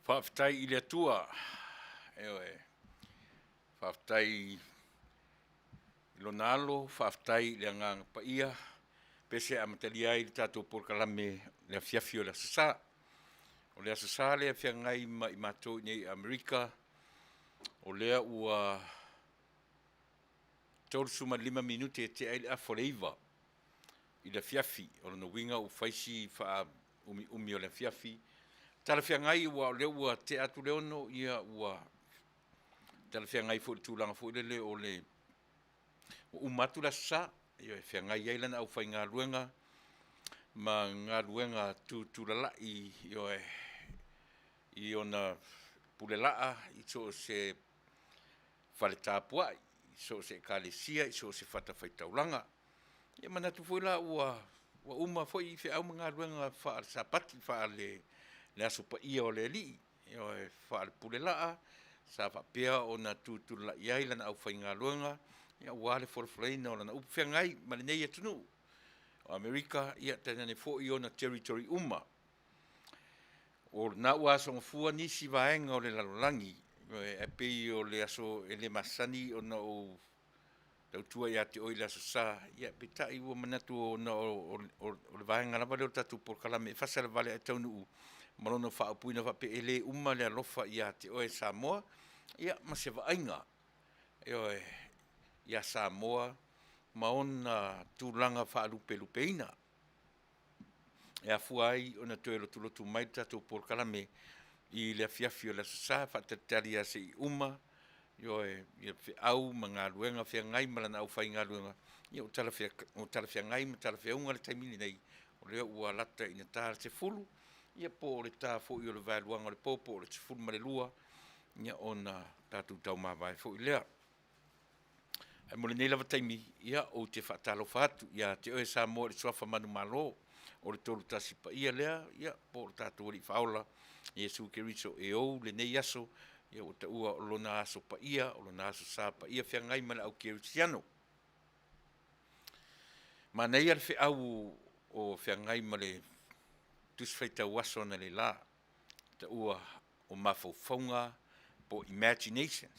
Whaftai I le atua, whaftai I Lona alo, whaftai I le angang paia, pese a matalia I le tātou porkalame le fiafi o le asasa. O le asasa le fiangai I mātou nei Amerika, o lea ua tolu suma 5 minuti e te aile aforeiva I le fiafi, o le winga u faisi wha umi o le fiafi. Tala fiangai ua o lea ua te atu leono ia ua tala fiangai fo le tūlanga fo le o le umatu la sa ia fiangai ai lana au fai ngā luenga ma ngā luenga tūlala I ona pulelaa I so se fale tāpua I so se kalesia I so se fata fai taulanga ia manatu foi la ua uma foi I fe au ngā luenga fa sapati fa le aso pa ia o le li fa le pulelaa sa fa pea ona tūtula iai lana au fai ngā luenga ia wale forfleina o lana upwhengai malinei atunu o Amerika ia tēnane fo I ona territory uma o na ua songfua nisi vaenga o le lalolangi e pei o le aso ele masani o na o tautua ia te oile aso sa ia petai ua manatu o na o le vaenga lava leo tatu porkalame Fasa le Vale e Taunuu malona whaapuina wape ele uma le alofa ia te oe Samoa ia mase vaenga ia Samoa maona tūlanga whaalupelupeina ia fuai ona toe lotu mai tatou porkalame I le fiafi o le sasa whaatatari a se I uma ia fe au ma ngā luenga fia ngai malana au whai ngā luenga ia o tala fia ngai ma tala fia unga le taimini nei o lea ua lata ina tāra te fulu ia po o le tā fo I o le vailuanga o le popo o le te fulu ma le lua ia ona tātou tau mawai fo I lea ai mo le nei lava taimi ia o te whaatalofa atu ia te oe Samoa le suafa manu malo o le tolu tasi pa ia lea ia po o le tātou li whaola Iesu Keriso e ou le nei aso ia o ta ua o lona aso pa ia o lona aso sa pa ia fia ngai mala au Kerisiano ma nei al fe au o fia ngai male tusfeita waso na le la ta ua o mafaufaunga po imaginations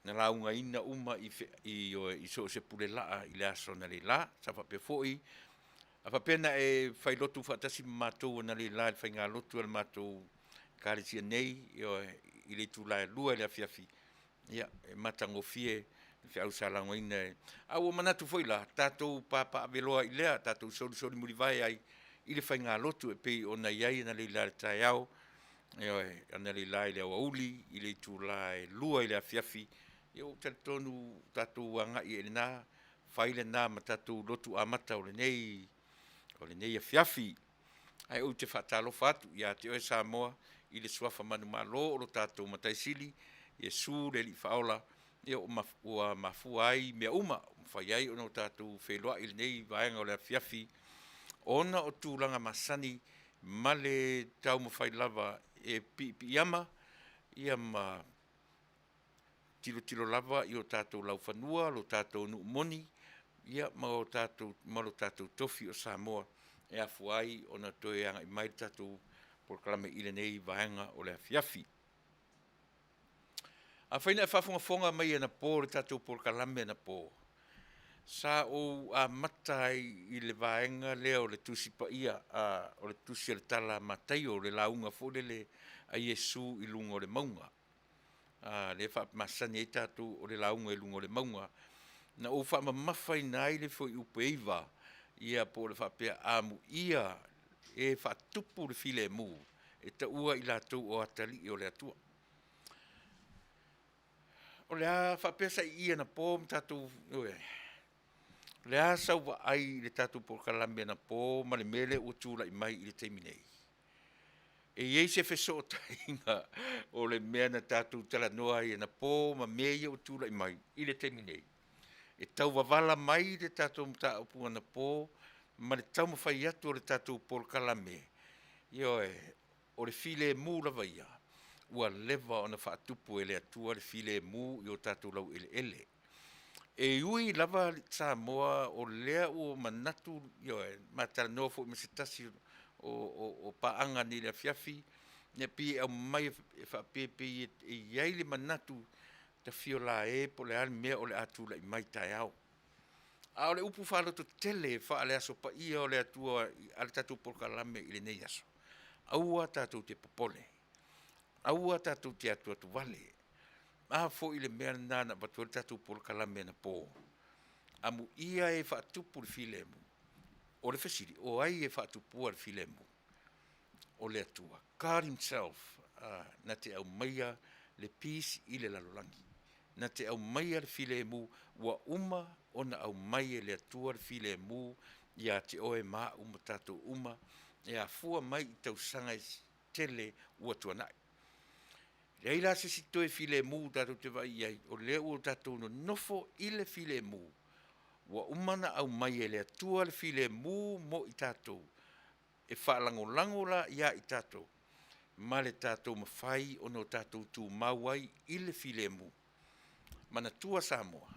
na launga ina uma I so se pule laa I le aso na le la sa fa pe foi a fa pena e fai lotu fatasi matou na le la fai ngā lotu al matou kalesia nei I le tūlai lua le afiafi ia e matangofie fe au salango ina au o manatu foi la tatou papa aveloa I lea tatou soli muri vai ai I le fai ngā lotu e pei ona iai na le la tai au ana le la I le auli I le tūlai lua I le afiafi ia o tonu tatou anga I na fai le na ma tatou lotu amata o le nei afiafi ai o te whaatalofa atu ia te oe Samoa I le suafa manu malo o lo tātou mataisili Iesu le li whaola ia o mafua ai mea uma whai ai o no tātou wheloa I le nei vaenga o le afiafi ona o tūlanga masani ma le tau mawhai lava e pipi ama ia ma tilo lava I o tātou lau whanua lo tātou nu moni ia ma lo tātou tofi o Samoa e afuai ona toe anga I mai tātou porkalame I le nei vaenga o le afiafi. A whaina e whafunga mai na po le tātou porkalame na po. Sa o a matai I le vaenga leo le tusi pa ia o le tusi le tala matai o le launga fōlele a Iesu I lungo le maunga. Le wha masani e tātou o le launga I lungo le maunga. Na o wha mamawhai nai le fo I upeiva ia po le wha pia amu ia e wha tupu le file mu e ta ua I lātou o atali I o le atua. O le a wha pia sa ia na pō tātou le a sau wa ai le tātou porkalame na pō ma le mele o tūla I mai I le teiminei. E iei se feso o tainga o le mea na tātou tala noa I na pō ma mea o tūla I mai I le teiminei. E tau wavala mai le tātou mta opua na pō ma le tau mawhai atu o le tātou porkalame. O le file mū lava ia. Ua lewa o na whaatupu e le atua le file mū I o tātou lau ele. E ui lava Samoa o lea o manatu, matara noa fo I mesetasi o paanga ni le afiafi, ne pi au mai fa pepe iai le manatu ta fiola po le al mea o le atu la mai tai au. A o le upu whalo to tele wha le aso pa ia o le atua ale tatu Polokame i le nei aso. Aua tatu te popole. Aua tatu te atua tu Vale. A fo i le mea nana batu le tatu Polokame na po. Amu ia e wha tupu le filemu. O le fesiri, o ai e wha tupu le filemu. O le atua. God himself, na te au maia le peace i le lalolangi. Na te au maia le filemu wa uma o na au maia le atua le filemu ia te oe maa uma tatou uma e a fua mai i tau sanga tele ua tuanai. Rei la se si toe filemu tatou te vai iai o le ua tatou no nofo i le filemu wa uma na au maia le atua le filemu mo i tatou e whaalango la ia i tatou. Ma le tatou mawhai o no tatou tu mawai i le filemu. Mana tua Samoa.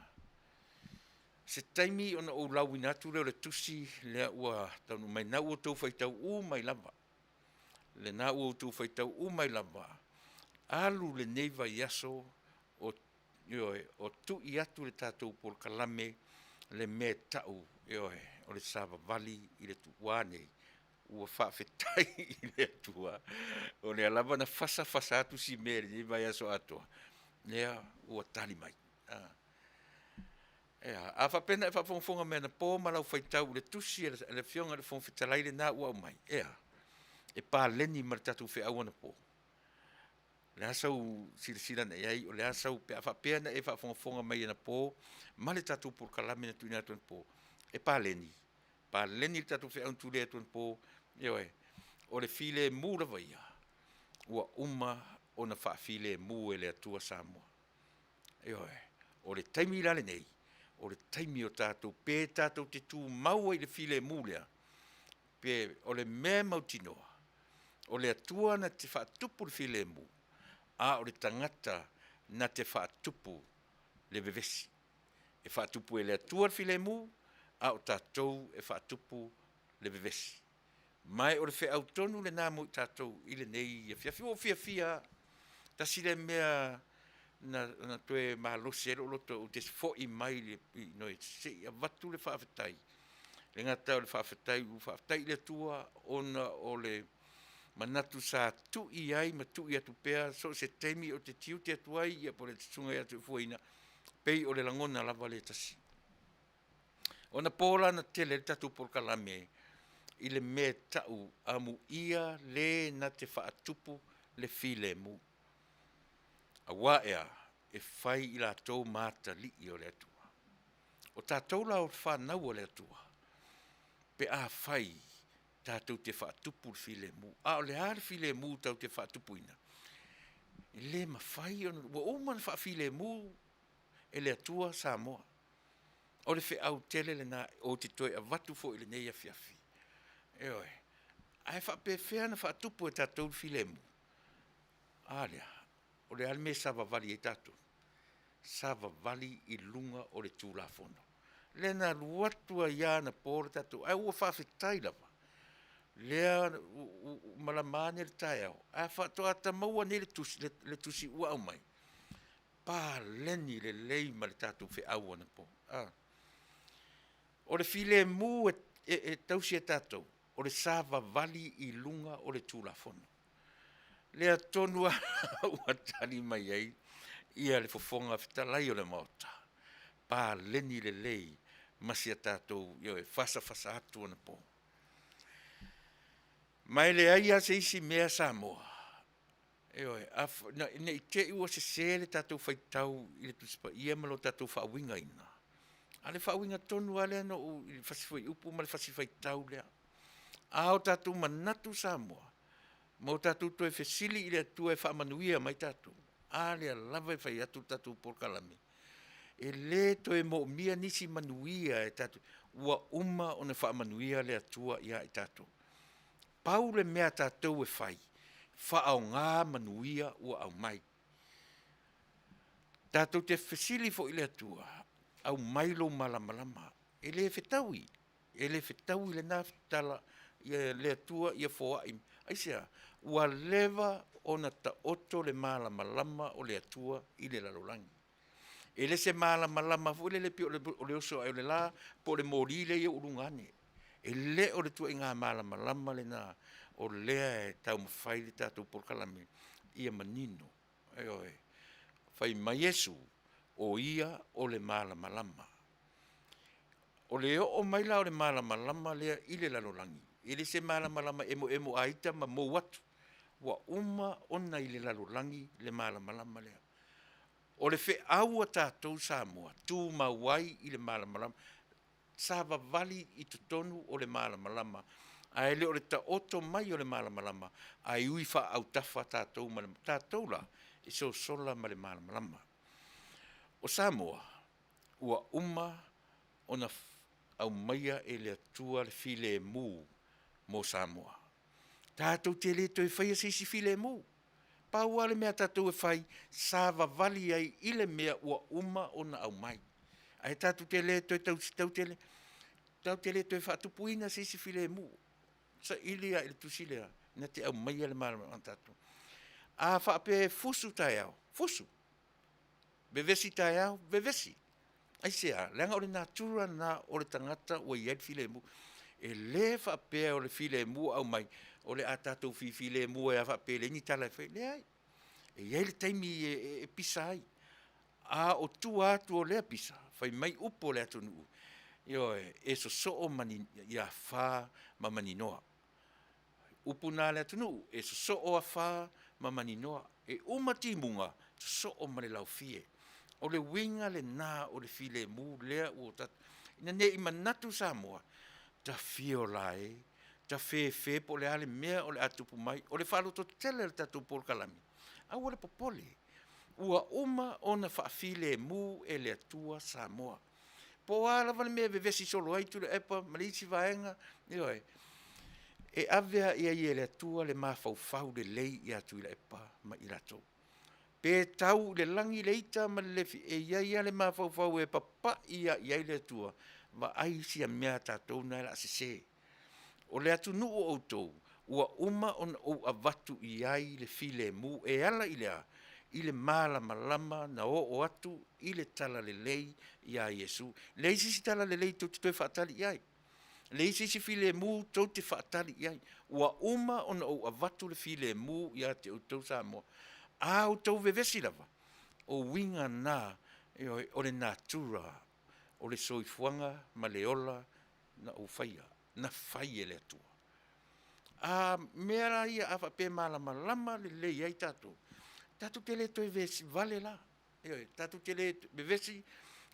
Se taimi ona o lau inatu leo le tusi lea ua taunu mai na ua tau whaitau mai lava. Le na ua tau whaitau mai lava. Alu le neiva yaso o tu i atu le tatou Polokame le me tau o le sava vali i le tuwane ua whaafetai i le atua. O le alava na fasa atu si me le neiva yaso atua. Lea ua tali mai. A whapena e whafonga mea na pō malau whaitau le tusi le fionga le whonwhitalai le nā ua mai. E pā leni ma le tatu whi awana pō. Le asau sila na iai o le asau pe a whapea na e whafonga mai na pō ma le tatu Polokame na tuina atuan pō. E pā leni. Pā leni le tatu whi awan tūle atuan pō. O le file mū la vaia. Ua uma o na whaafile mū e le atua Samoa. O le taimi la le nei. O le taimi o tātou, pē tātou te tū maua i le file mūlea, pē o le mea mautinoa, o le atua na te whaatupu le file mū, a o le tangata na te whaatupu le vevesi. E whaatupu e le atua le file mū, a o tātou e whaatupu le vevesi. Mai o le whea autonu le nāmu i tātou i le nei, o fia, ta si le mea na toe mahalosi ero loto o te fo i mai le no se ia watu le whaafetai. Le ngata o le whaafetai le tua ona o le manatu sa tu i ai ma tu i atu pea so se teimi o te tiu te atuai ia po le tsunga i atu fuaina pei o le langona lava le tasi. Ona pola na tele le tatu Polokame i le me tau amu ia le na te whaatupu le filemu. A waea e whai i la tau mata li i o le atua. O tātou la o whanau o le atua. Pe a whai tātou te whaatupu le filemu. A o le ar filemu tau te whaatupuina. E le ma whai o man wha filemu e le atua Samoa. O le whi au tele le na o te toi a watu fo i le neia fiafi. Ai wha pe whea na whaatupu e tātou filemu. A lea. O le alme sava vali e tatu. Sava vali i lunga o le tūlafono. Lena luatua ia na pōre tatu. Ai ua whawhetai lava. Lea malamane le tai au. Ai whatoa ta maua ne le tusi ua au mai. Pā leni le lei ma le tatu whi au ana pō. O le file mū e tausi e tatu. O le sava vali i lunga o le tūlafono. Lea tonua ua tali mai ai, ia le fofonga fitalai o le maota. Pā leni le lei, masia tātou, Fasa atu ana pō. Mai le aia se isi mea Samoa. Ne i te ua se le tātou whaitau, i le tusipa ia malo tātou whaawinga ina. A le whaawinga tonu ale ano, i le fasifai upu, ma le fasifai tau lea. A o tātou manatu Samoa. Mo tātou toi fesili i le atua e Faamanino mai tātou. A lea lava e whai atu tātou Polokame. E le toi mo mia nisi Manuia e tātou. Ua uma o ne Faamanino le atua ia e tātou. Pau le mea tātou e whai. Whaau ngā Manuia ua au mai. Tātou te fesili fo i le atua. Au mailo malamalama. E le fetaui. E le fetaui le nāwhetala. Ia le atua ia foa im. Ai sea, ua lewa ona ta oto le malama o le atua i le lalolangi. E le se malama fu le pi o le oso ai o le la, po le mori le i urungane. E le o le tua inga malama le na, o lea e tau mawhai le tātou Polokame, ia manino. Ai oe, whai mai Yesu, o ia o le malama. O le o mai la o le malama lea i le lalolangi. E le se malama emo aita ma mou atu. Wa uma ona i le lalolangi le malama lea. O le fe aua tātou Samoa, tū mawai i le malama. Sa vavali i tutonu o le malama. A ele o le ta oto mai o le malama. A iui fa au tafa tātou ma le tātou la. I so sola ma le malama. O Samoa, ua uma ona au maia e le atua le file mu mo Samoa. Tātou te le toi whaia si file mu. Paua le mea tātou e whai sa vavali ai i le mea ua uma ona au mai. Ai tātou te le toi tau te le toi whatupuina si file mu. Sa ilia il tusilea na te au maia le malama tātou. A whape fusu tai au. Fusu. Bevesi tai au. Bevesi. Ai sea, lenga o le natura na o le tangata o iai file mu. E le whapea o le file mu au mai. O le atatou file mu e a whapea le ni tala e le ai. E iai le taimi e pisa ai. A o tu atu o lea pisa. Whai mai upo le atu nuu. Io e so o mani ia wha ma mani noa. Upu nā le atu nuu. E so o a wha ma mani noa. E umati munga so o mani lau fie. O le winga le nā o le file mu lea ua tatu. Ina ne i manatu Samoa. Ta fio lai. Ta fe po le ale mea o le atupu mai. O le whalo to tele le tatu Polokame. A ua le popole. Ua uma ona whaafile mu e le atua Samoa. Po ala vale mea vevesi solo ai tu le epa malisi vaenga. Ioi. E avea ia i le atua le mawhau le lei i atu i le epa ma i lato. Pe tau le langi le ita ma le fi e ia le mawhau e papa ia le atua. Va ai si a mea tātou na la se. O le atu nuu o tau. Ua uma on o avatu i ai le file mu e ala i lea. I le malama na o atu i le tala le lei i a Yesu. Lei si tala le lei tau te whaatali i ai. Lei si file mu tau te whaatali i ai. Ua uma on o avatu le file mu i a te utau Samoa. A o tau vevesi lava. O winga na o le natura. O le soifuanga ma le ola na o whaia. Na whaia le atua. A mea ia a whape malama le lei ai tātou. Tātou te le toi vesi vale la. Tātou te le vesi,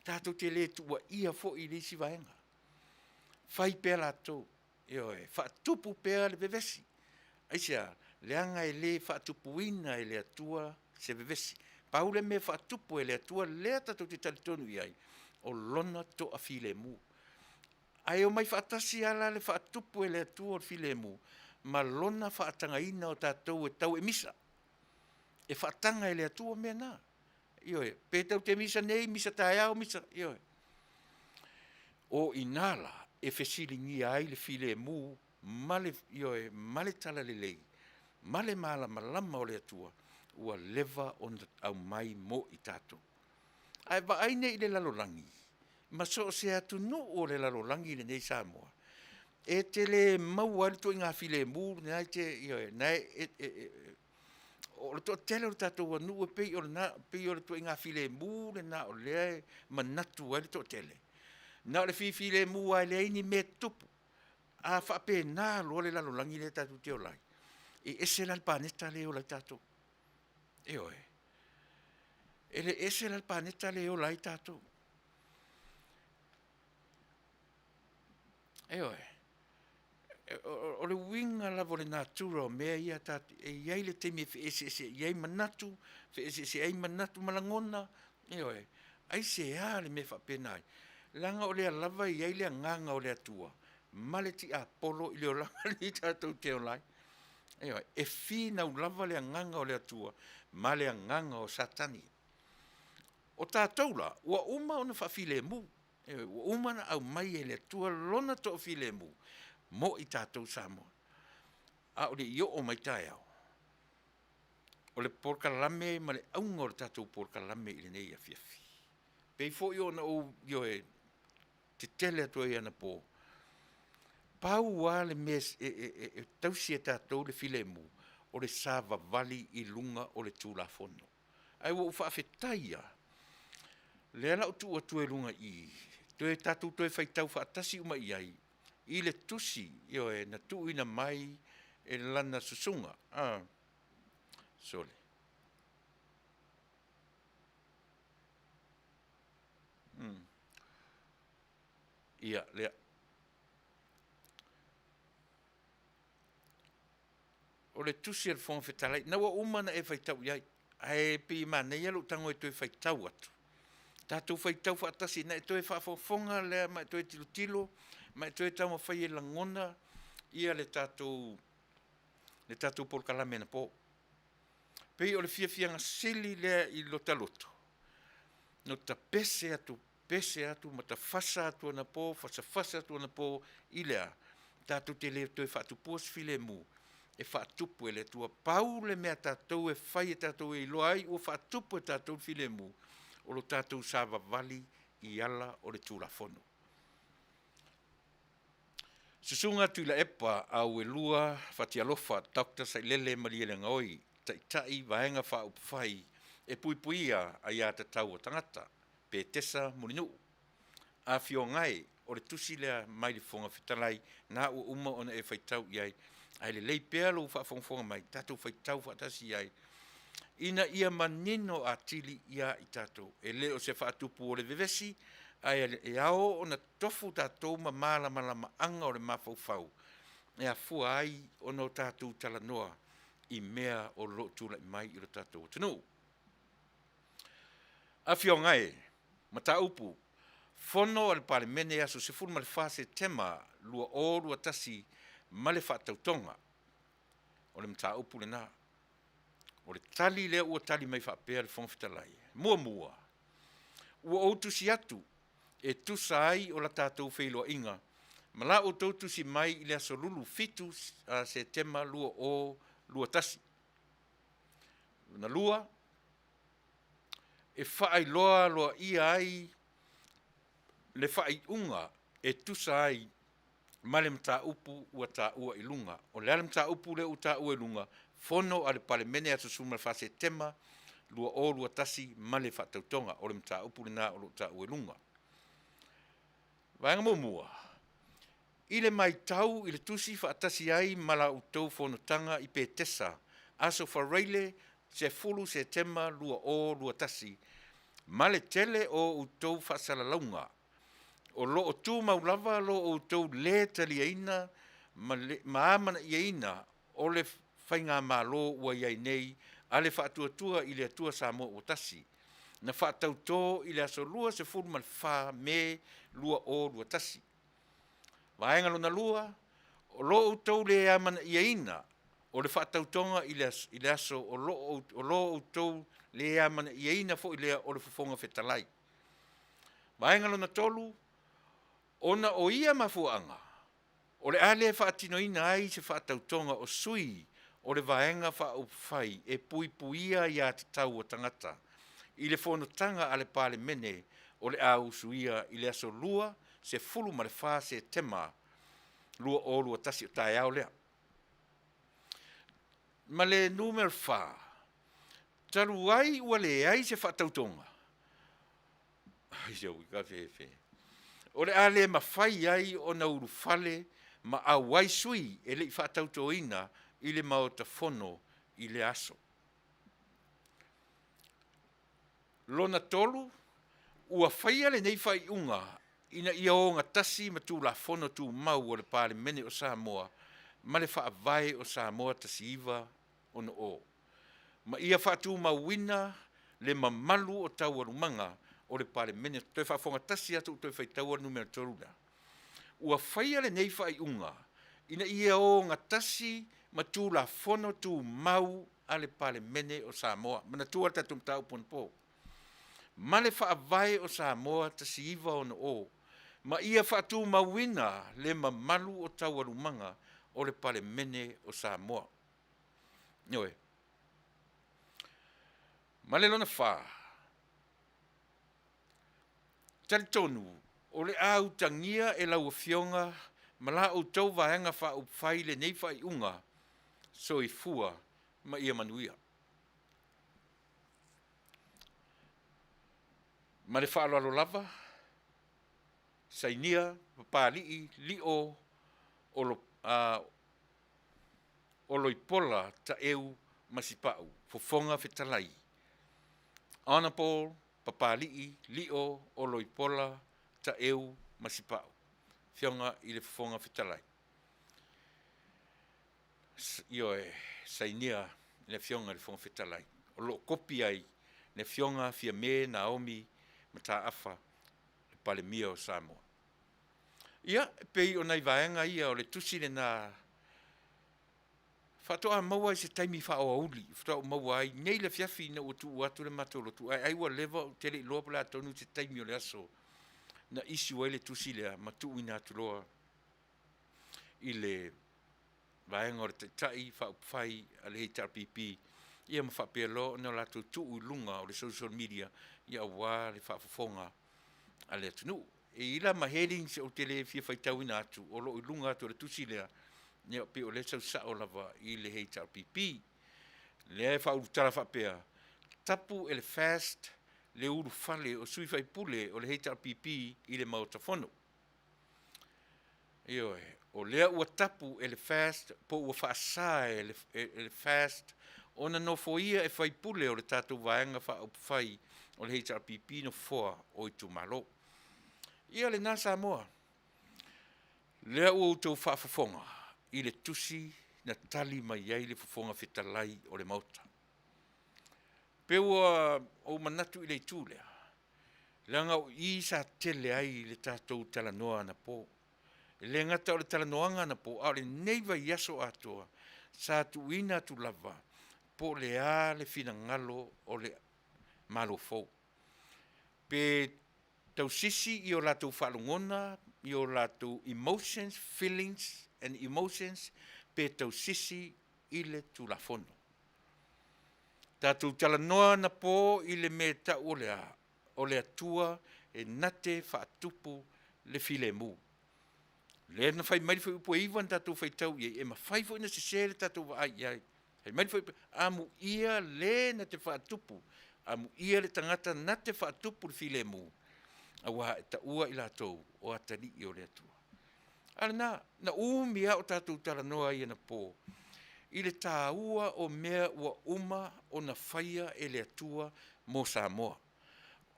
tātou te le tua ia fo i lisi vaenga. Whai pēr la tō. Whaatupu pēr le vevesi. Aisea, leanga e le whaatupuina e le atua se vevesi. Paule me whaatupu e le atua lea tātou te talitonu i ai. O lona to a file mu. Ai o mai whaatasi ala le whaatupu e le atua o file mu. Ma lona whaatangaina o tātou e tau e misa. E whaatanga e le atua mea nā. Ioe, pētau te misa nei, misa tae au, misa, ioe. O inala, e whesilingi ai le file mu, male, ioe, male tala le lei, male malama o le atua, ua leva on au mai mo i tātou. Ai wa aine i le lalolangi, ma so se atu no o le lalolangi le nei Samoa. E te le mau alto i ngā file mu, nai te, ioe, nai, o le to tele o tātou anu e pei o le to inga file mu le na o le manatu ai le to tele. Na o le file mu ai le ini me tupu. A whape nā lo le lalolangi le tātou te o lai. E ese la paneta le o lai tātou. E oe. E le ese la paneta le o lai tātou. E oe. O le winga la vo le natura o mea ia tatu, e iai le temi e ese, iai manatu, ese ai manatu malangona, e oe, ai se a le me whapenai. Langa o le alava iai le nganga o le atua, male ti a polo i le o langa li tātou te o lai. E oe, e fina u lava le nganga o le atua, male a nganga o satani. O tātou la, ua uma o na whawhile mu, e oe, ua uma na au mai e le atua lona to o file mu. Mo i tātou Samoa. a o le i o mai tae au. O le porkalame ma le aunga o le tatou porkalame i le nei a fiafi. Pei fo i o na o io e te tele atua i ana po. Pau a le mes e tausi e tatou le file mu o le sava vali i lunga o le tūla fono. Ai wo ufa afetaia. Le ala o tu atua i lunga i. Toe tatou toe faitau fa atasi uma i ai. I le tusi io e na tu ina mai e lana susunga. Sole. Ia, lea. O le tusi al fong fetalai. Na wa umana e faitau iai. Ai pi mana ia lo tango e toe faitau atu. Tatou faitau fa atasi na e toe fa fonga lea ma e toe tilo tilo. Ma e toe tau ma fai e langona. Ia le tatou polkalame na po. Pei o le fianga sili lea i lotaloto. No ta pese atu, ma ta fasa atu na po, fasa atu na po, i lea. Tatou te leo toi fa atu pos file mu. E fa atupu e le tua pau le mea tatou e fai e tatou e loai, o fa atupu e tatou file mu. O lo tatou sava vali i ala o le tūlafono. Susunga tu la epa au e lua fati alofa Dr. Sailele Mariele Ngoi tai vaenga fa upfai e puipuia a ia te tau o tangata pe tesa muninu. A fio ngai o le tusi lea mai le fonga fitalai na ua uma ona e faitau iai ai le leipea lo fa fonga mai tatou faitau fa tasi iai. Ina ia manino a tili ia i tatou e leo se fa atupu o le vevesi ai e ao o na tofu tatou ma malama anga o le mafaufau. E a fua ai o no tatou talanoa i mea o lo tula i mai i lo tatou Taunuu. A fio ngai, ma ta upu, fono al palemene aso se furu ma le fase tema lua o lua tasi ma le whaatautonga. O le mta upu le na. O le tali lea ua tali mai whaapea le whongfitalai. Mua. Ua o tusi atu. E tusa ai o la tātou whailoa inga. Ma la o tautu si mai i le aso lulu fitu se tema lua o lua tasi. Na lua, e whaai loa ia ai, le whaai unga, e tusa ai, ma le mta upu ua tā ua i lunga. O le ale mta upu le u tā ua i lunga, fono ale pale mene aso suma le whase tema, lua o lua tasi, ma le whaatautonga, o le mta upu le na o lu tā ua i lunga. Vaenga mua. I le mai tau, i le tusi whaatasi ai mala utou whanotanga i pe tesa. Aso whareile se fulu se tema lua o lua tasi. Ma le tele o utou whaasala O lo o tū maulava lo o utou le tali aina, ma amana i aina o le whainga malo ua iai nei, a le whaatuatua i le atua Samoa o tasi. Na whaatauto i le aso lua se fulu mal wha me lua o lua tasi. Vaenga lona lua, o lo utou le amana i aina, o le whaatautonga i le aso o lo utou le amana i aina fo i lea o le fufonga fetalai. Vaenga lona tolu, ona o ia mafuanga, o le ale whaatino ina ai se whaatautonga o sui, o le vaenga whaupwhai e puipuia i a te tau o tangata. I le whanotanga ale pale mene o le au suia i le aso lua se fulu ma le wha se tema lua o lua tasi o tae au lea. Ma le numero wha, taru ai ua le ai se whaatautonga. Ai se ui ka whewhe. O le ale ma whai ai o na uru fale ma au ai sui e le i whaatautoina i le maota fono i le aso. Lona tolu, ua whaia le nei whai unga, ina ia o ngā tasi ma tū la fono tū mau o le pāle mene o Samoa, ma le Faavae o Samoa tasi iwa o no o. Ma ia whaatū mawina le mamalu o tau arumanga o le pāle mene, toi whaafonga tasi atu toi whaitau numero toruna. Ua whaia le nei whai unga, ina ia o ngā tasi ma tū la fono tū mau a le pāle mene o Samoa, mana tū ata tum tau ponpo. Ma le Faavae o Samoa tasi iwa o no o. Ma ia whaatu mawina le mamalu o tau arumanga o le pale mene o Samoa. Ioe. Ma le lona wha. Tari Taunuu, o le au tangia e lau fionga, ma la o tau vaenga wha o whai le nei whai unga, so i fua ma ia Manuia. Ma le wha alo lava, sainia, papalii, lio, o loipola ta eu masipau, fofonga fetalai. Honorable, papalii, lio, o loipola ta eu masipau. Fionga i le fofonga fetalai. Io e sainia le fionga le fofonga fetalai. O lo kopi ai, le fionga fia me Naomi, mata afa, le pale mia o Samoa. Ia, pei o nei vaenga ia o le tusi le na fatoa maua i se taimi fa o auli, fatoa maua ai, nei le fiafi na o tu atu le matolo tu, ai wa leva o tele loa pala tonu se taimi o le aso, na isi wa le tusi le matu ina atu loa, i le vaenga o le tai fa upfai a le heitar pipi, ia ma whapea lo, na la tu tu lunga o le social media, ia wa le whafafonga a le atunu. E ila ma headings o tele fia whaitau ina atu, o lo ilunga atu le tusi lea, nea pe o le sau sao lava i le heitar pipi, le fa utara whapea, tapu e le fast, le uru fale o sui whai pule o le heitar pipi i le mautafono. Io o lea ua tapu e le fast, po ua whaasa e le fast, ona no foia e whai pule o le tatu vaenga wha upwhai o le heitar pipi no foa o i tu malo. Ia le nā Samoa, lea ua utau whaafafonga i le tusi na tali mai ai le fafonga fetalai o le mauta. Peua o manatu i le itu lea, langa o i sa tele ai le tātou talanoa na po. Le ngata o le talanoanga na po, au le neiva i aso atoa, sa tu ina tu lava, po le a le fina ngalo o le malo fau. Pe tau sisi i o latou whalungona, i o latou emotions, feelings and emotions, pe tau sisi i le tulafono. Tātou talanoa na po i le me ta o le atua e nate whaatupu le file mu. Le na whai mai whai upo iwan tātou whai tau i e ma whai whai na se sere tātou wa ai ai. Hei mai whai amu ia le na te whaatupu, amu ia le tangata na te whaatupu le file mu. Awa e ta ua i lātou o atari i o le atua. Ala na umia o tātou talanoa i na po. I le tā ua o mea ua uma o na whaia e le atua mo Samoa.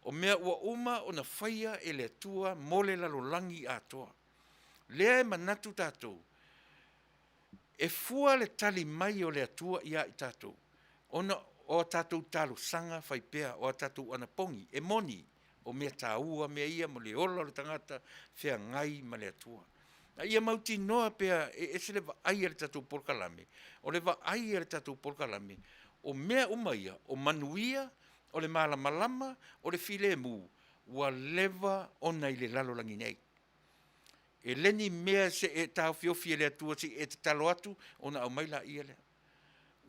O mea ua uma o na whaia e le atua mo le lalolangi atoa. Lea e manatu tātou. E fua le tali mai o le atua ia i tātou. Ona o tātou talo sanga whaipea o tātou anapongi. E moni. O mea tā ua, mea ia mo le ola o le tangata, whea ngai ma le atua. A ia mauti noa pea, e se le wa ai le tatou Polokame, o le wa ai le tatou Polokame, o mea umaia, o Manuia, o le malamalama, o le file mu, wa leva ona i le lalolangi nei. E leni mea se e tau fiofia le atua, si e te talo atu, ona au maila ia le.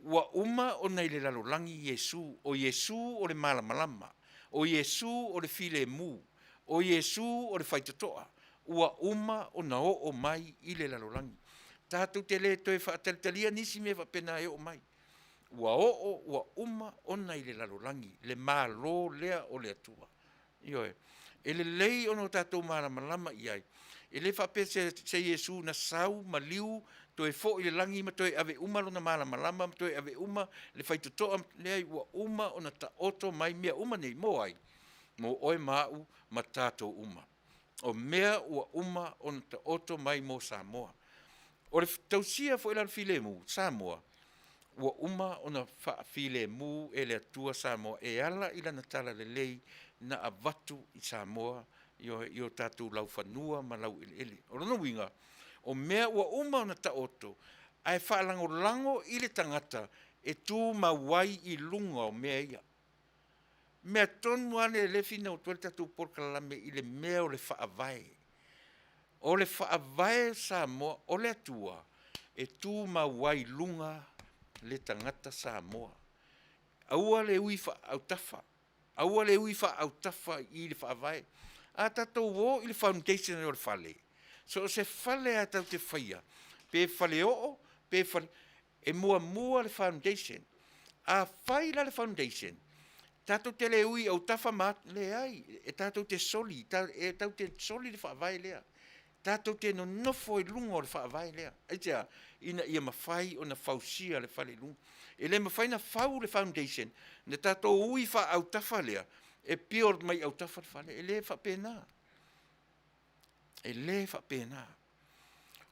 Wa uma ona i le lalolangi Yesu, o Yesu o le malamalama, o Yesu o le file mu, o Yesu o le faitatoa, ua uma o na o mai i le lalolangi. Tātou te le toe whaateltalia nisi me whapena e o mai. Ua uma o na i le lalolangi, le mālo lea o le atua. Ioe, e le lei ono tātou malamalama i ai. E le whape se Yesu na sau maliu, toe fo i le langi ma toe ave uma lo na malamalama, ma toe ave uma le whaitatoa lea ua uma o na ta oto mai mea uma nei mo ai. Mo oe mau ma tātou uma. O mea ua uma o na ta oto mai mo Samoa. O le tausia fo ila file mu, Samoa, ua uma o na file mu e le atua Samoa, e ala ila na tala le lei na avatu i Samoa, i o tātou lau whanua ma lau ili. O rana winga, o mea ua uma o na ta oto, ai whaalango lango i le tangata, e tū mawai i lunga o mea ia. Mea tonu ane le fina o tuel tātou Polokame i le mea o le Faavae. O le Faavae Samoa, o le atua, e tū mawai lunga le tangata Samoa. Aua le ui wha au tafa. Aua le ui wha au tafa I le Faavae. A tatou wo I le foundation o le whale. So se whale a tau te whaia. Pe whale o, pe whale. E mua le foundation. A whaila le foundation. Tatou te le ui au tafa mat le ai. E tatou te soli. E tatou te soli le Faavae lea. Tatou te no nofo I lunga o le Faavae lea. Aitea, ina ia mawhai o na fausia le whale lunga. E le mawhai na whau le foundation. Ne tatou ui wha au tafa lea. E pior mai au tafa le whale. E le wha pēnā. E le wha pēnā.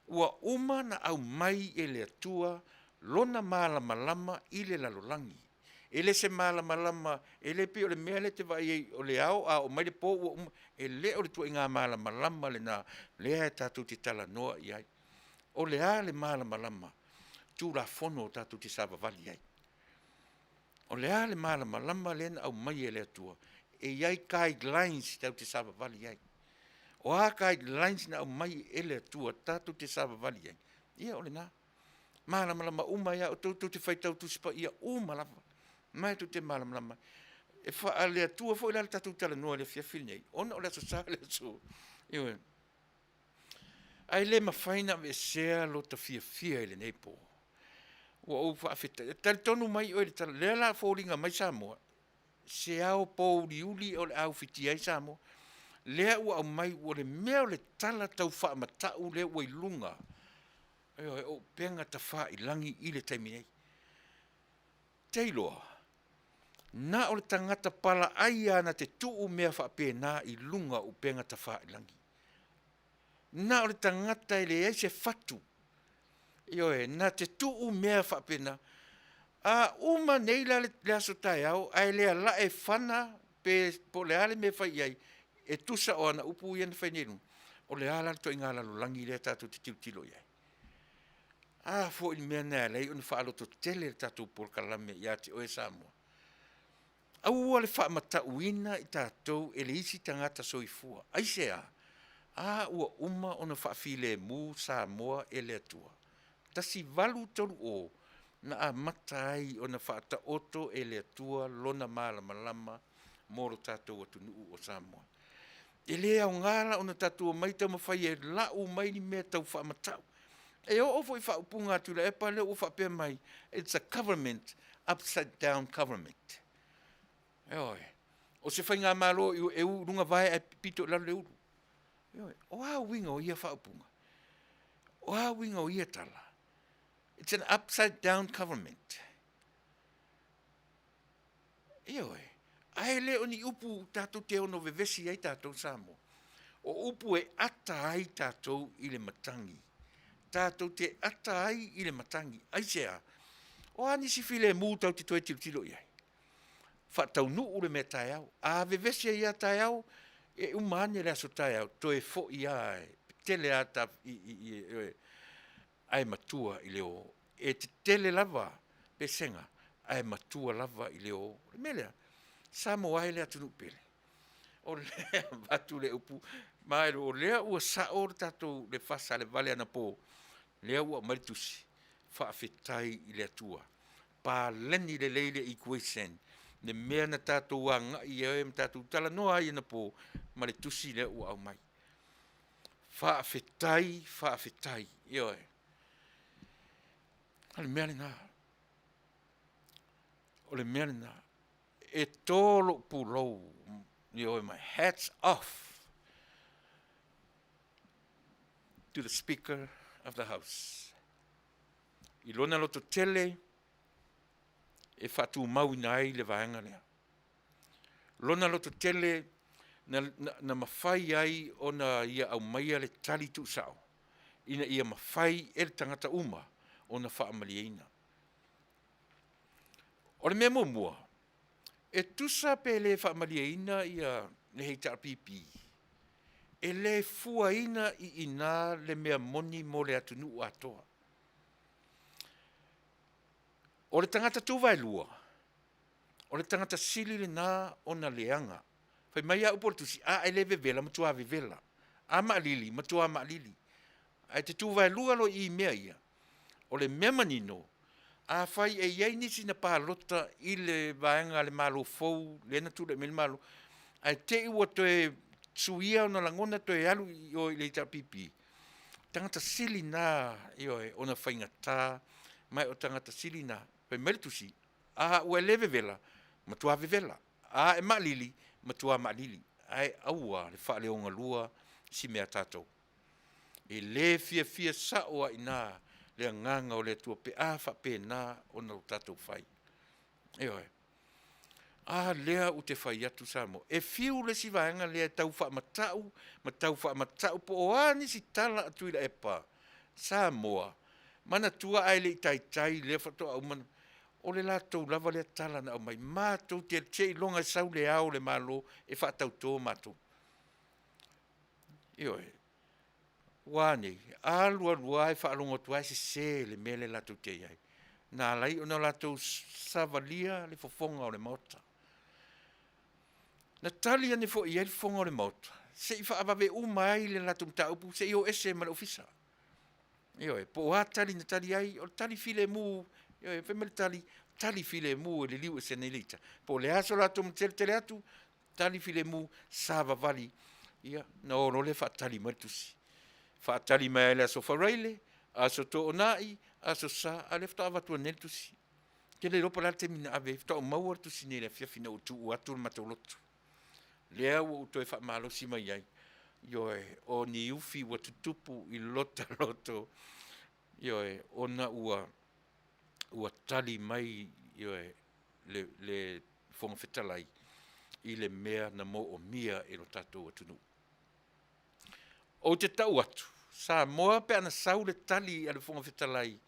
Ua uma na au mai e le atua lona malama I le lalolangi. E le se malama e le pio le mea le te vai o le au a o mai le po ua uma e le o le tua inga malama le na lea e tatu te tala noa I ai. O le a le malama tu la fono tatu te sava vali ai. O le a le malama le na au mai e le atua e iai guidelines tau te sava vali ai. O a guidelines na au mai e le atua tatu te sava vali ai. Ia o le na. Malama uma ia o tau te whaitau tu sipa ia lava. Mai tu te malama. E wha le atua fo I la tatu tala noa le fiafili nei. Ona o le aso sa le aso. Iwe. Ai le mawhaina me sea lo ta fia I le nei po. Ua o wha afeta. Tali tonu mai o le tala. Lea la fōringa mai Samoa. Se au po uli o le au fiti ai Samoa. Lea ua au mai ua le mea o le tala tau wha matau lea ua I lunga. O penga ta wha I langi I le taimi nei. Teiloa. Na o le tangata pala ai ana te tuu mea wha pēnā I lunga o penga ta wha I langi. Na o le tangata I le ai se fatu. Na te tuu mea wha pēnā. A uma neila le aso tai au, ai lea la e whana pe po le ale me whai ai. E tusa o ana upu iana whai neru. O le ala to inga lalo langi lea tātou te tiutilo iai. A fo I mea nea lei o ni wha aloto tele le tātou Polokame ia te oe Samoa. Au le wha mata uina I tātou e le isi tangata soifua. Aisea, a ua uma o na wha file mu Samoa e le atua. Tasi valu tolu o na a mata ai o na wha ta oto e le atua lona malama moro tātou atu nuu o Samoa. E le au ngala o na tātou mai tau mawhai e lau mai ni mea tau wha matau. E o ofo I wha upunga tula e pa le o wha pia mai. It's a government, upside down government. O se whai ngā malo e u runga vai e pito lalo le uru. O a winga o ia wha upunga. O a winga o ia tala. It's an upside down government. Ai le o ni upu tātou te ono vevesi ai tātou Samoa. O upu e ata ai tātou I le matangi. Tātou te ata ai I le matangi. Ai sea, o ani si file mū tau te toe tilo iai. Wha Taunuu le mea tai au. A vevesi ia tai au, e umane le aso tai au. Toe fo ia e, tele ata ai matua I leo. E te tele lava, pe senga, ai matua lava I leo. Melea, Samoa le atunu pele. O lea batu le upu. Mai o lea ua sao tatou le Fasa le Vale ana po. Lea ua maritusi. Whaafetai I le atua. Pa leni le leile I kuesen. Ne mea na tātou a ngai e tātou tala noa ai na po. Maritusi lea ua au mai. Whaafetai. Ioe. Ale mea le ngā. O le mea le ngā. E tōlo pulou. Ioe, my hats off to the Speaker of the House. I lona loto tele e whatu mauina ai le vaenga lea. Lona loto tele na mawhai ai o na ia au maia le tali tu sao. Ina ia mawhai e le tangata uma o na whaamaliaina. O le mea mua. E tusa pe le whaamaliaina ia le heita pipi. E le fuaina I ina le mea moni mo le atunu atoa. O le tangata tuwai lua. O le tangata sili le nā o na leanga. Whai mai au por tusi, a ele vevela, matua vevela. A maalili, matua maalili. Ai te tuwai lua lo I mea ia. o le mea manino, a fai e iai nisi na pālota i le vaenga le malo fou, le na tūle me le malo, ai te ua toe suia o na langona toe alu i o i le ita pipi. Tangata sili na i o e ona whaingatā, mai o tangata sili na, pe meritusi, a ua leve vela, matua vela, a e malili, matua malili, ai aua le wha leonga lua, si mea tātou. E le fia saoa ina, le nganga o le tua pe a wha pe na o na tātou whai. E oi. A lea u te whai atu Samoa. E fiu le si vaenga lea tau wha matau po o ani si tala atu ila epa. Samoa. Mana tua ai le tai lea whatoa au mana. O le lātou lava lea tala na au mai. Mātou te longa sau le au le malo e whatau tō mātou. E oi. Wāne, alua e whaalongo tua e se le mele lātou te iai. Nā lai o na lātou savalia le fofonga o le maota. Na tali ane fo iai le fofonga o le maota. Se i whaawawe umai le lātou mta upu, se i o ese mara ofisa. Ioe, po wā tali na tali ai, o tali file mu, ioe, whemele tali file mu e le liu e se nelita. Po le aso lātou mtele atu, tali file mu, sava vali. Ia, na oro le whaatali maritusi. Whaatali mai le aso whareile, aso to onai, aso sa, a le whata awatua neltusi. Ke le ropa la te mina ave, whata o mauar tusi ne le whiawhina o tu atu matau lotu. Lea ua utoe whaamalo si mai ai. Ioe, o ni ufi ua tutupu i lota loto. Ioe, ona ua tali mai, ioe, le whonga whetalai i le mea na mo o mia e lo tātou atunu. O te tau atu, Samoa pe ana sau le tali a le whonga whetalai,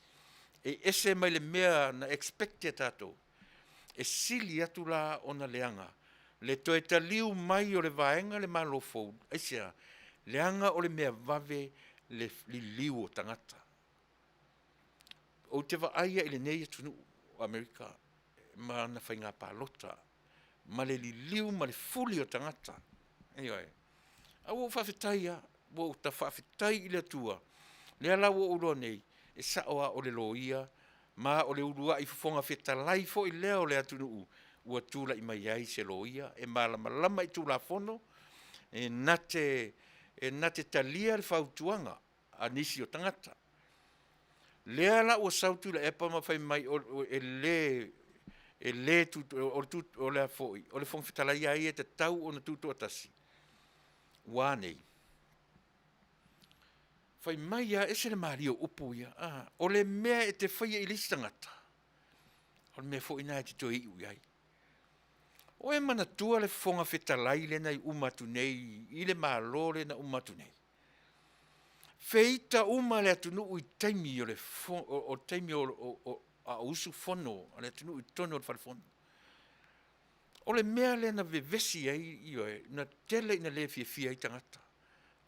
e ese mai le mea na expecte tātou, e sili atu la ona leanga, le toe taliu mai o le vaenga le malo fou, eisea, leanga o le mea vave le liu o tangata. O te waaia i le nei atunu o Amerika, ma na whainga pālota, ma le liu ma le fuli o tangata. Anyway, au o whawhetaia, wo ta whawhetai i le atua, le ala wo uroa nei, e saoa o le loia, ma o le urua i whonga whetalai fo i leo le atunu ua tūla i mai ai se loia, e malama i tūla fono, e nate talia le whautuanga, a nisi o tangata. Lea la ua sautu le epa ma whai mai e le o le foi, o le whonga whetalai ai e te tau o na tūtu atasi. Wānei. Whai mai a ese le mario upu ia, o le mea e te whaia i lisi tangata. O le mea fo ina e te toi iu iai. O e mana tua le whonga whetalai le nei umatu nei, i le malo le na umatu nei. Feita uma le atunu ui taimi o le o taimi o a usu fono, le atunu ui tono o le whare O le mea le na vevesi ai i oe, na tele ina le fia i tangata.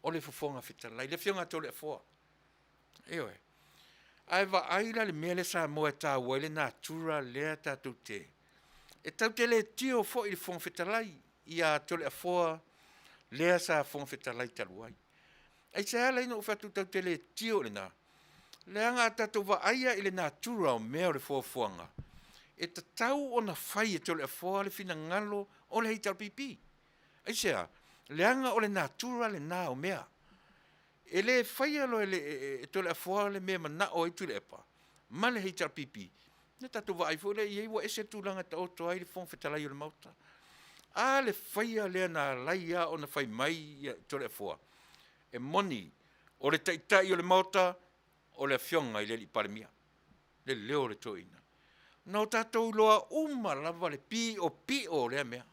O le whonga whetalai, le whionga tole a fua. E oe. Ai wa aila le mea le Samoa tā waile nā tura lea tātou te. E tau te le tio fo i le whonga whetalai, i a tole a fua, lea sa whonga whetalai taluai. Ai se ala ino ufatu tau te le tio le nā. Lea ngā tātou wa aia i le nā tura o mea o le fuanga. E ta tau o na whai e tole a fua le fina ngalo o le heitar pipi. Ai se a, leanga o le nā tura le nā o mea. E le whai alo e tole a fua le mea mana o e tule epa. Ma le heitar pipi. Ne tātou wa aifu le iei wa ese tūlanga ta oto ai le whong whetalai o le mauta. A le whai a lea nā laia o na whai mai tole a fua. E moni, o le taitai o le mauta, o le fionga i le li parimia. Le leo le toina. Nau tātou loa uma lava le pi o lea mea.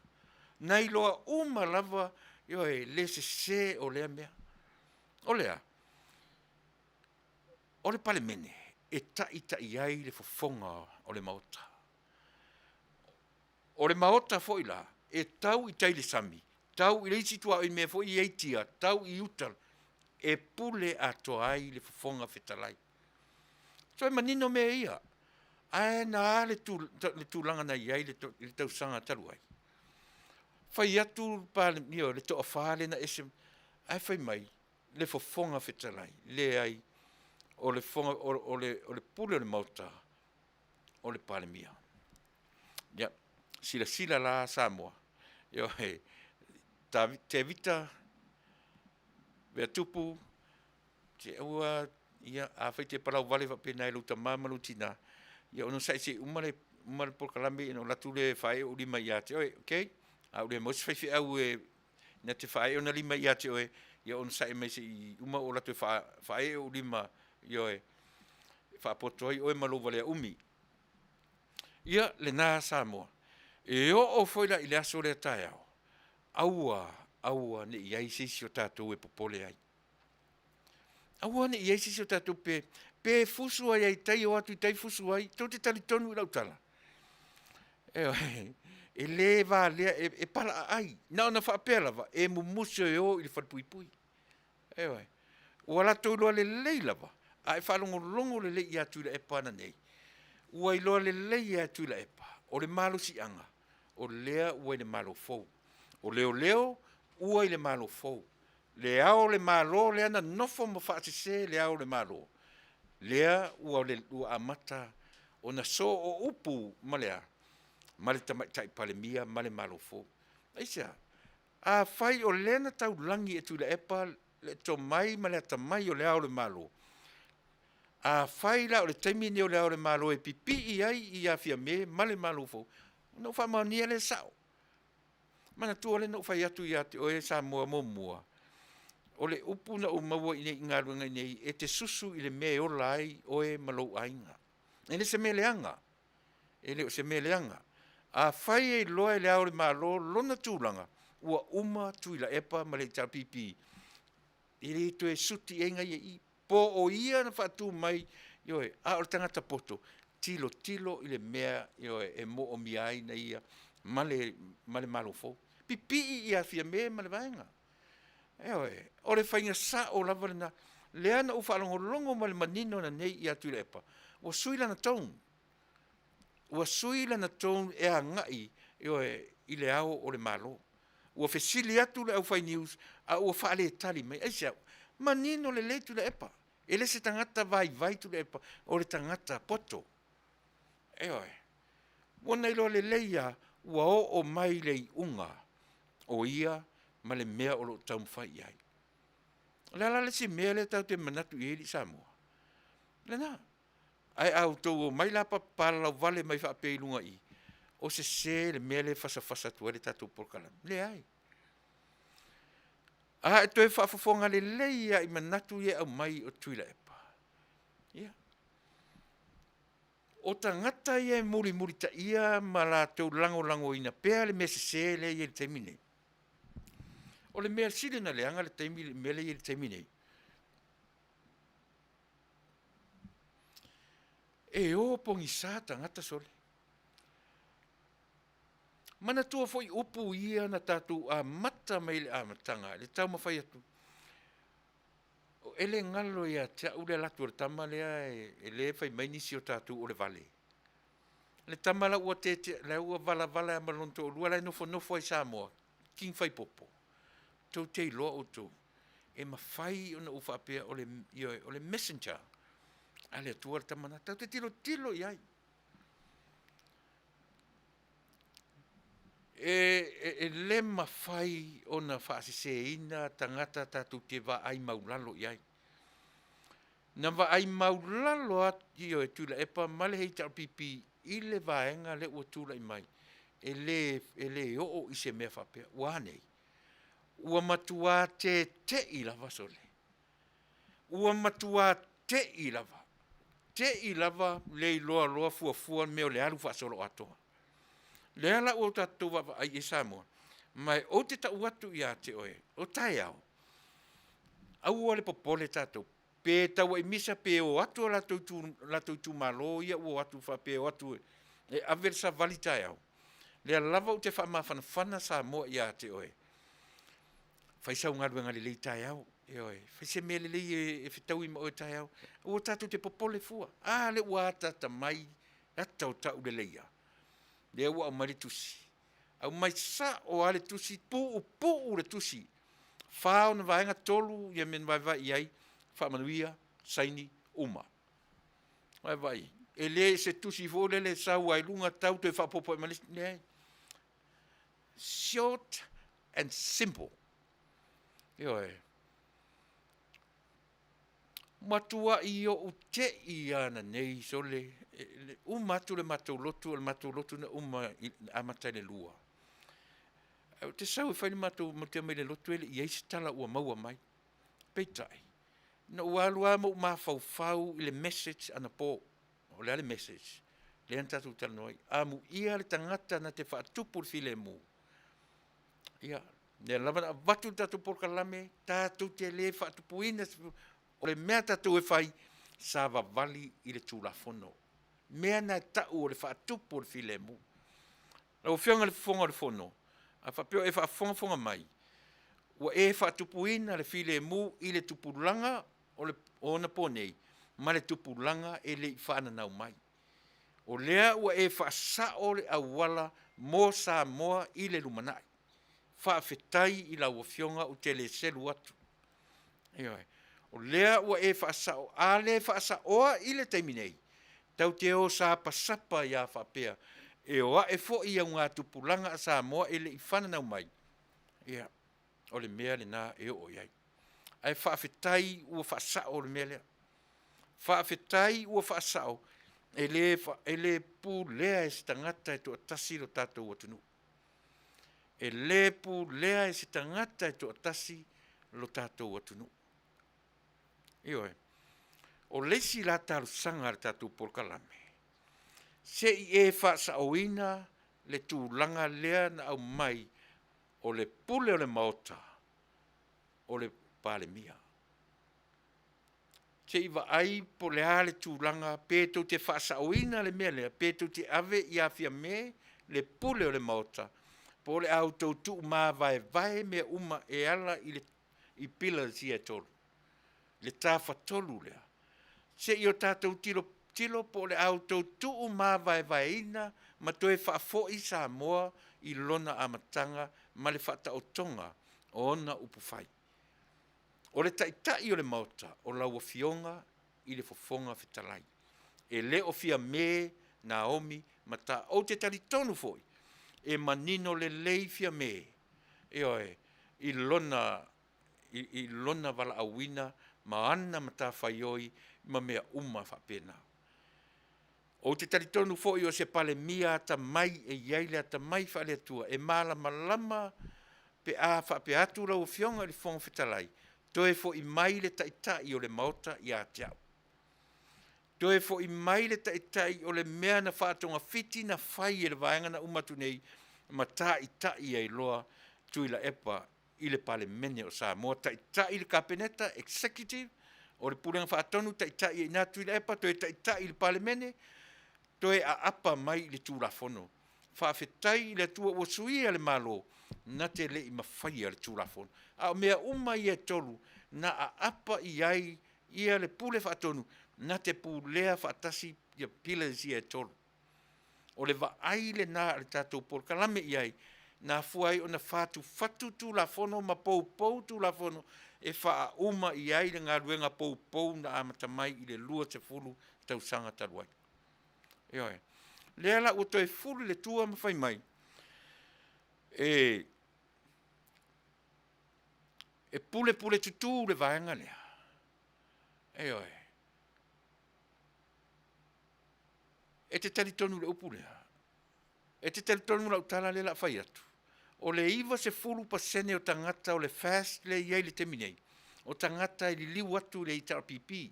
Nai loa uma lava le se o lea mea. O lea. O le pale mene, e ta iai le fofonga o le mauta. O le mauta fo ila, e tau i taile sami. Tau i leisi tua i mea fo i eitia, tau i utal. E pule a toa ai le fofonga whetalai. So e manino mea ia. Ae na le tūlanga na iai le tausanga taruai. Whai atu pāle mio le toa whāle na ese. Ai whai mai le fofonga whetalai. Le ai o le fonga, o le pule o le mauta, o le palemia. Ia, sila la Samoa. Ia he, te vita, vea tupu, te ua, ia, a whai te parau vale wa pena ilu ta mamalu tina. Ia, ono sai se umare Polokame, ino latu le whae o lima ia te oe, okay? A ule mos whaiwhi au na te whae o na lima ia te oe, ia ono sai mai se i uma o latu whae o lima, ia oe, whaapotoi oe malo vale umi. Ia, le nā Samoa. E o whaila i le aso le tae au. Aua, ne iai sisi o tātou e popole ai. Aua ne iai sisi o tātou pe fusu ai ai tai o atu i tai fusu ai, tau te tali tonu i lautala. E le va lea, e pala ai. Na ona whaapela va, e mumuso e o i le whalipuipui. Ua la tau loa le lei lava, a e whalongo longo le lei i atu la epa na nei. Ua i loa le lei i atu la epa, o le malo si anga, o lea ua i le malo fou. O leo, ua i le malo fou. Le ao le malo, lea na nofo ma whaatise le ao le malo. Lea ua amata, o na so o upu ma lea. Ma le tai palemia, ma le malo fou. Aisia, a whai o lena tau langi e tu le epa, le to mai ma le tamai o le ao le malo. A whai la o le taimine o le ao le malo e pipi i ai i a fia me, ma le malo fou. No wha maunia le sao. Mana tua le no whai atu i ate o e Samoa momua. O le upu na o maua i nei ingaruanga i nei, e te susu i le mea o lai o e malou ainga. E le se me leanga. E le o se me leanga. A whai e loa e le ao le malo, lona tūlanga, ua uma tuila epa ma le tapipi. I le to e suti e ngai i po o ia na whatu mai, ioe, a o le tangata poto, tilo i le mea, ioe, e mo o miai na ia, ma le malo fo. Pipi i a fia me ma le vaenga. Ioe, o le whainga sa o lava na, le ana u whalongo longo ma le manino na nei i atu le epa. Ua suila na tong. Ua suila na tong e a ngai, ioe, i le ao o le malo. Ua fesili atu le au whai news, a ua whaale tali mai. Eisa, manino le leitu le epa. E le se tangata vai tu le epa, o le tangata poto. Ioe, wana ilo le leia, ua o mai lei unga, o ia, ma le mea o lo taumwhai iai. Lala le si mea le tau te manatu i heli Samoa. Lena, ai au tau o mai lapa pala vale mai whape ilunga i. O se le mea le fasa tua le tatu Polokame. Le ai. A e toi whaafafonga le leia i manatu i au mai o tuila epa. Ia. O tangata ia e muri ta ia ma la tau lango ina pea le mea se le ia le taimine. O le mea sile na leanga le taimine, mea le ia le taimine. E o pongi sa tangata sole. Mana tua foi upu ia na tatu a mata mai le amatanga, le tau mawhai atu. O ele ngalo ia tia ule latu le tama lea e le fai mainisi o tatu o le vale. Le tama la ua te la ua vala amalonto o lua la nofo ai Samoa, king fai popo. Tau te loa o tau. E mawhai o na ufa apea o le messenger. Ale atua le tamana, tau te tilo iai. E le mawhai o na whaasise ina tangata tatu te wa ai maulalo iai. Na wa ai maulalo ati o e tula epa male hei tau pipi i le vaenga le ua tula i mai. E le o i se mea whapea. Ua nei. Ua matua te i lava sole. Ua matua te i lava. Te i lava le loa fua meo le alu whaasolo atoa. Le ala o tatu wa ai e Samoa. Mai o te tau atu i a te oe. O tai au. Au ole popole tatu. Pe tau i misa pe o atu la tau tu malo ia o atu fa pe o atu. E aversa vali tai au. Le lava o te wha mawhanawhana Samoa i a te oe. Fai sau ngadu ngari lei tai au. E oe. Fai se mele lei e fitau i ma o tai au. O tatu te popole fua. Ah le ua ata mai. Ata o tau le leia. Le ua o mari tusi. Au mai sa o ale tusi, pu le tusi. Whao na vaenga tolu, ia men vai iai, Manuia, saini, uma. Vai. E le se tusi fōle le sau ai lunga tau te whapopo e malisi nei. Short and simple. Ioe. Matua i o te i ana nei sole. Matu le matou lotu na amatai le lua. Te sau e whaini matou te mai le lotu ele i eisi tala ua maua mai. Peitai. Na ua alua mo mawhau i le message ana po. O le ale message. Le antatu tala noi. Amu ia le tangata na te whaatupu le file mu. Ia. Ne lava na watu tatu Polokame, tatu te le whaatupu ina. O le mea tatu e whai sa vavali i le tūlafono. Mea na tau o le whaatupu le file mu. Na o whianga le fonga le fono. A whapeo e whaafonga mai. Ua e whaatupu ina le file mu i le tupulanga o na ponei. Ma le tupulanga e le whaananau mai. O lea ua e whaasao le awala mo Samoa i le lumanai. Whaafetai i la uafionga o te le selu atu. O lea ua e whaasao a le whaasaoa i le teiminei. Tau te o sa pasapa ia whapea. E oa e fo i au ngā tupulanga a Samoa e le i whananau mai. O le mea le nā e o iai. Ai whaafetai ua whaasao le mea lea. Whaafetai ua whaasao e le pū lea e si tangata e toa tasi lo tātou atunu. E le pū lea e si tangata e toa tasi lo tātou atunu. Ioe, o leisi la tālu sanga le tātou Polokame. Se i e whaasaoina le tūlanga lea na au mai o le pule o le maota o le palemia. Se iwa ai po le ale tūlanga pētou te whaasaoina le mea lea, pētou te ave i awhia me le pule o le maota, po le au tau tu mā vai mea uma e ala i pila si e tolu. Le tāwha tolu lea. Se i o tātou tilo po le au tau tu mā vai ina, ma toe whaafo i Samoa i Lona amatanga, ma le whata o tonga o ona upufai. O le taitai o le mauta, o lau fionga i le fofonga fetalai. E le o fia me Naomi, ma ta o te tali tonu foi. E manino le lei fia me. E oe, i lona wala awina, ma ana ma ta whaioi, ma mea uma whapena. O te tali tonu foi o se pale mia ata mai e iaile ata mai whale atua. E malama pe a whape atu lau fionga i le fonga fetalai. Toe fo i mai le taitai o le maota i a tiau. Toe fo i mai le taitai o le mea na whaatonga fiti na whai e le vaenga na umatu nei ma tā i tai ai loa tui la epa i le pale mene o Samoa. Tai i le kapeneta executive o le pulenga whaatonu tai i nā tui la epa toe tai i le pale mene toe a apa mai le tūlafono. Whaafetai i le tua o suia le malo na te le i mawhai le tūlafono. A mea uma i e tolu, na a apa i ai, ia le pule whaatonu, na te pulea whaatasi ia pila si e tolu. O le wa ai le nā le tātou Polokame i ai, na fuai o na whatu tu la fono, ma pou tu la fono, e wha uma i ai le ngā ruenga pou na amata mai i le lua te fulu tau sanga taruai. Ioe, le ala o toi fulu le tua mawhai mai, e pule tutu le vaenga lea. Oe. E te tali tonu le upu lea. E te tali tonu la utala le la whai atu. O le iwa se fulu pasene o tangata o le fast le iai le teminei. O tangata i li liu atu le itara pipi.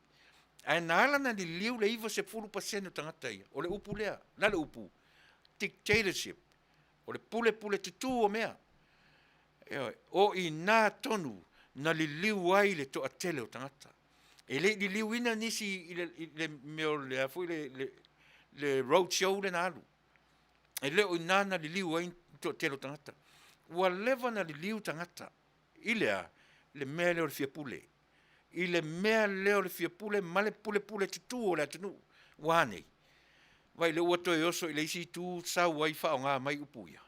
Ai nāla na li liu le iwa se fulu pasene o tangata ia. O le upu lea. Na le upu. Dictatorship. O le pule tutu o mea. O i nā tonu na li liu ai le toa tele o tangata. E le li liu ina nisi i le meo le afu le road show le nalu. E le o nā na li liu ai toa tele o tangata. Ua lewa na li liu tangata. I lea le mea leo le fia pule. I le mea leo le fia pule ma le pule tutu o le atunu. Wānei. Vai le ua toi oso i le isi tu sau ai whao ngā mai upuia.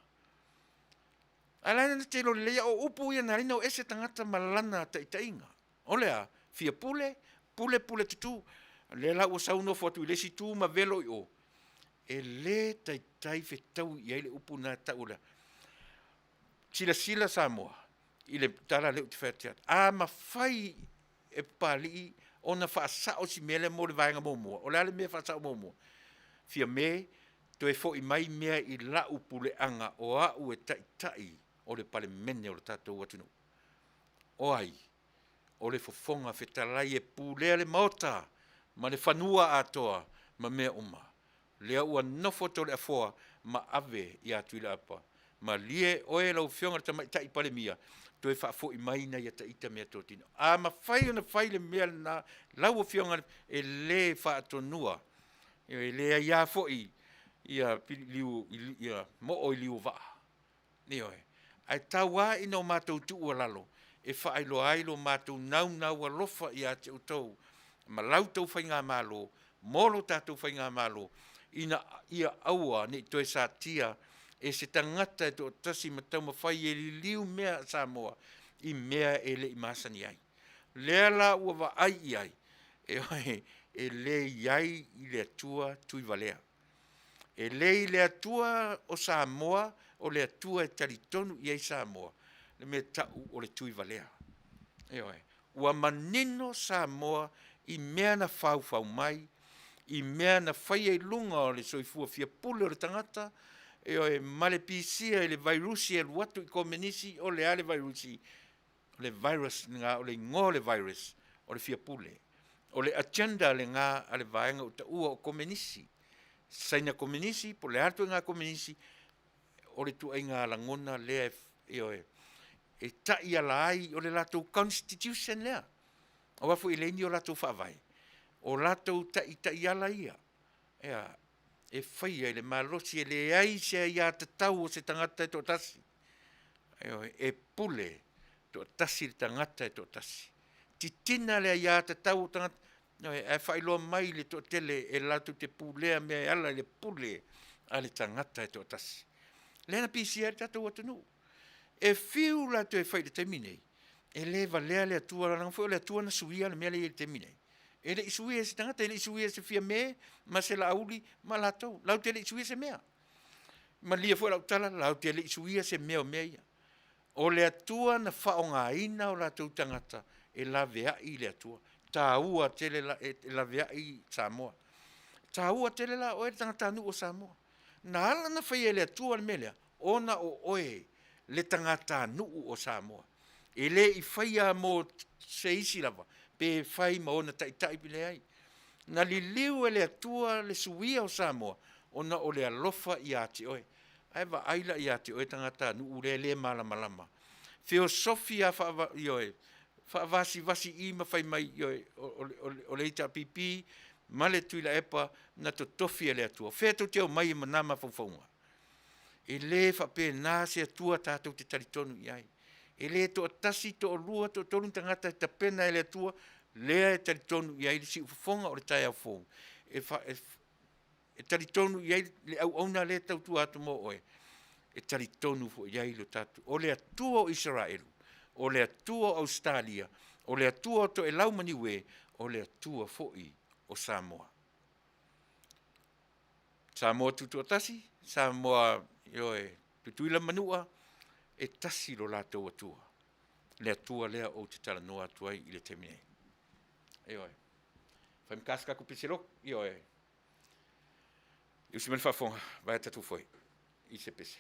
Alaina te lo lea o upu ia na rina o ese tangata malana ta itainga. O lea, fia pule tutu, Le la ua sauno fotu i lesi tū ma velo i o. E le tai fe tau i ele upuna taula. Sila Samoa. I le tala leo te whaatiat. A ma fai e pali ona whaasao si mele mo le vaenga momoa. O le ale mea whaasao momoa. Fia me, to e fo i mai mea i la upule anga o au e tai o le pale mene o le tatou atunu. O ai, o le fofonga whetalai e pulea le maota, ma le whanua atoa, ma mea uma. Lea ua nofo to le afoa, ma ave i atu i le apa. Ma lie oe lau whionga ta mai tai pale mia, to e whaafo i maina i ata mea tōtino. A ma whai ona whai le mea na lau o whionga e le whaatonua. E le ia fo i mo o i liu waa. Ni oe. Ai tawa ino mātou tuu lalo. E whaailo ailo mātou nau alofa i ate utou. Ma lau tau whai ngā mālo, molo tātou whai ngā mālo, ina ia aua ni toi sa tia, e se tangata e to tasi matau ma whai e liu mea Samoa, i mea e le i masani ai. Lea la ua wa ai i ai, e le iai i le atua tui valea. E le i le atua o Samoa, o le atua e taritonu i ai Samoa, le me tau o le tui valea. Ua manino Samoa i mea na whau mai, i mea na whai e lunga o le soifua fia pule o le tangata, male pisia e le virusi e luatu i komenisi o le ale virusi, o le virus nga o le ngō le virus, o le fia pule. O le agenda le ngā ale vaenga o ta ua o komenisi. Saina komenisi, po le atu ngā komenisi, o le tu ai ngā langona lea e tai ala ai o le latou constitution lea. O wafu i leini o latou Faavae. O latou tai ala ia. E whaia le malosi e le ai se ia tatau o se tangata e to tasi. E pule to tasi le tangata e to tasi. Titina le ia tatau o tangata. E whailoa mai le to tele e latou te pulea mea ala le pule a le tangata e to tasi. Lena PCR tatou atunu. E fiu la to e whai le teminei. E le valea le atua la nangfo le atua na suia le mea le teminei. E le isuia se tangata, e le isuia se fia me, ma se la auli, ma la tau. Lau te le isuia se mea. Ma lia fua lau tala, lau te le isuia se mea o mea ia. O le atua na whaonga ina o la tau tangata, e la vea i le atua. Tā ua tele la vea i Samoa. Tā ua tele la oe tangata anu o Samoa. Na ala na whai e le atua le melea, ona o oe le tangata anu o Samoa. E le i whaia mo se isi lava, pe whai ma ona tai pile ai. Na li liu e le atua le suia o Samoa, ona o le alofa i ati oe. Ai wa aila i ati oe tangata anu le malama. Theosofia vasi i ma whai mai o le ita pipi, ma le tuila epa na to tofi e le atua. Wheto te au mai ma nama faufaunga. E le whape nā se atua tātou te taritonu i ai. E le to tasi to lua to tolu tangata te pena e le atua, lea e taritonu i ai le si ufafonga o le tai au fōu. E taritonu i ai le au auna le tau tu atu mo oe. E taritonu fo i ai lo tatu. O le atua o Israelu, o le atua o Australia, o le atua o to e lau maniwe, o le atua fo i o Samoa. Samoa tutu o tasi, Samoa tutuila manua, e tasi lo lātou atua. Le atua lea o te tala noa atuai i le teminei. Whai mkasaka ku pisirok, usimani whafonga, vai tatu foi, i se pese.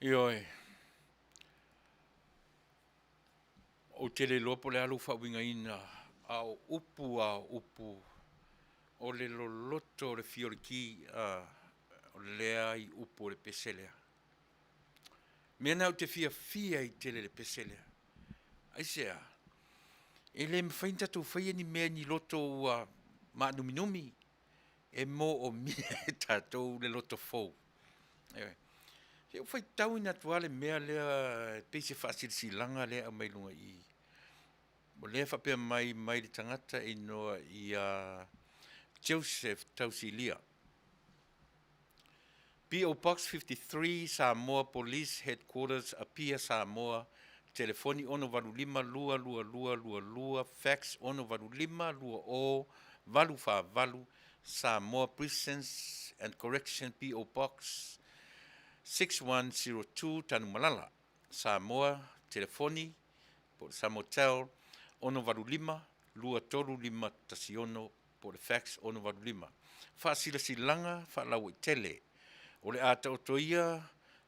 Ioi. O tele lopo le Alofa winga ina au upu o le loloto le fioriki o lea I upu le peselea. Mena o te fia I tele le peselea. Aisea, ele mwhainta tau whaia ni mea ni loto ua maanuminumi e mo o mea e tātou le loto fou. Ewe. He o whai tau ina tuale mea lea peise whaasirisi langa lea mai lunga I. Mo lea whapea mai le tangata e noa I Joseph Tausilia. P.O. Box 53, Samoa Police Headquarters, Apia, Samoa. Telefoni ono valu lima lua, fax ono valu lima lua valu fa valu, Samoa Prisons and Correction P.O. Box 6102, Taunuu Malala. Samoa, telefoni, Samotel, ono valu lima, lua tolu lima tasiono, por fax ono valu lima. Fa sila silanga, fa lau I tele. O le ata o toia,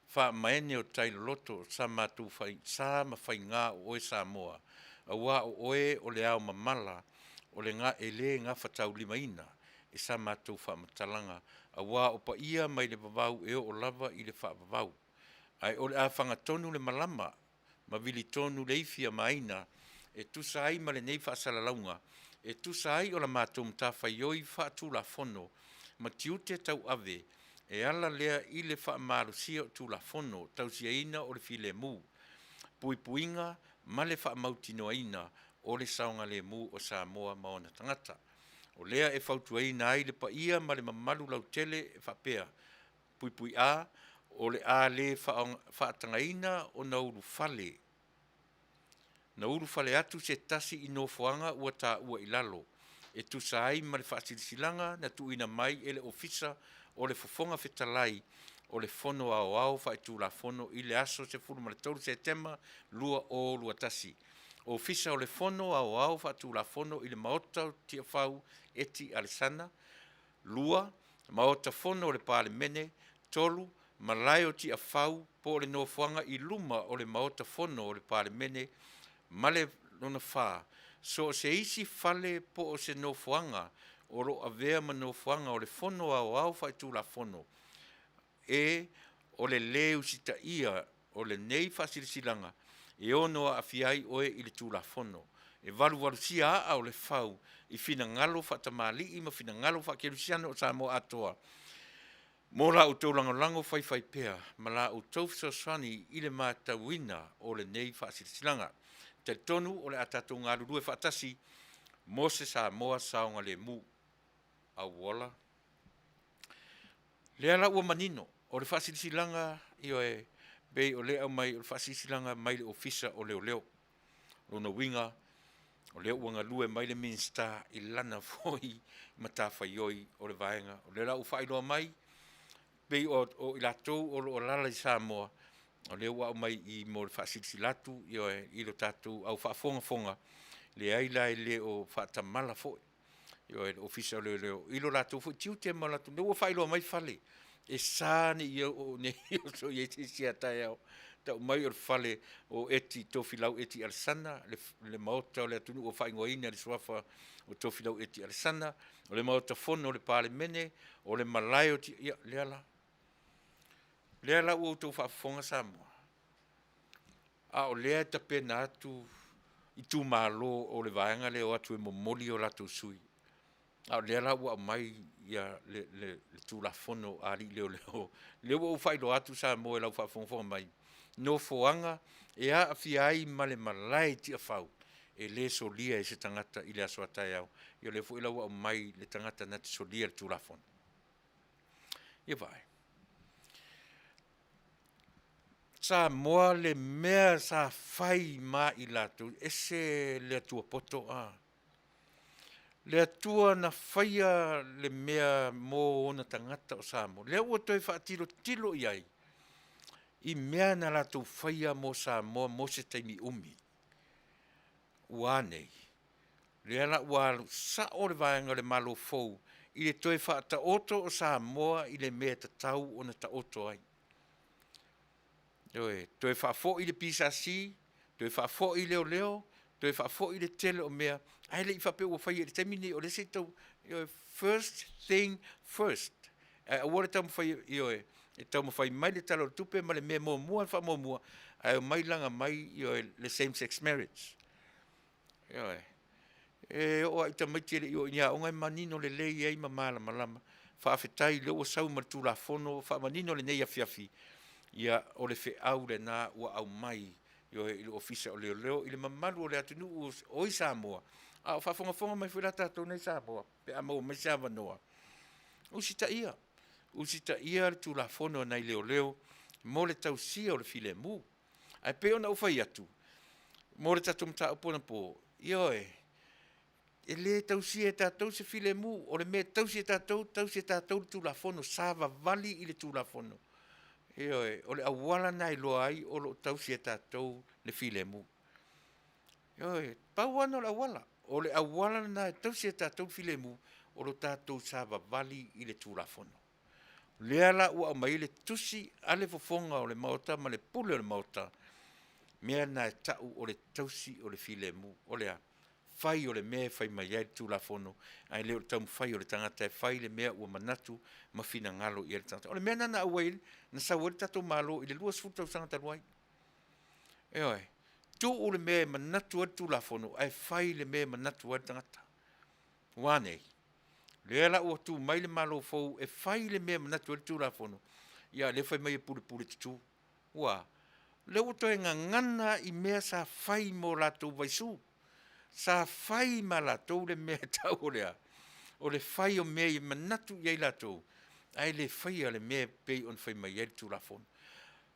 fa maene o tailo loto, sa matu fai, sa mawhai ngā o e Samoa. Awa o oe o le au mamala, o le ngā ele ngā whatau lima ina, e sa matu fa matalanga. Awa o pa ia mai le vavau e o lava I le wha vavau. Ai o le a whangatonu le malama, ma vili tonu le ifia maina, e tusa ai ma le nei whaasala e tusa ai o la mātou mtawhai oi whaatu la fono, ma tiute tau ave, e ala lea I le whaamarusia o tu la fono, tau sia ina o le file mu. Puinga, ma le whaamautinoa ina, o le saonga le mu o Samoa maona tangata. O lea e whautua ina ai le pa ia ma le mamalu lau tele e whapea. Pui a, o le a le whaatanga ina o nauru fale. Nauru fale atu se tasi I no fuanga ua ta ua ilalo. E tu sai ma le whaasirisilanga na tu ina mai ele ofisa o le fofonga fetalai o le fono au whaitu la fono I le aso se furu ma le tolu se tema lua o lua tasi. O ofisa o le fono au whaitu la fono I le maota tia whau eti alisana, lua, maota fono o le pale mene, tolu, malai o tia whau po le no fuanga I luma o le maota fono o le pale mene, male lona wha. So se isi fale po o se no fuanga, o ro avea ma no fuanga o le fono au whaitu la fono. E o le leu sita ia, o le nei whasirisilanga, e ono a fiai oe I le tu la fono. E valu sia a o le whau, I fina ngalo whatamali, ma fina ngalo whakerusiano o Samoa atoa. Mo la o tau langolango whai pea, ma la o tau fisoswani I le mātauina o le nei whasirisilanga. Te tonu o le atatou ngā rurue whaatasi, mo se Samoa saonga le mu au wola. Le ala ua manino, o le whasirisilanga I oe, bei o le au mai o le whasirisilanga mai le ofisa o leo. Lona winga, o leo ua ngalue mai le minsta I lana foi matawhaioi o le vaenga. O le la u whailoa mai, bei o ilatou o lala I Samoa, o leo au mai I mo le whaasirisilatu, I lo tātou au whaafonga, le aila e le o whaatamala foi. Yo e ofisa leo ilo lato fu tiu te mala tu no fa ilo mai fale e sani yo ne so ye ti sia ta yo ta mai o le fale o eti tofilau eti alasana le maota o le atunu o faigoaina le suafa o tofilau eti alasana o le maota fono o le palemene o le malae o ia lea la ua outou faafofoga Samoa a o lea tapena atu i tumālō o le vaega lea atu e momoli o latou sui a o lea la ua mai ia le tulafono ali leo le ua failoa atu Samoa e lau faafogafoga mai no foanga e aafia ai ma le malae tiafau e lē solia e se tagata i le aso atae au ia le foʻi lau mai le tagata na te solia le tulafono ia vae Samoa le mea sa fai ma i latou ese le atua poto le atua na faia le mea mo ona tagata o Samoa lea ua toe faatilotilo i ai i mea na latou faia mo Samoa mo se taimi umi ua nei lea la ua saʻo le vaega le malo fou i le toe faataoto o Samoa i le mea tatau ona taoto ai toe faafoʻi le pisasi toe faafoʻi leoleo toe faafoʻi le tele o mea ae leʻi faapea ua faia i le taimi nei o le se tau first thing first ua le taumafai e taumafai mai le talo o le tupe ma le mea muamua le faamuamua ae o mai laga mai le same sex marriage o ai tamaiti e leʻi o iāʻoga e manino lelei ai ma malamalama faafetai le ua sau ma le tulafono faamanino lenei afiafi ia o le feʻau lenā ua au mai i le ofisa o leoleo i le mamalu o le atunuu o i Samoa a o faafogafoga mai foi la tatou nei Samoa pe a maua mai se avanoa usi taʻia le tulafono nai leoleo mo le tausia o le filemu ae pe ona ufai atu mo le tatou mataupu ona po ia e lē tausia e tatou se filemu o le mea tausia e tatou le tulafono sa vavali i le tulafono o le auala na iloa ai o loo tausia e tatou le filemu pau ana o le auala o le auala na tausia e tatou le filemu o lo tatou sa vavali i le tulafono lea la ua au mai le tusi a le fofoga o le maota ma le pule o le maota mea na e taʻu o le tausi o le filemu o lea fai o le mea fai mai ai le tulafono ae lē o le taumafai o le tagata e fai le mea ua manatu ma finagalo ia le tagata o le mea na aua ai na sau ai le tatou mālō i le 2 taluai tuu le mea e manatu ai le tulafono ae fai le mea manatu ai le tagata ua nei lea la ua tu mai le mālō fou e fai le mea manatu ai le tulafono ia le fai mai e pulepule tutū ua le ua toe gagana i mea sa fai mo latou vaisu sa fai ma latou le mea tau o le fai o mea i manatu i ai latou ae le fai a le mea pei ona fai mai ai le tulafono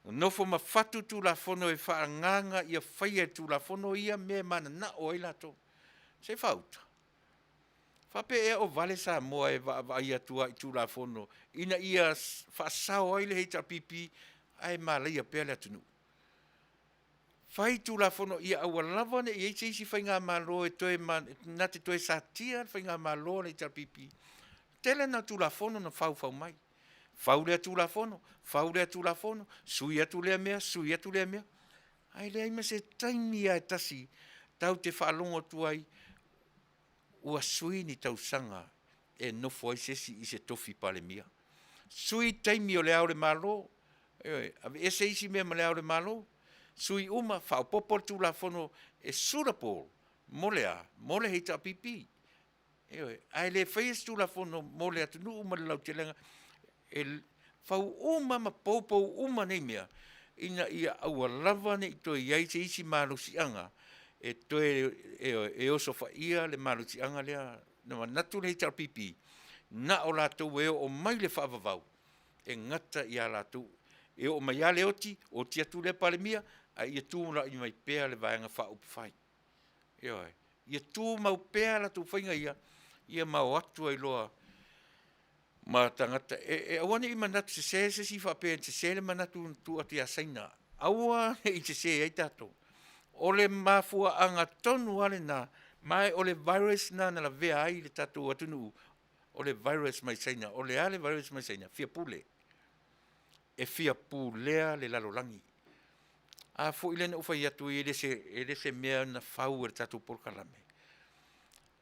nofo mafatu tulafono e faagaga ia fai ai le tulafono ia mea mananaʻo ai latou se fauta faapea o Vale Samoa e vaavaai atu ai tulafono ina ia faasao ai le heitapipi ae malaia pea le atunuu fai tulafono ia aua lava ne ia isi faigā mālō e toe na te toe satia faigā mālō le heitapipi tele na tulafono na faufau mai fau lea tulafono sui atu lea mea ai lea ima se taimi ae tasi tau te faalogo atu ai ua sui ni tausaga e nofo ai sesi i se tofi palemia sui taimi o le ao le mālō ave ese isi mea ma le ao le mālō sui uma faaopopo le tulafono e sulapol mo le heitapipi ae lē faia se tulafono mo le atunuu ma le lautelega e fau uma ma poupou uma nei mea ina ia aua lava nei toe iai se isi malosiʻaga e toe e oso faia le malosiʻaga lea na manatu le heitapipi na o latou e oo mai le faavavau e gata iā latou e oo mai a le oti atu le palemia ai ia tumulaʻi mai pea le vaega faaupu fai ia tumau pea latou faiga ia mao atu ai loa ma tagata e aua neʻi manatu sesē sesi faapea sesē le manatu tuʻatiasaina aua neʻi sesē ai tatou o le mafuaaga tonu a lenā mae o le virus na na lavea ai le tatou atunuu o le virus maisaina o le a le virus maisaina fia pule e fia pulea le lalolagi A fo ile na fai atu ele se mea na fau e tatu Polokame.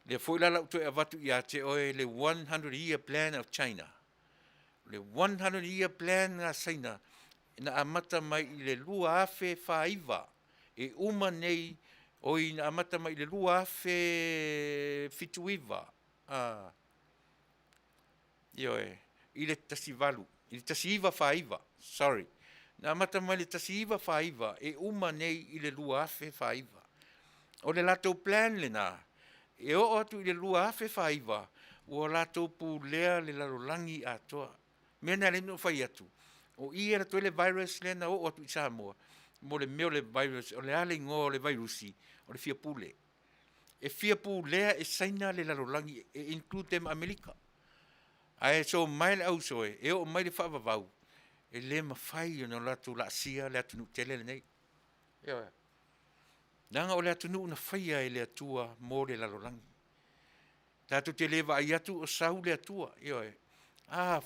Le fo ila lau to e avatu ia te oe le 100-year plan of China. Le 100-year plan nga China na amata mai i le lua afe whaiva e uma nei o i na amata mai i le lua afe fituiva. Ioe, i le tasivalu, i le tasiva whaiva, sorry. Na amata mai le tasiva whaiva e uma nei i le lua afe whaiva. O le lato plan le na, e o atu i le lua afe whaiva, o lato pu lea le lalolangi atoa. Mena le no whai atu. O i era to le virus le na o atu i Samoa. Mo le meo le virus, o le ale ngō le virusi, o le fia pule. E fia pulea e saina le lalolangi, e include them Amerika. Ai so mai le au soe, e o mai le whaavavau. E le mawhai o no lato la sia le atu nuk tele le nei. Eo. Nanga o le atu nuk na whaia e le atua mo le lalolangi. Tato te lewa ai atu o sau le atua. Eo e.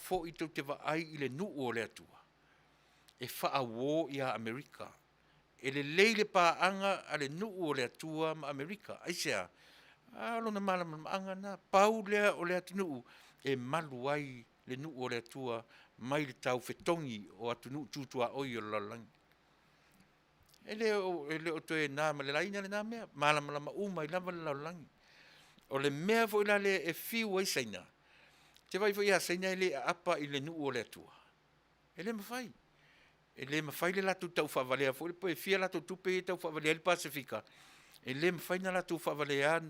Fo i tau te wa ai i le nuu o le atua. E wha wo ia Amerika. E le leile pa anga a le nuu o le atua ma Amerika. Aisea, lona malama ma anga na pau lea o le atu nuu e malu ai le nuu o le atua mai le tau fetongi o atu nuu tutua oi o lalangi. E le o toe nā ma le laina le nā mea, malama lama uma i lava le lalangi. O le mea fo ila le e fiu ai saina. Te vai fo ia saina e le apa i le nuu o le atua. E le mawhai. E le mawhai le latu tau whavalea fo, e fia latu tupe e tau whavalea le Pasifika. E le mawhai na latu whavalea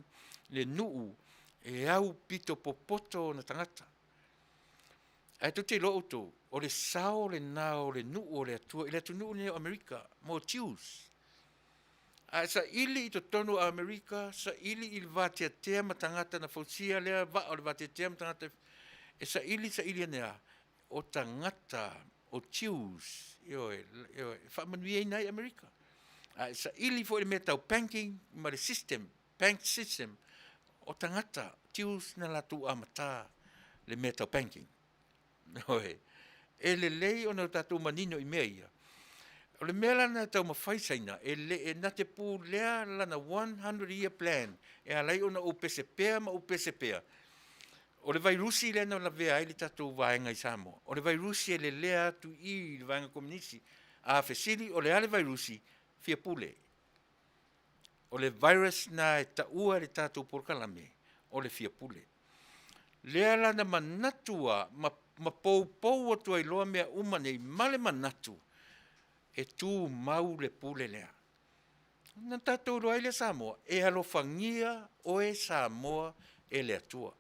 le nuu e au pito popoto na tangata. Ai tu te loo tō, o le sao le nā o le nuu o le atua, i le atu nuu ne o Amerika, mo Jews. Ai sa ili i to tonu a Amerika, sa ili i le vātia tea ma tangata na fausia lea, va o le vātia tea ma tangata, e sa ili anea, o tangata, o Jews, Faamanino nei Amerika. Sa ili fo le mea tau banking, ma le system, bank system, o tangata, Jews na latu amata, le mea tau banking. E le lei o na tatu manino i mea ia. O le mea lana tau mawhaisaina, e na te pū lea lana 100-year plan, e alai o na upesepea ma upesepea. O le vairusi le na la vea ai le tatu vaenga i Samoa. O le vairusi e le lea tu i le vaenga komunisi. A fesili o le ale vairusi fia pule. O le virus na e taua le tatu Polokame, o le fia pule. Lea lana manatua, ma pou atu ai loa mea umane, male manatu, e tu mau le pule lea. Na tatu roa le Samoa, e alofangia o e Samoa e le atua.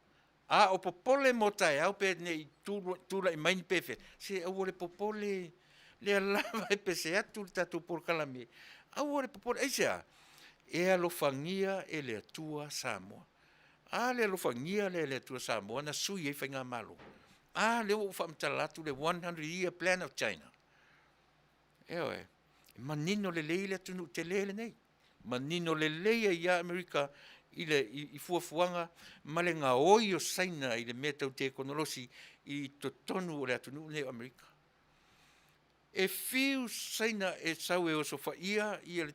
O popole mo tai au pe nei tula i maini pefe. Se au le popole le lava e pese atu le tatu Polokame. Au le popole, eisea, e alofangia e le atua Samoa. Le alofangia le atua Samoa na sui e whainga malo. Le o whamtalatu le 100-year plan of China. Eo e. Manino le leile tunu te leile nei. Manino le leia ia Amerika i fuafuanga ma le ngā oi o saina i le mea tau te ekonolosi i to tonu o le atunu nei Amerika. E fiu saina e sau e osofa ia le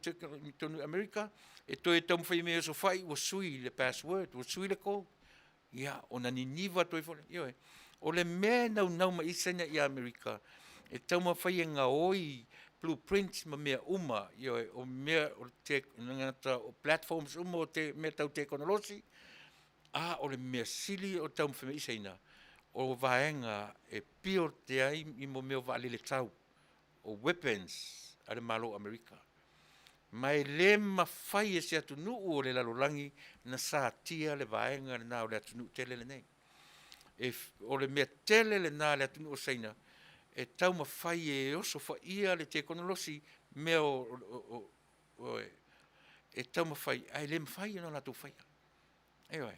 tonu Amerika, e toi tau mwhai mea osofa i wa sui le password, wa sui le code. Ia, o na niniva toi fole. Io e. O le mea nau ma i saina i Amerika, e tau mwhai e ngā oi blueprints ma mea uma, o mea o te ngata o platforms uma o te mea tau te ekonolosi, o le mea sili o tau mwhai isaina, o vaenga e pio te ai i mo mea vale le tau, o weapons a le malo Amerika. Mai le mawhai e se atu nuu o le lalolangi na sa tia le vaenga le nā o le atu nuu tele le nei. O le mea tele le nā le atu nuu o saina, e tau mawhai e oso whaia le te ekonolosi mea e tau mawhai, le mawhai no la tau whaia.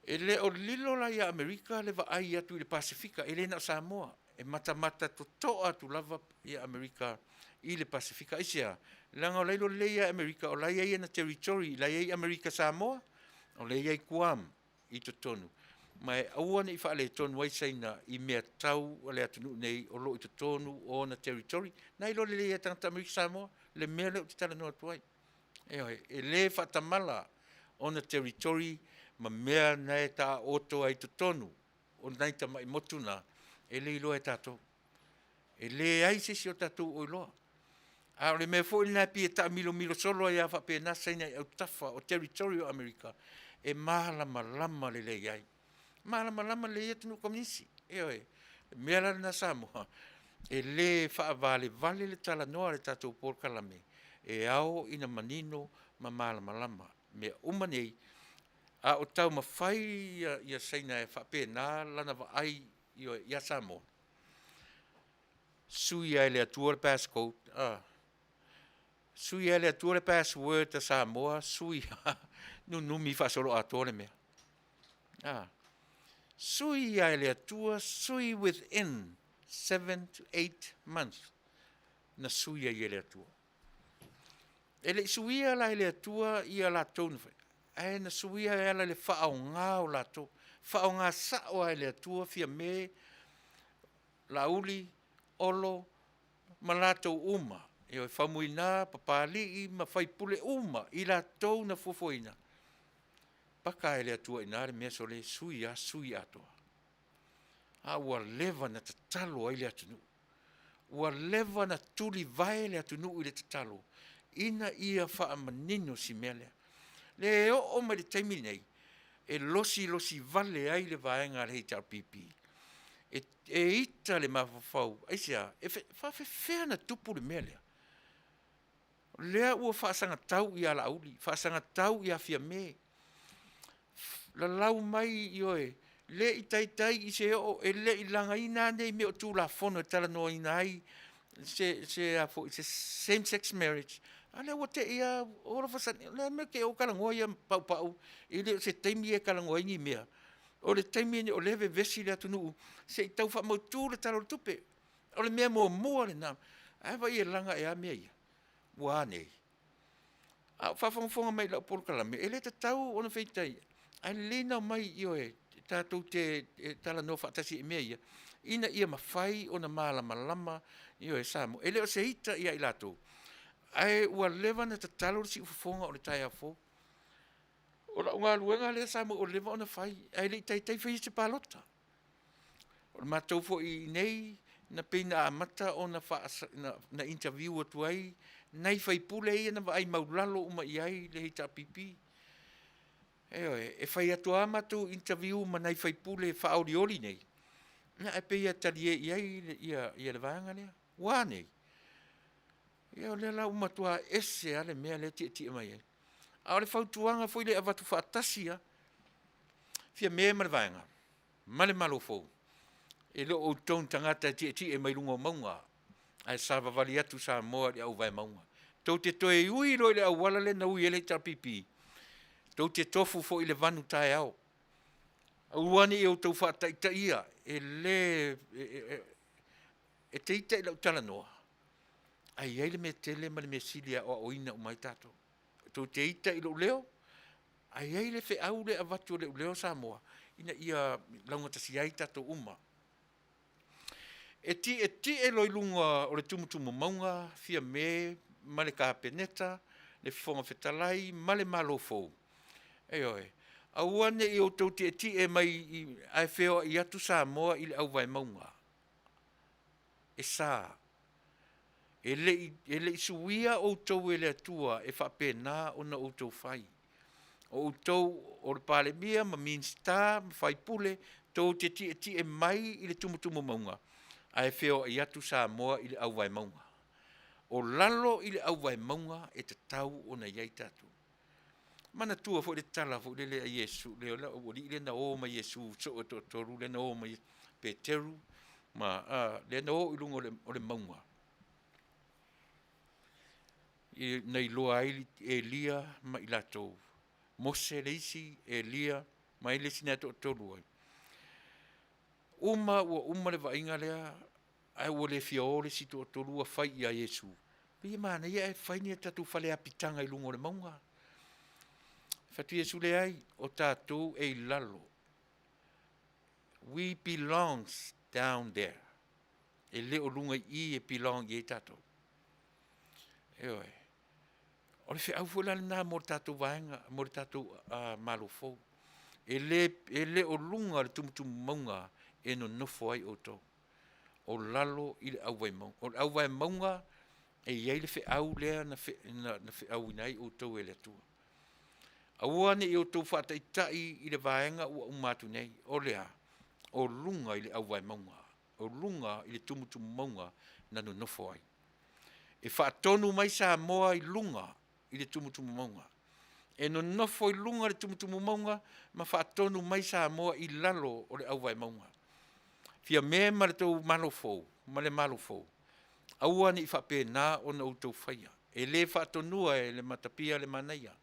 E le o lilo la ia Amerika le wa ai atu i le Pasifika, e le na Samoa, e mata to toa atu lava ia Amerika i le Pasifika. Isia, langa o leilo leia Amerika, o laia ia na territory, laia i Amerika Samoa, o laia i Guam, i to tonu. mai aua ni fa le tonu ai saina I mea tau o le atunu nei o lo I tonu o na territory nai lo le tangata mi Samoa le mea le o te tala noa tuai e le fa tamala o na territory ma mea nai ta oto ai tonu o nai ta mai motuna e le ilo e tatou e le ai se si o tatou o iloa a le mea fo ina pi e ta milo solo ia fa pe na saina au tafa o territory o Amerika e malama lama le le ai malama le ia tunu komisi mea la na Samoa e le Faavae Vale le tala noa le tatou Polokame e ao ina manino ma malama lama me umanei a o tau mawhai ia saina e whapena lana wa ai ia Samoa sui ai le atua le passcode sui ai le atua le password ta Samoa sui numi whasolo atua le mea sui ai le atua sui within 7 to 8 months na sui ai le atua e le suia la le atua ia la tonu ai na suia ala le whaonga o la to whaonga sa o ai le atua fia me la uli olo malato uma e o famuina papali I ma fai pule uma I la tou na fofoina paka ele atua ina le mea so le suia toa a ua leva na tatalo ai le atunu ua leva na tuli vai le atunu I le tatalo ina ia Faamanino si mele le o ma le taimi nei e losi vale ai le vaenga le HRPP e ita le mafafau aisia e fa fe na tupu le mele lea ua faasanga tau ia la uli faasanga tau ia fia me la lau mai ioe le itai I se o e le ilanga ina nei me o tu la fono tala no ina ai se a fo se same sex marriage ale o te ia all of a sudden le me ke o kala ngoia pau ile se taimi e kala ngoia ni mea o le taimi ni o leve vesi le atunu se tau fa mo tu le talo tupe o le mea mo le na ai vai e langa e a mea ia wa nei a fa fonga mai la Polokame ele te tau ona feitai ai lena mai io e tatou te tala no fatasi e mea ia ina ia mafai ona malama io e Samoa ele o se ita ia I latou ai ua leva na tatalo si ufonga o le tai afo o la unga luenga le Samoa o leva ona fai ai le tai fai se palota o matou fo I nei na pena amata o na interview o tuai nai fai pule ia na vai maulalo uma iai le HRPP e fai atua matou interview ma nai fai pule fa aulioli nei na e pe ia talie iai ia le vanga lea wa nei ia le la uma tua ese ale mea le ti mai a le fautuanga foi le avatu faatasia fia me ma le vanga male malofo e lo o ton tangata ti e mai lungo maunga ai sava vali atu Samoa le au vai maunga tau te toe ui lo le awala le na ui ele HRPP tau te tofu fo I le vanu tae au auani e o tau whaataita ia e le e te ita I lau tala noa ai le me tele ma le me silia o oina o mai tato tau te ita I lau leo ai le fe au le avatu le leo Samoa ina ia launga tasi ai tato uma e ti e loi lunga o le tumutumu maunga fia me ma le kapeneta le fonga fetalai ma le malofou oe auane I o tau te e mai ai feo I atu Samoa I le au vai maunga e sa e le suia o tau ele atua e whapena o na o tau fai o tau o le pale mia ma minsta ma fai pule tau te e mai I le tumutumu maunga ai feo I atu Samoa I le au vai maunga o lalo I le au vai maunga e te tau o na iai tatu mana tua fo le tala fo le Yesu le ola o le na o ma Yesu so to le na o ma Peteru ma le na o ilungo o le maunga I nei loa ai Elia ma I latou Mose le isi Elia ma I le sina to luai uma le vainga lea ai o le fiole si to lua fai ia Yesu pe mana ia e fai ni tatu fale apitanga ilungo le maunga fatu Yesu le ai o tatou e lalo We belongs down there. E le o lunga I e belong I tato. Eoi. O le whiau fula na mo tato vaenga, mo tato malofo. E le o lunga le tumutumu maunga e no nofo ai o tō. O lalo I le au vai maunga. O le au vai maunga e iai le whiau lea na whiau inai o tō e le atua. Aua ne I o tō whaataitai I le vaenga ua umatu nei. O lea, o lunga I le au vai maunga. O lunga I le tumutumu maunga na no nofo ai. E whaatonu mai Samoa I lunga I le tumutumu maunga. E no nofo I lunga le tumutumu maunga, ma whaatonu mai Samoa I lalo o le au vai maunga. Fia mea ma le tau malofo, ma le malofo. Aua ni I whapena o na utau whaia. E le whaatonua e le matapia le Manuia.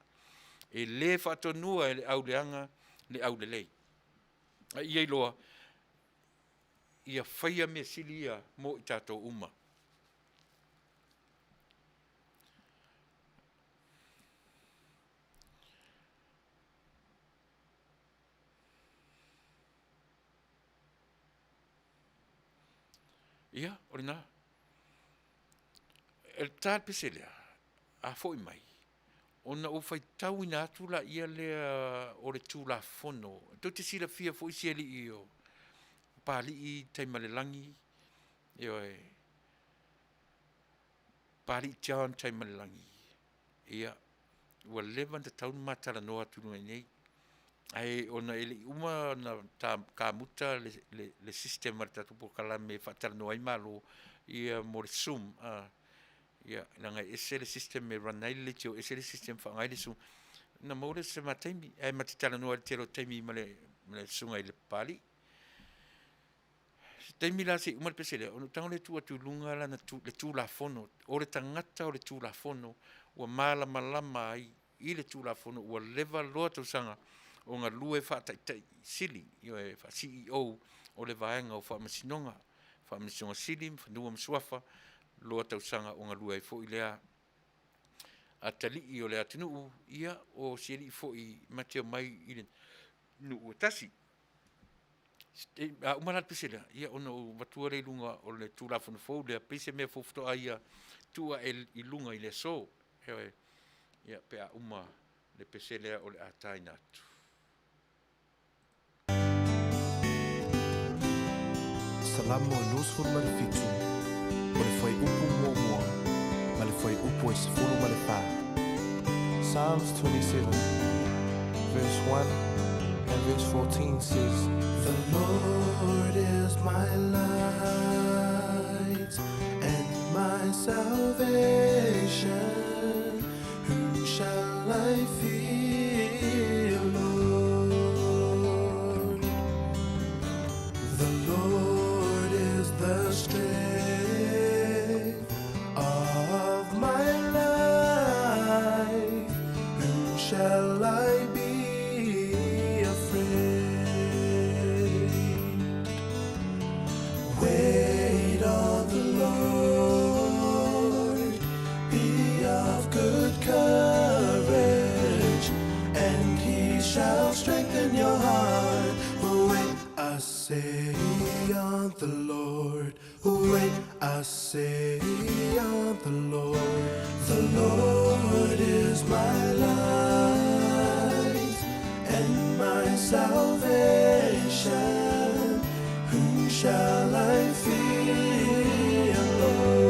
E le whaatonua e le au leanga, le au le lei. Ia iloa, ia whaia me silia mo I tātou uma. Ia, ori nā. E tāt peselea, a foi mai. Ona o fai tau ina atula ia lea o le tūla fono. Tau te sila fia foi sieli I o pāli I taimalelangi. Io e pāli I tiawan taimalelangi. Ia, ua levan te taunu matala noa tunu nei. Ai ona ele uma na ka muta le sistema tatu po kalame fatala no ai malo ia morsum ia nanga ese le sistema ranai le tio ese le sistema fa ngai le sum na mole se matemi ai matitala no al tero temi male sunga ile pali temi la si uma pesele ono tango le tu lunga la na tu le tu la fono o le tangata o le tu la fono o mala malama ai ile tu la fono o leva loto sanga o ngā lue whaataitai sili, io e wha CEO o le vaenga o whaamasinonga sili, whanua msuafa, loa tausanga o ngā lue e fo I lea a tali I o lea tinuu, ia o sili I fo I mateo mai I le nuu tasi. Umalat pisela, ia ono watua rei lunga o le tūlafonu fo, lea pise mea fofuto a ia tua I lunga I le so, ia pea uma le piselea o le atai natu. Salamo e nusful malefitu, o le foi upu mua, ma le foi upu e sifuru malefa. Psalms 27, verse 1 and verse 14 says, The Lord is my light and my salvation. Whom shall I fear, Lord? The Lord is the strength of my life. Whom shall I be afraid? Wait on the Lord, be of good courage, and He shall strengthen your heart. Wait, I say on the Lord. Wait, I say on the Lord. The Lord is my light and my salvation. Whom shall I fear, Lord?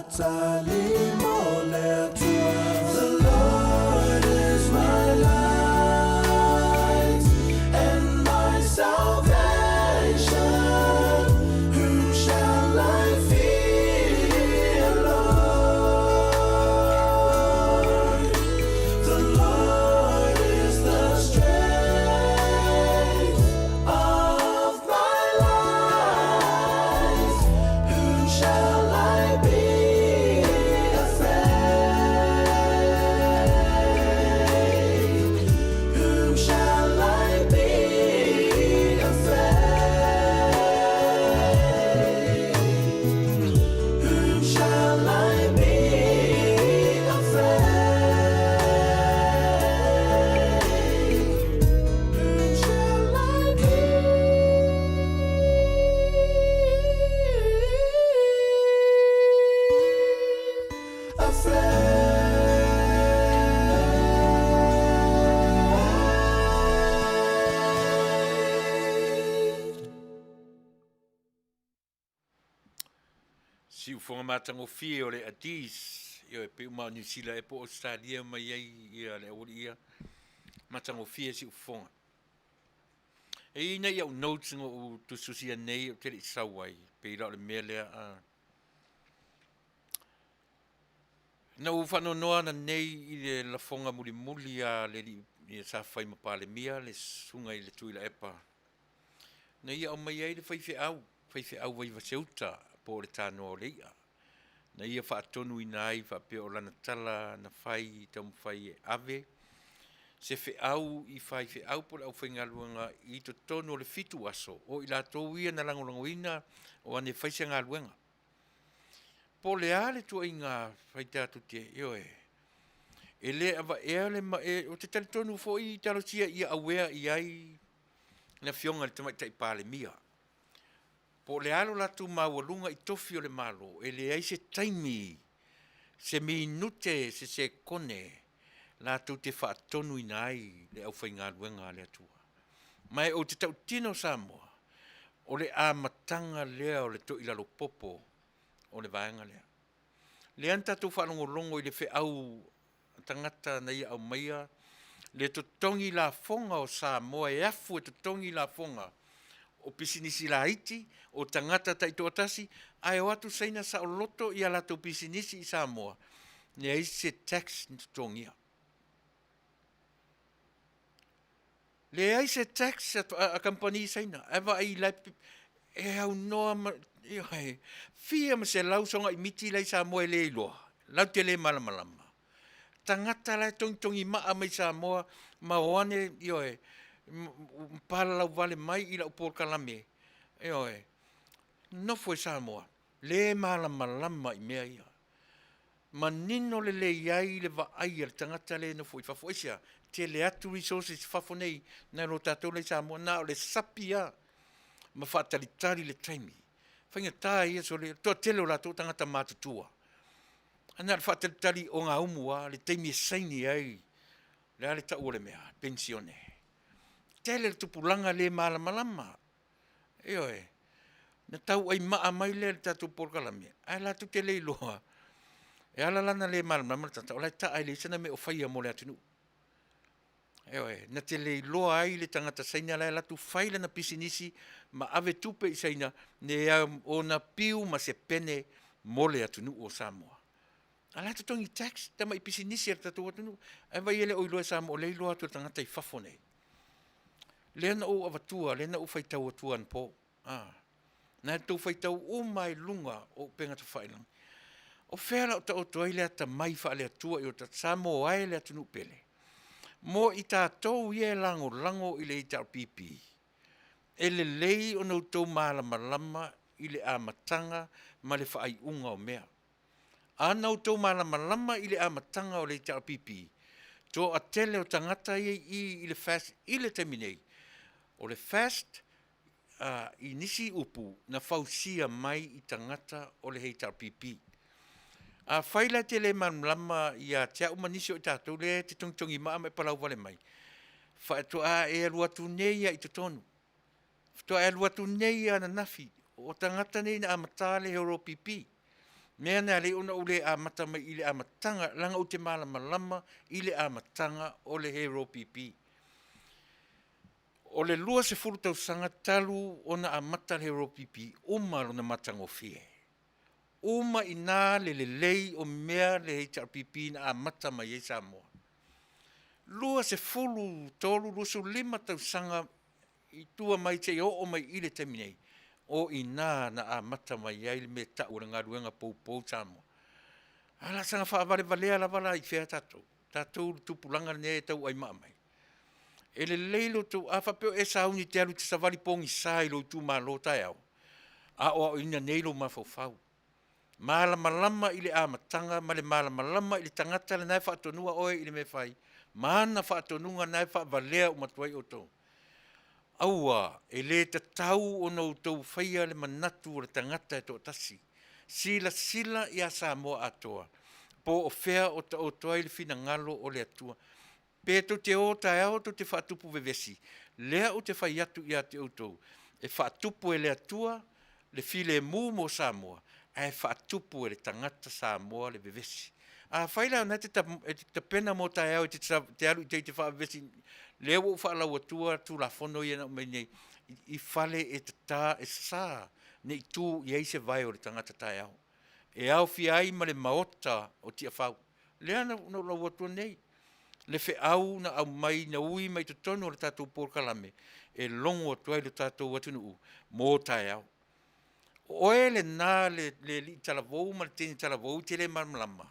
Faatalimo le tua si ufonga matango fie o le Addis, io e pe uma New Zealand e po Australia mai ai ia le ia matango fie si ufonga. E ina ia notes ngo tu susia nei o te sawai, pe ira le mele a na ufano noa na nei i le la fonga muli muli a le i sa fai mapale mia le sunga i le tuila epa. Na ia o mai ai le fai au vai vaseuta po le tano o le ia. Na ia wha atonu ina ai wha pe o lana tala na fai i tamu fai e ave. Se au i fai au po le au whainga luanga i to tonu o le fitu aso o i la tau ia na langolangoina o ane whaise ngā luanga. Po le ale tua i ngā whaitatu te ioe. E le ava ea le ma e o te tali tonu fo i talo sia ia awea i ai na fionga le tamai tai pāle mia. Po le alo la tu mawalunga i tofi o le malo e le ai se taimi se minute se kone la tu te whaatonu i nai le au whainga luenga le atua. Mai o te tau tino Samoa o le a matanga lea o le to ilalo popo o le vaenga lea. Le anta tu whanongolongo i le whe au tangata nei au maia, le to tongi la fonga o Samoa e afu e to tongi la fonga o pisinisi la iti, o tangata taito atasi, ai o atu seina sa o loto i ala to pisinisi i Samoa, ne ai se tax ni tongia. Le ai se tax a company seina, eva ai lai e au noa fia ma se lau songa i miti lai Samoa e le iloa. Lau te le malamalama. Tangata lai tongi maa mai Samoa, ma oane, mpala lau vale mai i lau Polokame. Nofo e Samoa. Le malamalama i mea ia. Ma nino le iai le va ai le tangata le nofo i fafoisia. Te le atu resources fafonei na lo tatou le Samoa na o le sapia. Ma whaatalitari le taimi. Whainga tā ia so le toa tele o la tō tangata mātutua. Ana le whaatalitari o ngā umua, le taimi e saini ai. Le ale ta ore mea, pensione. Tele le tupulanga le malamalama. Na tau ai maa mai le tatu Polokame. Ai la tu te le iloa. E ala lana le malamalama tata. O lai ta ai le sana me o whaia mo le atinu. Na te le iloa ai le tangata saina lai la tu whaila na pisinisi ma ave tupe i saina ne o na piu ma se pene mo le atinu o Samoa. Ala tu tongi tax, tama i pisinisi ar tatu atinu. Ai vai ele o iloa Samoa o le iloa tu tangata i whafone. Le ana o avatua, le ana o whaitau atua an po. Na tau whaitau o mai lunga o penga tu whailang. O whera o ta o toi le ata mai wha le atua i o ta Samoa ai le atinu pele. Mo i tātou ie lango i le i tau pipi. E le lei o nau tau malamalama i le amatanga ma le whaai unga o mea. A nau tau malamalama i le amatanga o le i tau pipi. Tō a tele o tangata i le fast, i le teminei. O le fast, i nisi upu na whausia mai i tangata o le hei tau pipi. A whaila te le manlama i a tea umanisi o tātou le te tongtongi maa me palau wale mai. Whaeto a e alua tu neia i te tonu. Whaeto a e alua tu neia na nafi. O tangata nei na amatale hero pipi. Mea na le una ule amata mai i le amatanga langa o te malama i le amatanga o le hero pipi. O le lua se furu tau sanga talu o na amata le hero pipi. Umaro na matango fie. Uma ina le lei o mea le hei pipi na amata mai e Samoa. Lua se fulu tolu lusu lima tau sanga i tua mai te o mai i le teminei. O ina na amata mai ai le me ta ura ngā ruenga pou Samoa. Ala sanga Faavae valea la vala i whea tatou. Tatou tupulanga ne tau ai mai. E le leilo tau awhapeo e sauni te alu te savali pongi sai lo tu malo tai au. A o ina neilo mawhau. Malamalama i le amatanga, ma le malamalama i le tangata le nai whaatonua oe i le me whai. Mana whaatonunga nai whaavalea o matuai o tō. Aua, e le ta tau o nou tau whaia le manatu o le tangata e tō tasi. Sila i a Samoa atoa. Po o whea o ta o toa i le whina ngalo o le atua. Peto te o tae au to te whaatupu vevesi. Lea o te whai atu i a te o tō. E whaatupu e le atua, le file mu mo Samoa. ai whaatupu e le tangata Samoa le vevesi. A whaila na te pena mo tai au te alu i te whaavesi leo o whaalau atua tu la fono i ana mai nei i whale e te tā e sā nei tū i eise vai o le tangata tai au. E au fi ai ma le maota o tia whau. Lea no lau atua nei. Le fe au na au mai na ui mai te tono le tātou Polokame e longo atua i le tātou atunu u mō tai au. Oe le nā le li talavou ma le tini talavou te le malamalama.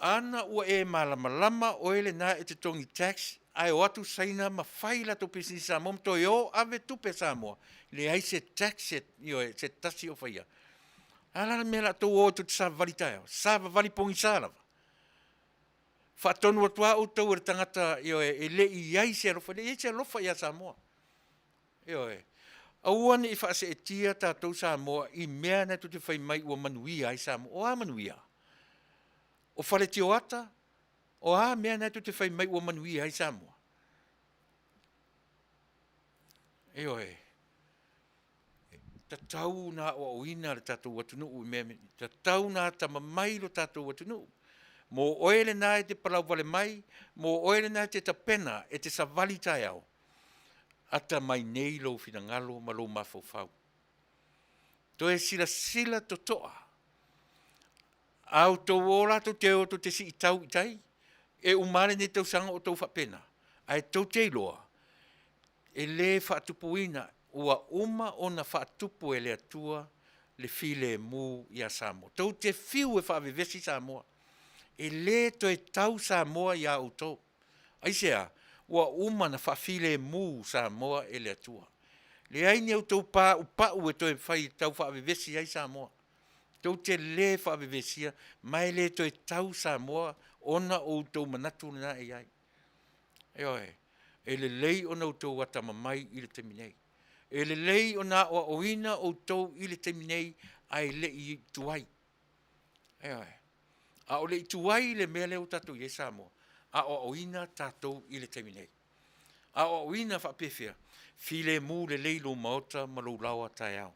Ana ua e malamalama oe le nā e te tongi tax ai o atu saina ma whaila to pesi Samoa to yo ave tupe Samoa le ai se tax se tasi o whaia. Ala me la to o tu sa valitai sa vali pongi sala. Fa tonu atua o to tangata e le i ai se ro le se lo ia Samoa. Auane i whaase e tia tātou Samoa i mea na tu te whai mai ua Manuia ai Samoa. O a Manuia. O whale tio ata. O a mea na tu te whai mai ua Manuia ai Samoa. Ta tau na o oina le tātou watunu u mea. Ta tau na ta mamai lo tātou watunu. Mo oele na e te palau vale mai. Mo oele na te ta pena e te savali tai au. Ata mai nei lo fina ngalo ma lo mafofau. To e sila to toa. Au to wola to te o to te si i tau i tai. E umare ne tau sanga o tau whapena. Ai tau te loa. E le whaatupuina ua uma o na whaatupu e le atua le file mu i a Samoa. Tau te fiu e whaavevesi Samoa. E le to e tau Samoa i a utou. Aisea, ua uma na whawhile mu Samoa e le atua. Le aini au tau pā upau e toi whai tau whaavevesi ai Samoa. Tau te le whaavevesia, mai le toi tau Samoa ona o tau manatu na e ai. E le lei ona o tau atamamai i le teminei. E le lei ona o oina o tau i le teminei ai le i tuai. A o le i tuai le mea leo tatou i e Samoa. A o oina tatou i le teminei. A o oina whapewhia, file mu le leilo maota ma lo lawa tai au.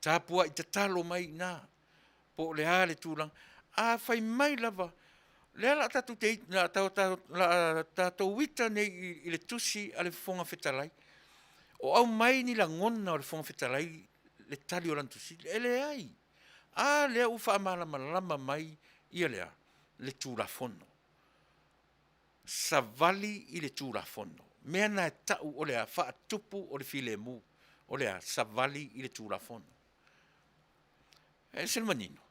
Tāpua i te talo mai nā, po le hale tūrang, a whai mai lava, le ala tatou te na tatou wita nei i le tusi a le whonga whetalai. O au mai ni la ngona o le whonga whetalai, le tali o lantusi, le ai. A lea u whaamalama mai ia lea, le tūrafono. Savali i le tūrafono. Mea na tau o lea whaatupu o le file mu. O lea savali i le tūrafono. E se le manino.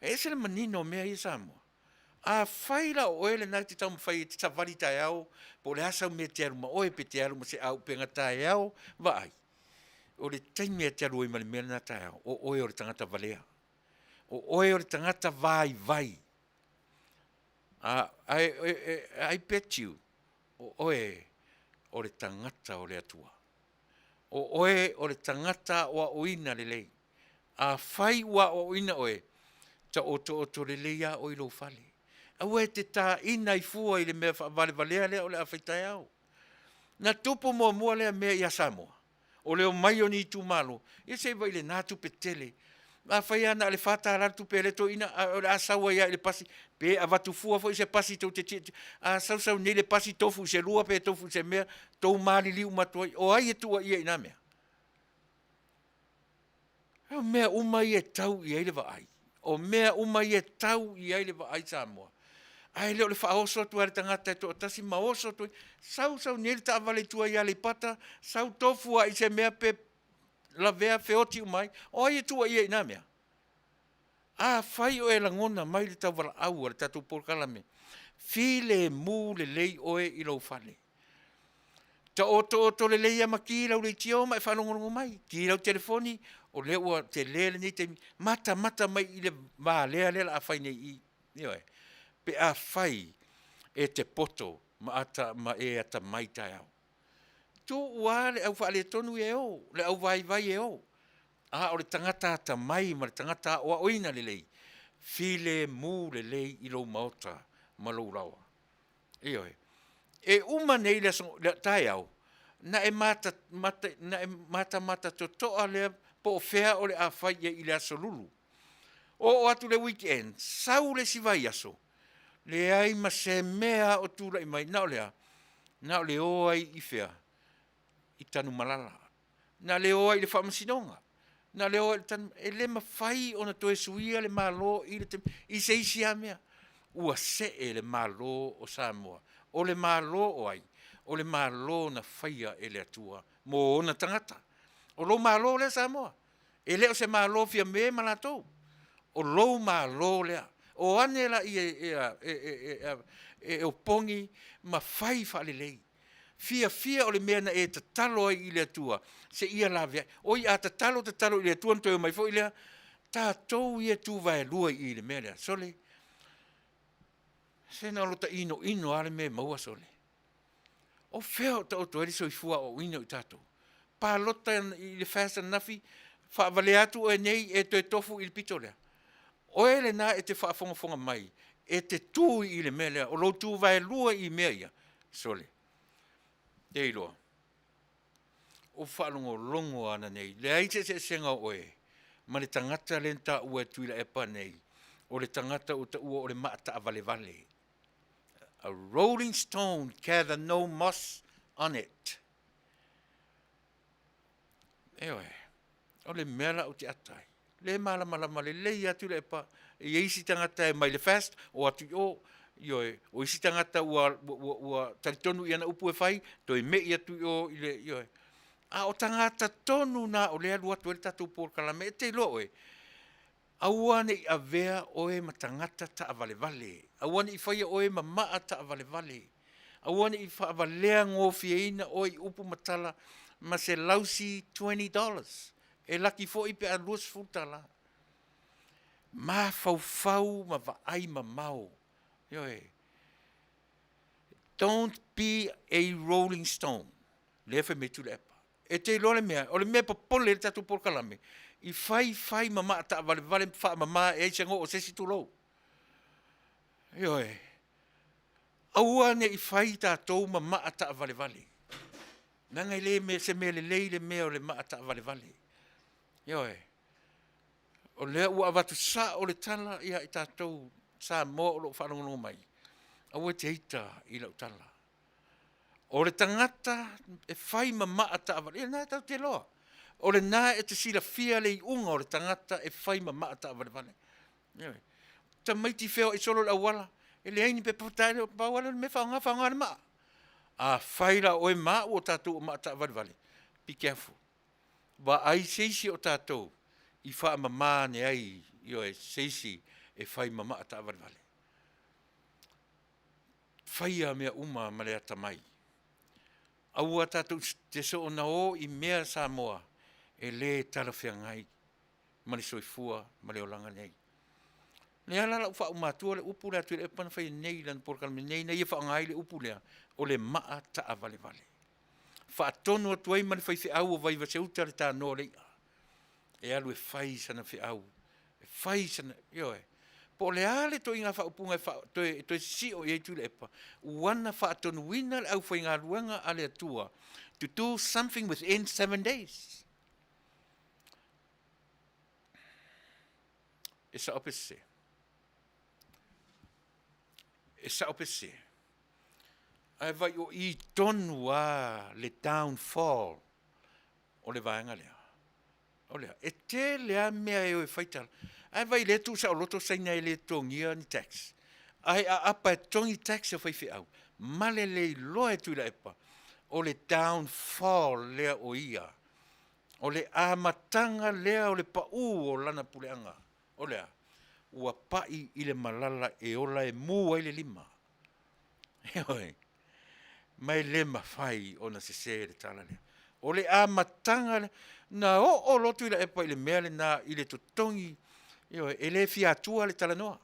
E se le manino mea i Samoa. A whaila o ele nai te tau mwhai te savali tai au, po le asau mea te aruma oe pe te aruma se au penga tai au, vai. O le taimi mea te aru i male mea na tai au, o oe o le tangata valea. O oe o le tangata vai. I bet you, o oe o le tangata o le atua. O oe o le tangata o oina le lei. A whai wa o oina oe, ta oto le leia o ilo fale. A oe te tā ina i fua i le mea vale valea lea o le awhaitai au. Na tupo mua lea mea i a Samoa. O leo mai o ni tu malo. Ia se vai le nātu pe tele. A whai ana le whata aratu pe le to ina a saua ia le pasi. Pe a watu fua fo i se pasi tau te tete. A sau nei le pasi tofu se lua pe tofu se mea. Tau maali liu matuai. O ai e tua ia ina mea. O mea uma i e tau i eile wa ai. O mea uma i e tau i eile wa ai Samoa. Ai leo le whaoso tu are tangata e to tasi maoso tu. Sau nele ta avale tua ia le pata. Sau tofu a i se mea pe la vea feoti umai. O ai e tua ia ina mea. A whai o e langona mai le tau wala au le tatou Polokame. File mu le lei oe i lau whale. Ta oto le lei ama ki lau le tio mai whanongongo mai. Ki lau telefoni o le ua te lele ni te mata mai i le maa lea a whai nei i. Ioe. Pe a whai e te poto ma e ata mai tai au. Tu ua le au whaale tonu e o, le au vai e o. A o le tangata ata mai ma le tangata o oina le lei. File mu le lei i lo maota ma lo rawa. Ioe. E uma nei le tai au, na e mata to toa le po o fea o le a fai i le aso lulu. O atu le weekend, sau le sivai aso. Le ai ma se mea o tūra i mai, na o lea, na o le o ai i fea, i tanu malala. Na le o ai le whamasinonga. Na le o ai tanu, e le mawhai o na toe suia le malo i le tem, i se isi a mea. Ua se e le malo o Samoa. O le malo o ai. O le malo na whaia e le atua. Mo o na tangata. O lo malo le Samoa. E leo se malo fia me malatou. O lo malo lea. O ane la o pongi ma whai whalelei. Fia o le mea na e tatalo ai i le atua. Se ia la vea. O i a tatalo i le atua ntoe mai fo i lea. Tātou i atu vai lua i le mea lea. Sole. Se na lota ino ale me maua sole. O feo ta o toeri soifua o ino i tātou. Pa lota i le Fasa nafi. Faavae atu e nei e te tofu i le pito lea. O ele na e te whaafonga mai, e te tū i le mea lea, o lo tū vai lua i mea ia, sole. Te iloa. O whaalongo longo ana nei, le aite se senga oe, ma le tangata le nta ua tuila e pa nei, o le tangata o ta ua o le maata a vale. A rolling stone gather no moss on it. Eoe, o le mea o te atai. Le malama le atu le pa e isi tangata e mai le fast o atu o isi tangata ua talitonu i ana upu e fai to e mei atu i le a o tangata tonu na o le alu atu e tatu Polokame e te lo e awane i avea o e matangata ta vale awane i fai o e mamaa ta vale awane i fa valea ngofieina o i upu matala ma se lausi $20 e laki fo i pe a luas futala. Ma fau ma vaai ma mau. Don't be a rolling stone. Lefe me tu lepa. E te lo le mea, o le mea pa pole le tatu Polokame. I fai mama ta vale fa mama e sengo o sesi tu lo. Aua ne i fai ta tou mama ta vale. Nanga i le me se me le mea o le ma ta vale. O lea ua avatu sa o le tala ia i tātou sa mo o lo whanongono mai. Aua te hita i lau tala. O le tangata e whai mamaa ta avale. Ia nā tau te loa. O le nā e te sila fia le i unga o le tangata e whai mamaa ta avale. Ta maiti wheo i solo le awala. E le haini pe pautaile o pawala me whaonga le maa. A whaira o e maa o tātou o maa ta avale. Be careful. Wa ai seisi o tātou i wha mama ne ai e seisi e whai mama ata vale. Whaia mea uma ma le ata mai. Aua tātou te so o na o i mea Samoa e le talawhia ngai ma le soifua ma le olanga nei. Le ala la ufa umatua le upu le atu le pana whai nei lan Polokame nei na ia wha ngai le upu lea o le maa ta vale. Whaatono atuai mani whai au o vai vaseuta le tā no leia. E alu e whai sana au. E whai sana, Po le ale to inga whaupunga to si o e tu le epa. Wana whaatono wina le au whai ngā ruanga ale atua. To do something within 7 days. E sa opese. Ai vai o I tonu a le downfall o le vaenga lea. O lea, e te lea mea e o e whaital. Ai vai le tu sa o loto saina e le tongia ni tax. Ai a apa e tongi tax e whaiwhi au. Male le loa e tu la epa. O le downfall lea o ia. O le amatanga lea o le pau o lana puleanga. O lea, ua pai i le malala e ola e mua i le lima. Mai le mawhai o na se le tala lea. O le a matanga na o lotu i la epa i le mea le na i le totongi e le fiatua le tala noa.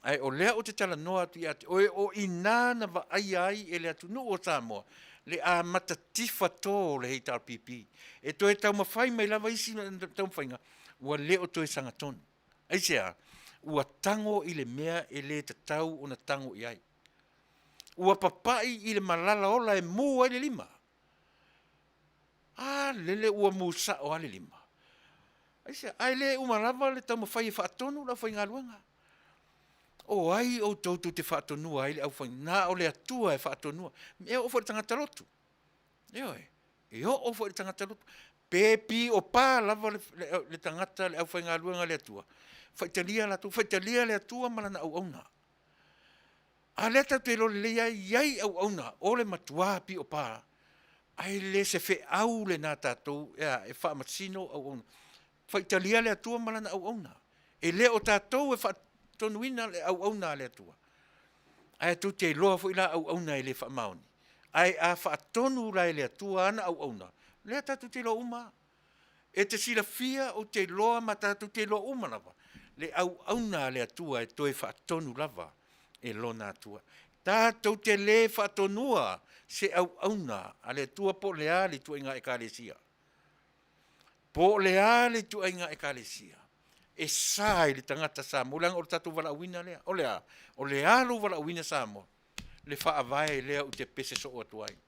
Ai o lea o te tala noa tu ia o ina na va ai e le atu no o Samoa. Le a matatifa tō le hei tal pipi. E to e tau mawhai mai lava isi tau mwhainga. Ua le o to e sangatonu. Ai sea, ua tango i le mea e le te tau o na tango i ai. Ua papai i le malala ola e mua i le lima. Lele ua musa o ale lima. Ai se, ai le umalava le tau mawhai e whaatonu la whai ngā luanga. O ai o tautu te whaatonua, ai le au whai nā o le atua e whaatonua. E o whai tangata lotu. E o whai tangata lotu. Pepi o pā lava le tangata le au whai ngā luanga le atua. Whaitalia le atua malana au auna. A le tau te lole le iai au auna, o le matua pi o pā. Ai le se fe au le nā tātou, e whaamasino au auna. Whaitalia le atua malana au auna. E le o tātou e whaatonuina le au auna le atua. Ai tu te loa fo ila au auna e le whaamaoni. Ai a whaatonu la le atua ana au auna. Le tātou te loa uma. E te sila fia o te loa ma tātou te loa uma lava. Le au auna le atua e toe whaatonu lava. E lona atua. Tātou te le whaatonua se au auna a le atua po le ali tu inga e kālesia. Po le ale tu inga e kālesia. E sai le tangata sa mo lang o tatu wala wina lea. O le alu wala wina sa mo. Le Faavae lea u te pese so o tuai.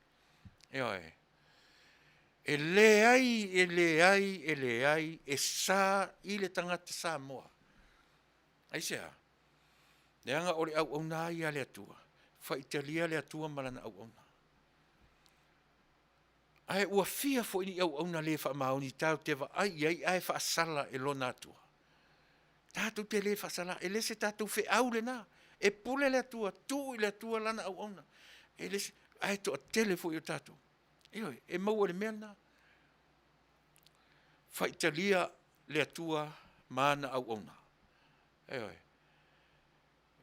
E le ai, e sa i le tangata sa moa. Ai sea. Le anga o le au auna ia le atua. Whaitalia le atua malana au auna. Ai ua fia fo ini au auna le whaamaoni tau te wa ai whaasala e lona atua. Tātou te le whaasala, e lese tātou whi au le nā. E pule le atua, tu i le atua lana au auna. E lese, ai to a tele fo i o tātou. E maua le mea nā. Whaitalia le atua mana au auna.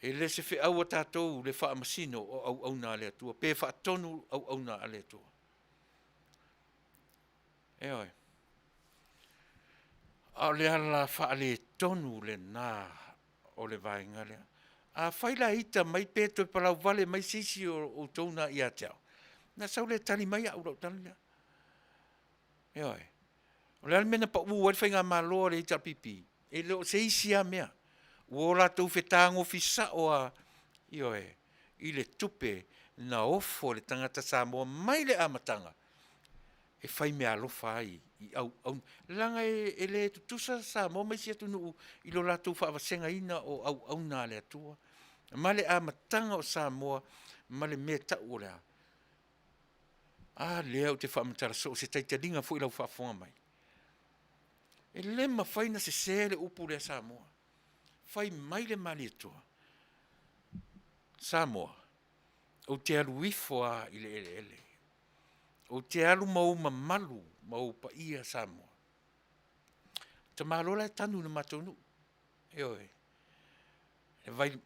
E lese whi au a tātou le whaamasino o au auna le atua. Pe whaatonu au auna le atua. A le ala whaale tonu le nā o le vaenga lea. A whaila ita mai pēto e palau vale mai sisi o tōna i a teau. Na sau le tali mai au rau tali lea. O le alimena pa ua le whainga maloa le ita pipi. E leo se isi a mea. Ua la tau whetango fisa o a i le tupe na ofo le tangata Samoa mai le amatanga. E whai mea alofa ai. Langa e le tutusa Samoa mai si atu nuu i lo lātou whaawasenga ina o au nā le atua. Ma le amatanga o Samoa, ma le mea tau o lea. Lea o te whaamatara so, se taitaringa fo i lau whaafonga mai. E le ma whaina se sele upu lea Samoa. Whai mai le mali atua. Samoa, o te alu ifoa i le ele. O te alu mau mamalu, mau pa ia Samoa. Ta malola e tanu na matonu. Vai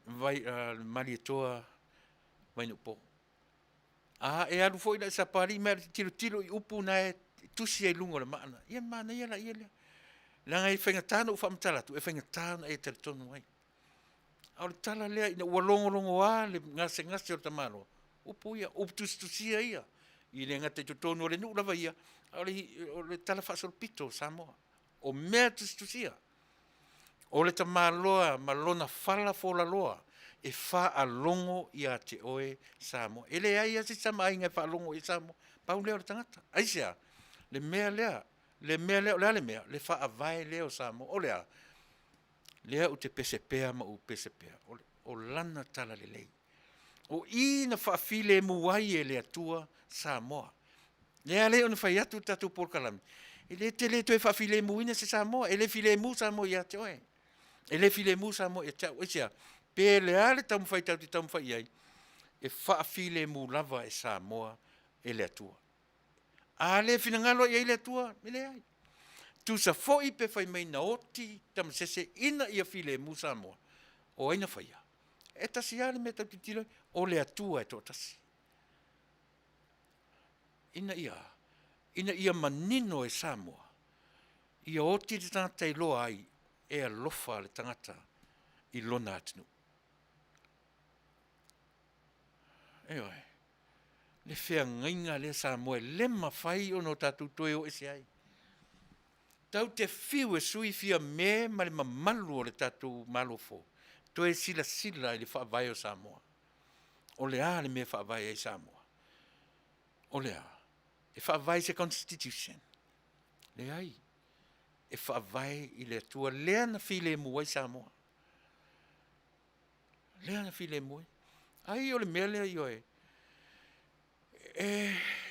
mali atua, vai no po. E alu fo ina sa pari, mea tilo i upu na e tusi e lungo le maana. Ia maana, ia la. Langa e whaingatana u whaamatalatu, e whaingatana e teretonu ai. Au le tala lea, ina ua longo a, le ngase o tamalo. Upu ia, upu tusia ia. I le ngate tonu o le nu lava ia, au le tala whaasol pito Samoa. O mea tusia. O le tamaloa, malona fala fola loa, e wha a longo ia te oe Samoa. E le ai asi sama ai ngai wha a longo i Samoa, pau leo le tangata. Aisea, le mea lea, le Faavae leo Samoa, o lea u te pesepea ma u pesepea, o lana tala le lei. O ina whaafile muai e le atua Samoa. Lea leo na whai atu tatu Polokame. E le te le toe whaafile muina se Samoa, e le file mu Samoa ia te oe. E le file mu Samoa ia te oe. Isia, pe le ale tamu whai tau te tamu whai ai, e whaafile mu lava e Samoa e le atua. A le finangalo ia i le atua, me le ai. Tu sa foi pe fai mai na oti, tam sese ina ia file mu Samoa. O aina whaia. E tasi ale me tau titilo, o le atua e tō tasi. Ina ia manino e Samoa. Ia oti te tangata i loa ai, e alofa le tangata i Lona atinu. Le whea ngainga le Samoa, le mawhai o no tatu toe o ese ai. Tau te whiu e sui fia me ma le mamalu o le tatu malofo. Toe sila i le Faavae o Samoa. O le a le me Faavae e Samoa. O le a. E Faavae se constitution. Le ai. e Faavae i le atua lea na file mua i Samoa. Lea na file mua. Ai o le mea lea io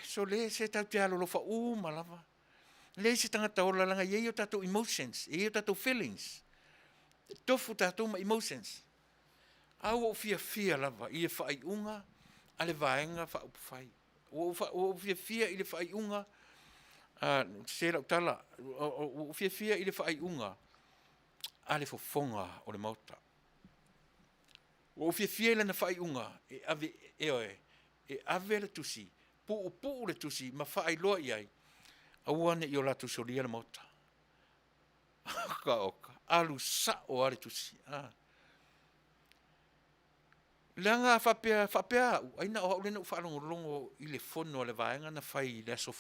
so le se tau te Alofa malava. Le se tangata o lalanga i o tatou emotions, i o tatou feelings. Tofu tatou ma emotions. Au o fia lava, i e whai unga, a le vaenga wha upawhai. O fia i le whai unga, se rau tala, o fia i le whai unga, a le fofonga o le mauta. O fia i le na whai unga, e ave le tusi, pu le tusi, ma whai loa i ai, awane i o la tusoria le mauta. Ka oka, alu sa o ale tusi. Langa whapea, aina o haulena u whaalongolongo i le fono le vaenga na whai le aso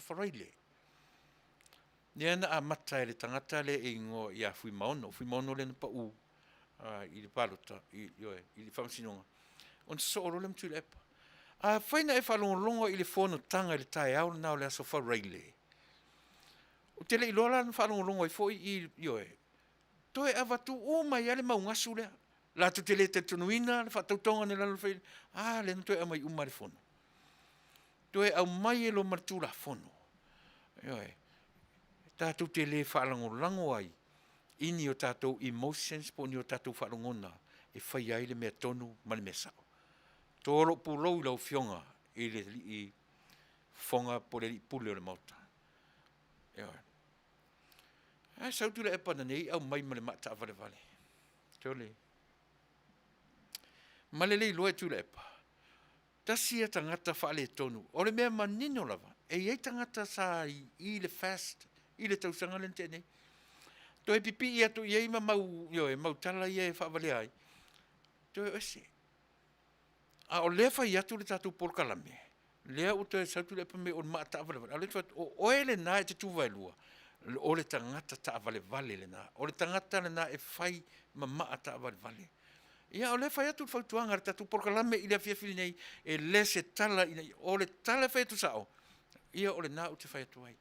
wharaile. Niana a mata le tangata le e ingo i a fui maono le na pa u i le palota, i le whamasinonga. On so oro le mtu le epa. A whaina e whaalongolongo i le fono tanga i le tae au na o le aso wharaile. O tele i lola na whaalongolongo i fo i toe avatu o mai ale maungasu lea. La tu tele te tunuina, le whatautonga ne lalo whai, le na toe amai umare fono. Toe au mai e lo martula fono. Tātou tele whaalango ai, ini o tātou emotions, po ni o tātou whaalangona, e whai ai le mea tonu, mani mea sao. Tōro pūlou lau fionga, i whonga po le pule o le mauta. Sautu le epa nei, au mai male mata avale vale. Tole. Malelei loe tu le epa. Tasi e tangata whaale tonu. O le mea manino lava. E ei tangata sa i le fast, i le tausanga le tene. To e pipi i atu i ei ma mau tala i e whaavale ai. To e ose. A o lea whai atu le tatu Polokame. Lea uto e sautu le epa me o mata avale vale. O oele na e te tuwai lua. O le tangata ta avale vale le na. O le tangata le na e whai ma maa ta avale vale. Ia o le whai atu whautuanga re tatu Polokame i le whiawhiri nei e le se tala i nei. O le tala whai atu sao. Ia o le nā u te whai atu ai.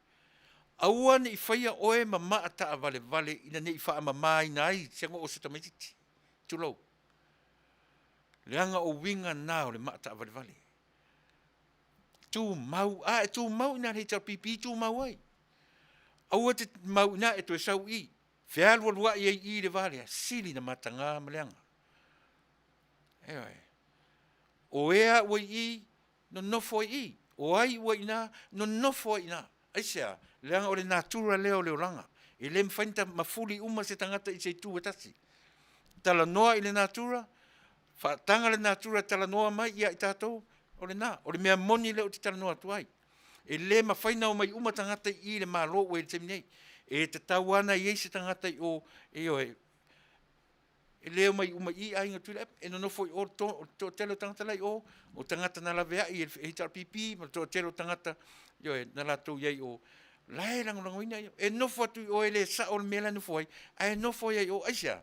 Aua ne i whaia oe ma maa ta avale vale ina ne i wha ama mai nai siango o se tamatiti. Tulou. Leanga o winga nā o le maa ta avale vale. Tu mau, tu mau ina hei tau pipi tu mau ai. Aua te mau ina e tu e sau i. Whialua lua i le vale, sili na matanga maleanga. O ea ua i, no nofo i. O ai ua ina, no nofo ina. Aisea, leanga o le natura leo langa. E le mwhainta mafuli uma se tangata i se tu atasi. Tala noa i le natura, tanga le natura tala noa mai ia i tātou, o le nā. O le mea moni leo ti tala noa tuai. E le mawhaina o mai uma tangata i le malo ue le teminei. E te tauana i eise tangata i o, e leo mai uma i ainga tui lep, e no nofo i o to telo tangata lai o tangata na lavea i e hitar pipi, ma to telo tangata, na lato iei o, lai lango ina i e nofo atu i o e le sa o le mea nofo ai, a e nofo iei o aisia.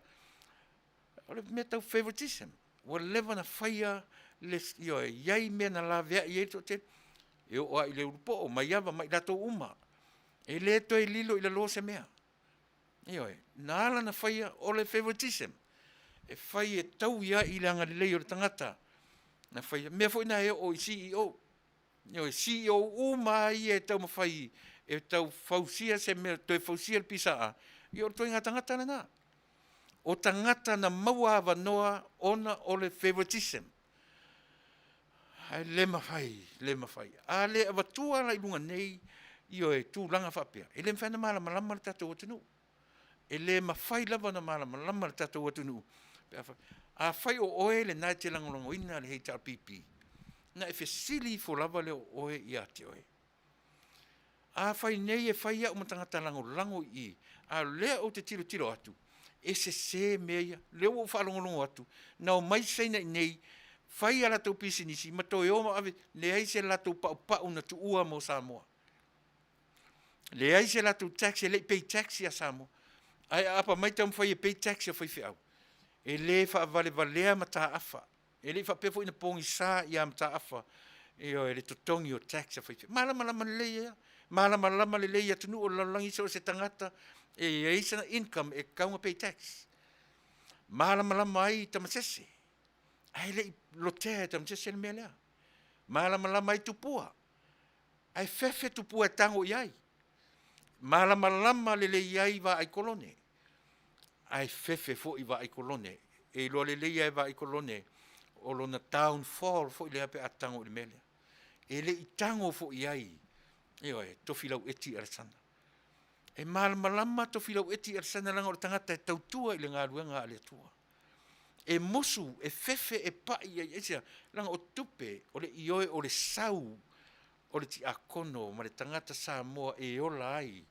O le mea tau favoritism, o lewa na whaia, iei mea na lavea i e to telo, e o a i le urupo o mai ava mai lato uma, e le to e lilo i la lo se mea. Na ala na whaia o le favoritism, e whai e tau ia i langa le lei o le tangata. Na whai, mea fwoi na e o i CEO. CEO uma i e tau mawhai, e tau fausia se mea, toi fausia le pisaa. I o toi ngā tangata na nā. O tangata na maua awa noa ona o le favoritism. Hai le mawhai. A le awa tua la i lunga nei, i o e tū langa whapea. E le mwhana malama lama le tatou atunu. E le mawhai lava na malama lama le tatou atunu. A whai o oe le nai te langolongo ina le hei tau pipi. Na e whesili fo lava le o oe i ate oe. A whai nei e whai au matangata lango i. A lea o te tiro atu. E se mea, leo o whalongolongo atu. Na o mai seina i nei, whai ala tau pisinisi, ma toi oma ave, le ai se lato pau na tu ua mo Samoa. Le ai se lato taxi, le pay taxi a Samoa. Ai apa mai tau mwhai e pay taxi a whai whiau. E le whaavale valea ma tā awha. E le whapefo ina pongi sā i am tā awha. E le totongi o tax a whai. Malama le leia. Malama le leia tunu o lalangi so se tangata. E isa income e kaunga pay tax. Malama ai tamasese. Ai le lotea tamasese le mea lea. Malama ai tupua. Ai fefe tupua tango iai. Malama le iai va ai kolone. Ai fefe fo i va ai kolone. E lo le iai va ai kolone. O lona town fall fo i le ape atango le mea lea. E le i tango fo iai. Ioe, tofilau eti arsana. E malama tofilau eti arsana langa o tangata e tautua i le ngā ruenga a le atua. E musu, e fefe, e pai, e sia, langa o tupe, o le ioe, o le sau, o le ti akono, ma le tangata Samoa e ola ai.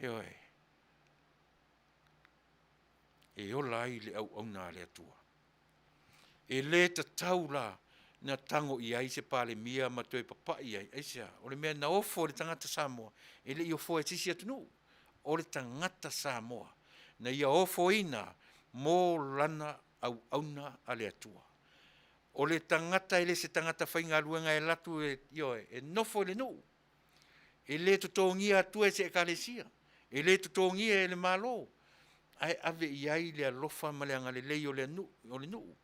Ioe. E ola ai le au auna le atua. E le ta taula na tango i ai se pale mia ma toi papai ai. Eisia, o le mea na ofo le tangata Samoa. E le i ofo e tisi atunu. O le tangata Samoa. Na ia ofo ina mo lana au auna ale atua. O le tangata ele se tangata whainga luenga e latu e nofo le nu. E le tutongia atua e se ekalesia. E le tutongia e le malo. Ai ave i ai le alofa ma le angalelei o le nu.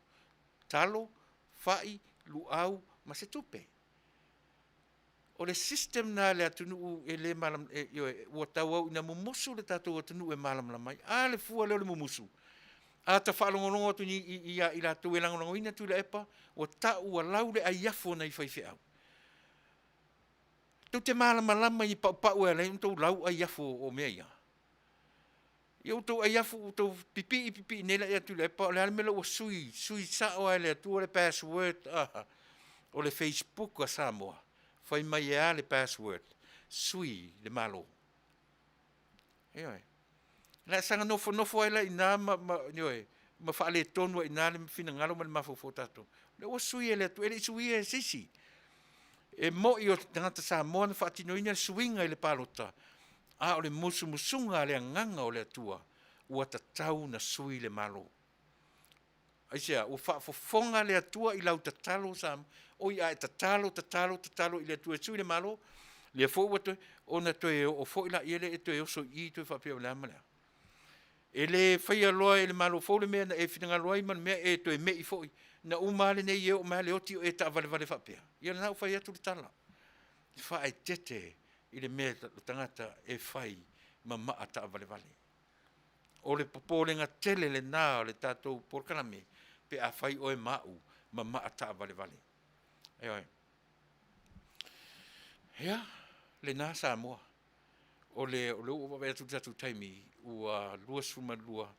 Talo, fai, luau, ma se tupe. O le system na le atunu e le malam, ua tau au ina mumusu le tatou atunu e malam la mai. A le fua leo le mumusu. A ta whaalongolongo atu ni i la tau e langolongo ina tu le epa, o tau a lau le aiafo na i whaiwhi au. Tau te malamalama i pau e lei, tau lau aiafo o mea ia. Ia tau aiafo, tau pipi nela ia tu le epa, o le alimela ua sui sao ai le atu o le password, o le Facebook a Samoa. Whai mai ea le password, sui le malo. Ioi. La sanga nofo ai la ina ma whaale tonu a ina le whina ngalo ma le mafofo tato. Le ua sui e le atu, ele sui e sisi. E mo i o tangata Samoa na whaatino ina suinga i le palota. A o le musunga le nganga o le atua, ua tatau na sui le malo. Aisia, ua whaafofonga le atua i lau tatalo Samoa. O ia e tatalo i le atua sui le malo. Le fo ua toi, o na toi o fo ila i ele e toi oso i toi whapea o le amalea. E le whaia loa e le malo fo le mea na e whinanga loa i man mea e toi mei fo i. Na umale nei e o mea le oti o e ta vale whapea. Ia na whai atu le tala. Wha e tete i le mea tangata e whai ma maa ta vale. O le popolenga tele le nā le tātou Polokame pe a whai o e mau ma maa ta vale. Eoi. Ia, le nā Samoa. O le ua wai atu tatu taimi ua lua suma lua.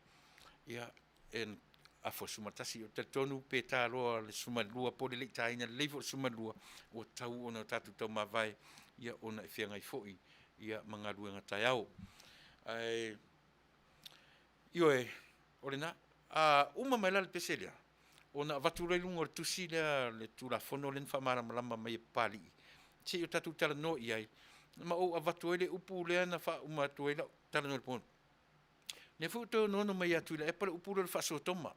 Ia, en afo suma tasi o te tonu pe tā loa le suma lua po le leitaina leifo suma lua o tau ona tatu tau mawai. Ia ona e whiangai foi. Ia mga luenga tai au. Ai, ioe, o le nā. Uma mai la le peselia. Ona vaturei lunga o le tusi le tula fono le whamarama mai e pali. Se o tatu tala no i ai. Ma o avatu ele upu lea na wha umatu ele tala no le pono. Ne futo nono mai atu le epale upu le whaso toma.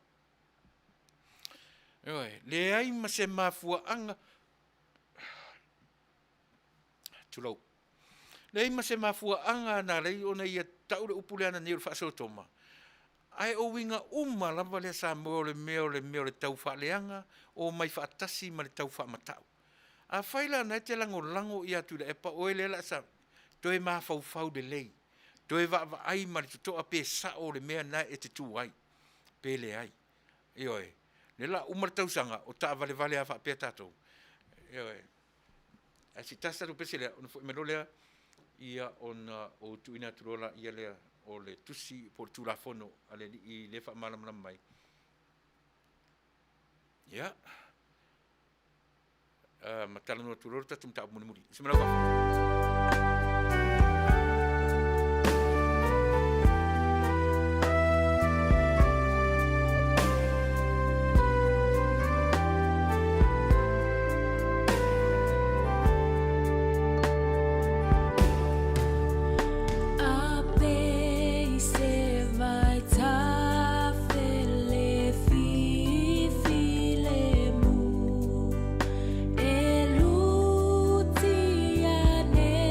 Le ai ma se mafua anga. Tulau. Le ai ma se mafua anga na rei ona ia tau le upu lea na ne le whaso toma. Ai o winga lava le Samoa le meo le tau whaaleanga o mai whaatasi ma le tau whaamatau. A whaila na te lango i atu le epa o ele la sa toe maa fau de lei. Toe wa ai ma le tutoa pe sa o le mea na e te tu ai. Pe le ai. Ioe. Le la umar tausanga o ta vale a whaapea tatou. Ioe. A si tasta tu pese lea, ona fo imelo lea ia ona o tuina turola ia lea o le tusi po tula fono ale i le whaamalamala mai. Ia. Matala no turoro tatu mta muri. Semana wafa. Elutia ne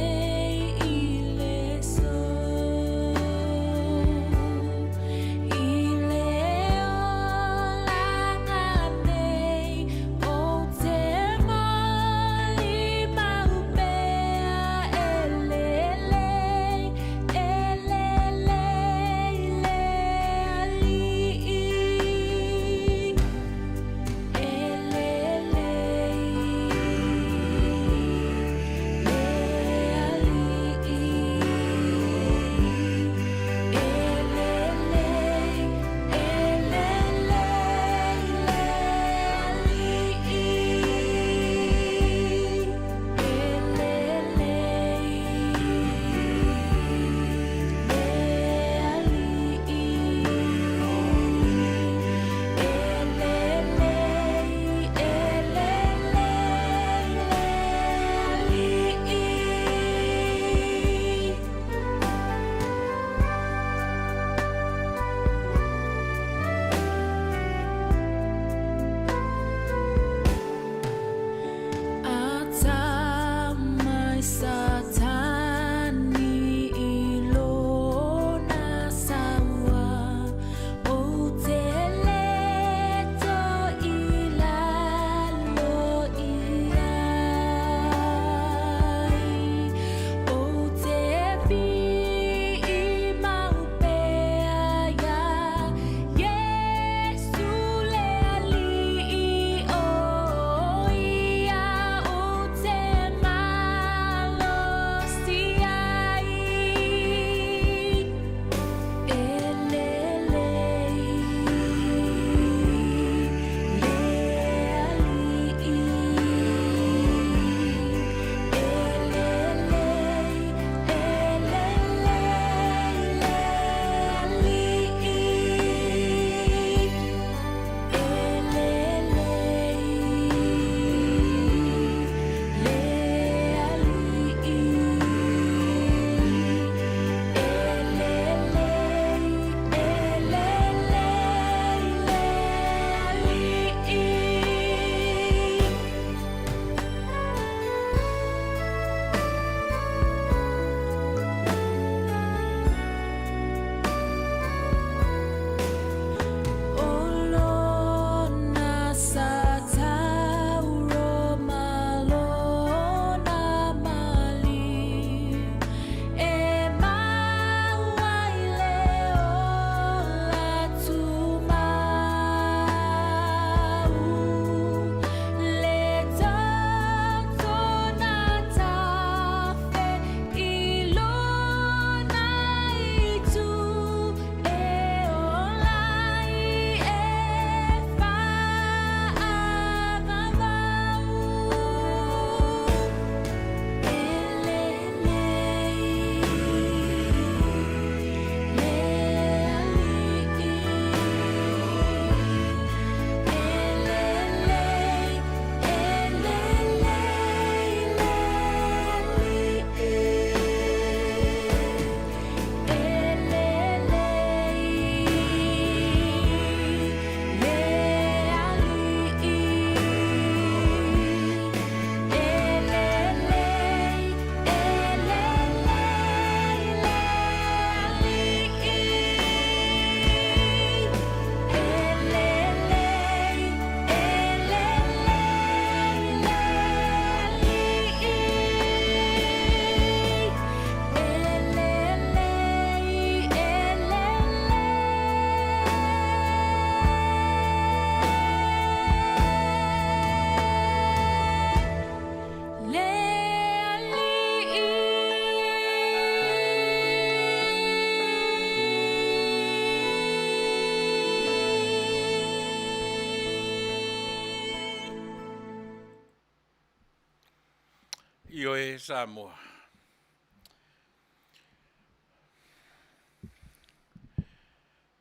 Io e Samoa.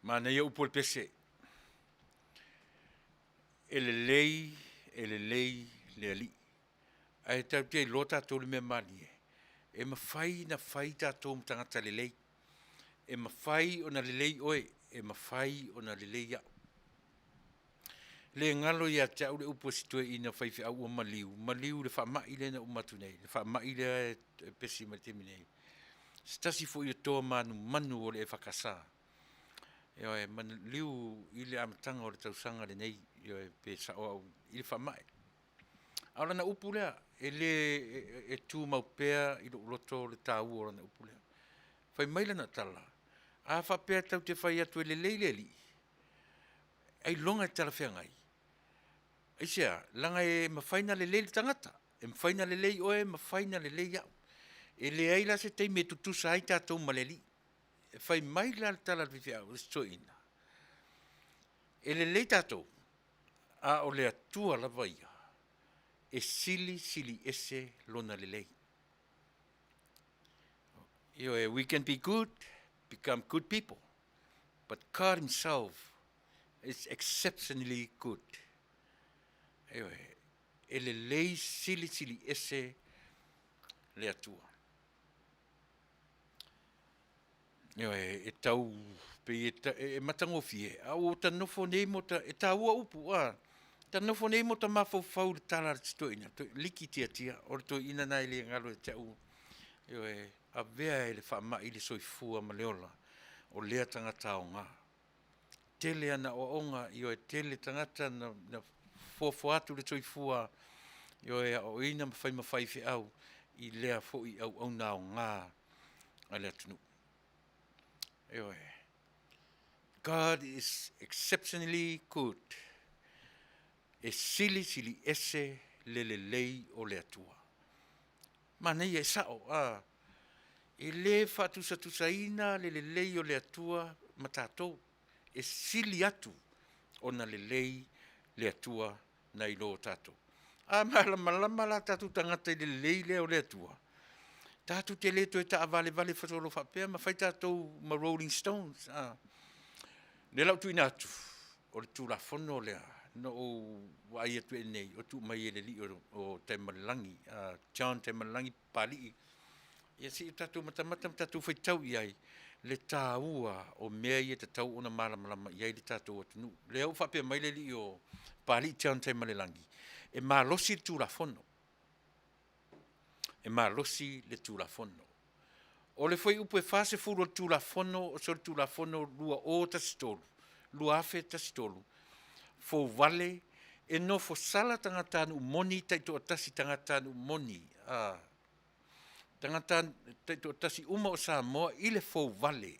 Mana ia upo pese. Ele lei le ali. Ai tau te lota tolu me mani e. E mawhai na whai tātou mtangata le lei. E mawhai o na le lei oe. E mawhai o na le lei au. Le ngalo ia te au le upo situe ina whaifi au o maliu. Maliu le whamai le na umatu nei. Le whamai le pesi matemi nei. Stasi fo i toa manu o le e whakasa. Io e liu i le amatanga o le tausanga le nei. Io e pe sa o i le whamai. Aura na upu lea. E le e tū maupea i lo roto le tāu o na upu lea. Whai maila na tala. A whapea tau te whai atu e le leile li. Ai longa e tala whea ngai. Ai sea, langa e mawhaina le leile tangata. E mawhaina le lei oe, mawhaina le lei au. E le aila se tei me tutusa ai tātou maleli. E whai maila le tala le whiwhia au, sto ina. E le lei tātou, a o le atua la vaia. E sili ese lona le lei. Io e, we can be good, become good people. But God himself is exceptionally good. Io e le lei sili ese le atua. Io e tau pe e matangofi e au ta nofo nei mo ta e taua upu a ta nofo nei mo ta mafo fau le tala sto ina to liki tia o to ina nai le ngalo e tau io e a vea e le fa ma i le soifua ma leola o lea tangata o ngā tele ana o onga io e tele tangata na fofo atu le soifua io e o ina mawhai fi au i lea fo i au na o ngā a lea tunu. God is exceptionally good. E sili ese le lei o le atua. Manei e sao, e le fatusa le lei o le atua matatou. E sili atu o na le lei le atua na ilo tatou. Malama la tatu tangata i le lei le o le atua. Tātu te leto e ta vale whasolo whapea, ma whai tātou ma Rolling Stones. Le lau tui nātu, o le tūla whono lea, no o wai atu e nei, o tū mai e le li o te malangi, John te malangi pali. Ia si tātou matamata tātou whai tau iai, le tāua o mea i e te tau ona malamalama iai le tātou atu nu. Le au whapea mai le li o pali John te malangi. E mā losi le tūla whono. E malosi le tulafono. O le foi upo e fase furu le tulafono, o so le tulafono lua o tasitolu, lua afe tasitolu. Fo vale, e no fo sala tangatanu moni taito atasi tangatanu moni. Tangatanu taito atasi uma o Samoa, ile fo vale.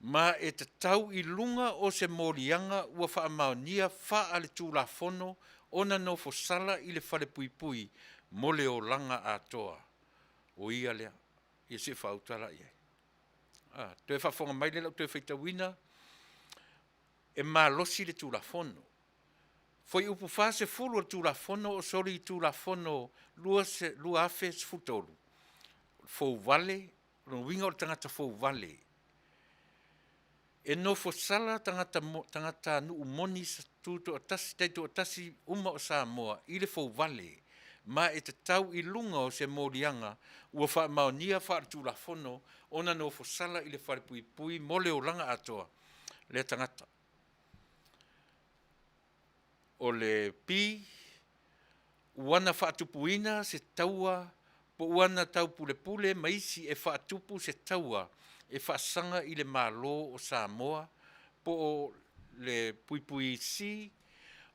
Ma e te tau i lunga o se morianga ua wha Manuia wha ale tulafono, ona no fo sala ile fale pui pui, mole o langa atoa o ia lea ia se fautala ia to e fafonga mai le to e feita wina e malosi le tulafono foi upu fase fulu le tulafono o soli tulafono lua afe sfutolu fo vale no winga o tangata fo vale e no fo sala tangata nu moni tuto atasi taito atasi uma o Samoa ile fo vale ma e te tau i lunga o se morianga ua wha Manuia wha tulafono ona no fosala i le whare pui pui mole o langa atoa le tangata. O le pi uana wha tupuina se taua po uana tau pule pule maisi e wha tupu se taua e wha sanga i le malo o Samoa po le pui pui si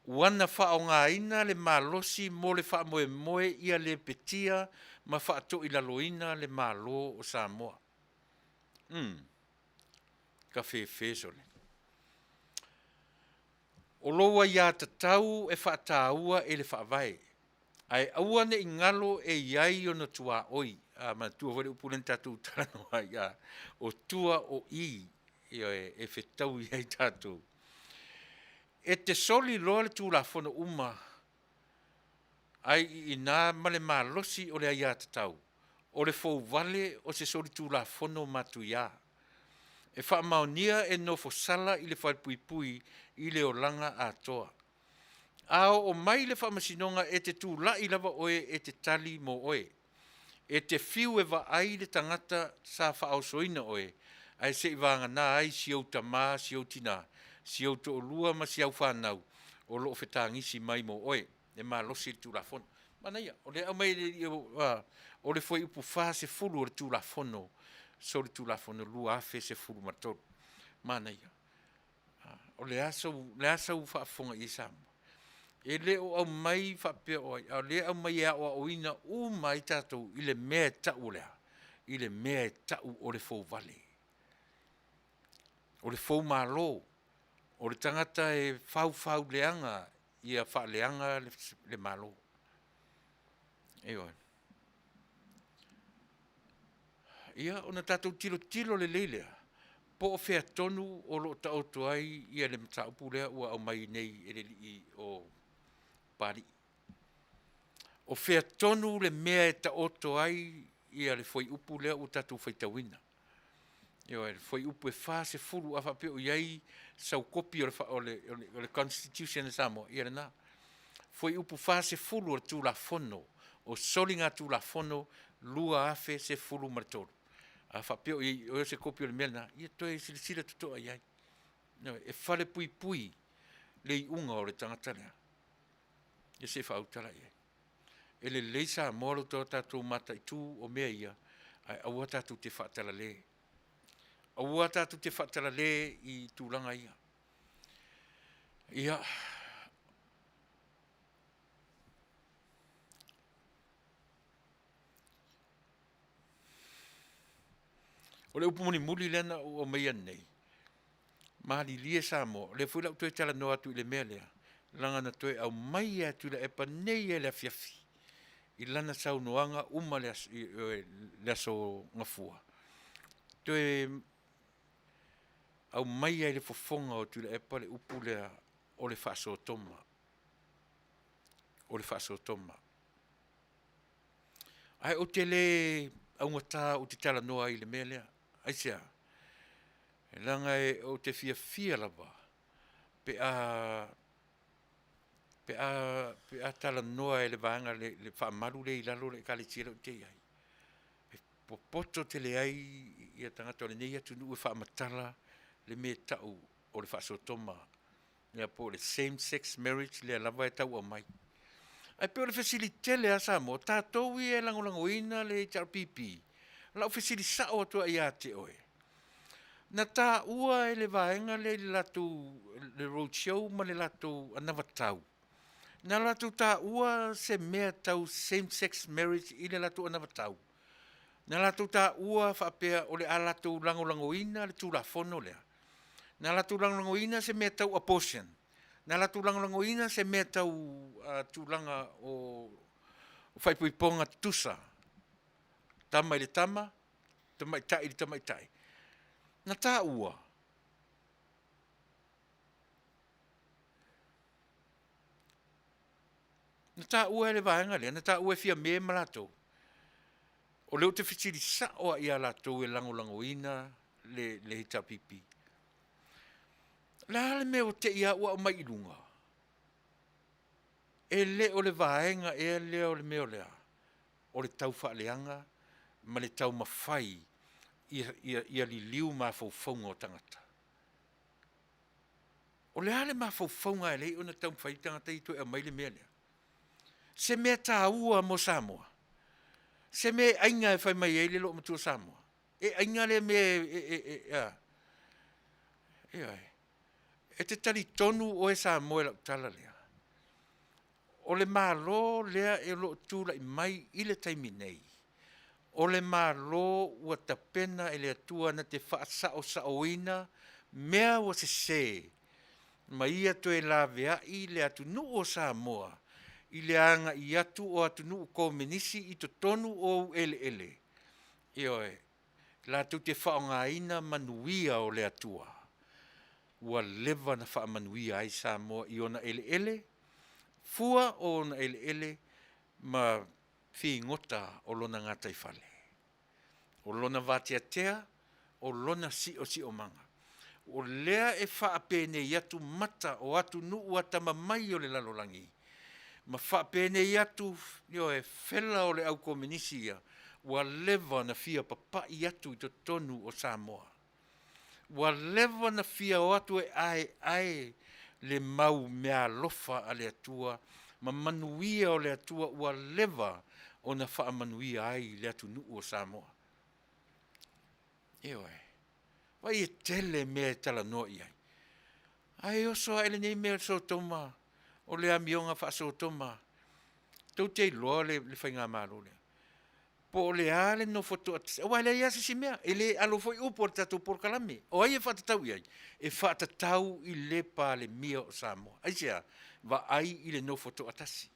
wana wha o ngā ina le malosi mo le wha moe ia le petia ma wha to i laloina le malo o Samoa. Ka whewhesole. O loa ia te tau e wha tāua e le Faavae. Ai aua ne ingalo e iai o na tua oi. Ma tua wale upulen tātou tānoa ia. O tua o i e whetau iai tātou. E te soli loa le tūlafono uma ai i nā male malosi o le aia tatau. O le fau vale o se sori tū la fono matu ia. E wha maonia e no fo sala i le whai pui pui i le o langa a toa. Ao o mai le wha masinonga e te tū la i lava oe e te tali mo oe. E te fiu e wa ai le tangata sa wha au soina oe. Ai se i wanga nā ai si au tamā, si au tina, si au to lua ma si au whanau. O lo whetangisi mai mo oe. E mā losi le tū la fono. Mana ia, o le au mai o le foi upu wha se fulu o le tū la fono. So le tū la fono lua afe se fulu matoro. Mana ia. O le asau whaafonga i samu. E le o au mai whapea o ai, le au mai a o ina u mai tātou i le mea tau lea. I le mea tau o le fau vale. O le fau malo. O le tangata e fau leanga i a wha leanga le malo. Ewa. Ia, ona tātou tilo le leilea. Po o whea tonu o lo ta oto ai i a le mataupu lea ua au mai nei e le i o pari. O whea tonu le mea e ta oto ai i a le foi upu lea o tātou whaitawina. Ia, le foi upu e wha se furu a whapeo iai sau kopi o le Constitution e Samoa. Ia le nā. Foi upu wha se furu o tū la fono. O solinga tū la fono lua afe se furu maratoro. A whapeo i o se kopi o le mea na. Ia toi sila tutoa iai. E whale pui le i unga o le tangata lea. Ia se whautala iai. E le leisa moro tō tātou mata i tū o mea ia. Ai aua tātou te whaatala le. Aua tātou te whaatala le i tūlanga ia. Ia. O le upumoni muli lena o meia nei. Mahali lie Samoa. Le fuila utoi tala noa atu i le mea lea. Langa na toi au mai atu le epa nei e le afiafi. I lana sau noanga uma le aso ngafua. Toi au mai e le fofonga o tu le epa le upu lea o le whaaso toma. O le whaaso toma. Ai o te le au ngata o te tala noa i le mea lea. Ai sea. E langa e o te fia lava. Pe a tala noa e le vanga le whaamaru le ilalo le kale tira o te iai. E popoto te le ai i a tangata o le nei atu nu e whaamatala le me tau o le whaasotoma. Nea po le same-sex marriage le lava e tau o mai. Ai pe o le facilite le a Samoa, tātou i e langolangoina le HRPP. Lau fesili sao atua i a te oe. Na tā ua e le vaenga le latu, le roadshow ma le latu anavatau. Na latu tā ua se mea tau same-sex marriage i le latu anavatau. Na latu tā ua whapea o le a latu langolangoina le tūlafono lea. Na latu langolangoina se mea tau abortion. Na latu langolangoina se mea tau tūlanga o whaipuiponga tusa. Tama i le tama, tamaitai i le tamaitai. Na tā ua. Na tā ua e le vaenga lea, na tā ua e fia me malato. O leo te whitiri sao a ia lato e langolangoina le hita pipi. La le me o te ia ua o mai ilunga. E le o le vaenga e le o le meo lea. O le tau whaaleanga, ma le tau mawhai ia li liu ma faufaunga o tangata. O le ale ma faufaunga e le o na tau mawhai tangata i to e mai le mea lea. Se mea tā ua mo Samoa. Se me ainga e whai mai e le lo matua Samoa. E ainga le me e te tali tonu o e Samoa la utala lea. O le malo lea e lo tūla i mai i le taimi nei. O le malo ua tapena e le atua na te whaasao saoina mea wa se. Ma ia to e la vea i le atu nu o Samoa. I le anga i atu o atu nu ko menisi i to tonu o ele. Ioe, la tu te whaongaina manuia o le atua. Ua lewa na wha manuia ai Samoa i ona ele. Fua o ona ele ma fi ngota o lona ngata I whale. O lona vatiatea, o lona si o manga. O lea e whaapene I atu mata o atu nuu atama mai o le lalolangi. Ma whaapene I atu yo e whela o le au kominisi ia. Wa leva na fia papa I atu I to tonu o Samoa. Wa leva na fia o atu e ai le mau mea alofa a le atua. Ma manuia o le atua wa leva o na Manuia ai le atu nuu o Samoa. Ewe. Wai e tele mea tala no iai. Ai oso ele nei mea so toma. O le amionga wha so toma. Tau te loa le whainga maro le. Po le ale no foto at. Wa le ia si mea. Ele alo foi upo tatu Polokame. O ai e whatatau iai. E whatatau I le pa le mia o Samoa. Ai sea. Va ai I le no foto atasi.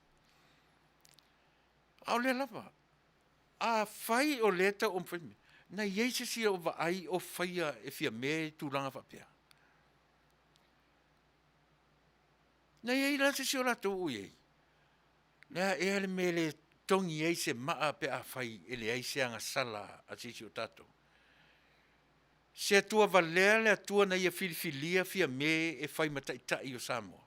Au le lava. A whai o leta o mwhaimi. Na yeise si o va ai o whaia e fia me tūranga whapea. Na yei rata si o rato ui. Na e ale me le tongi ei se maa pe a whai e le ei se anga sala a sisi o tato. Se atua valea le atua na ia filifilia fia me e whai mataitai o Samoa.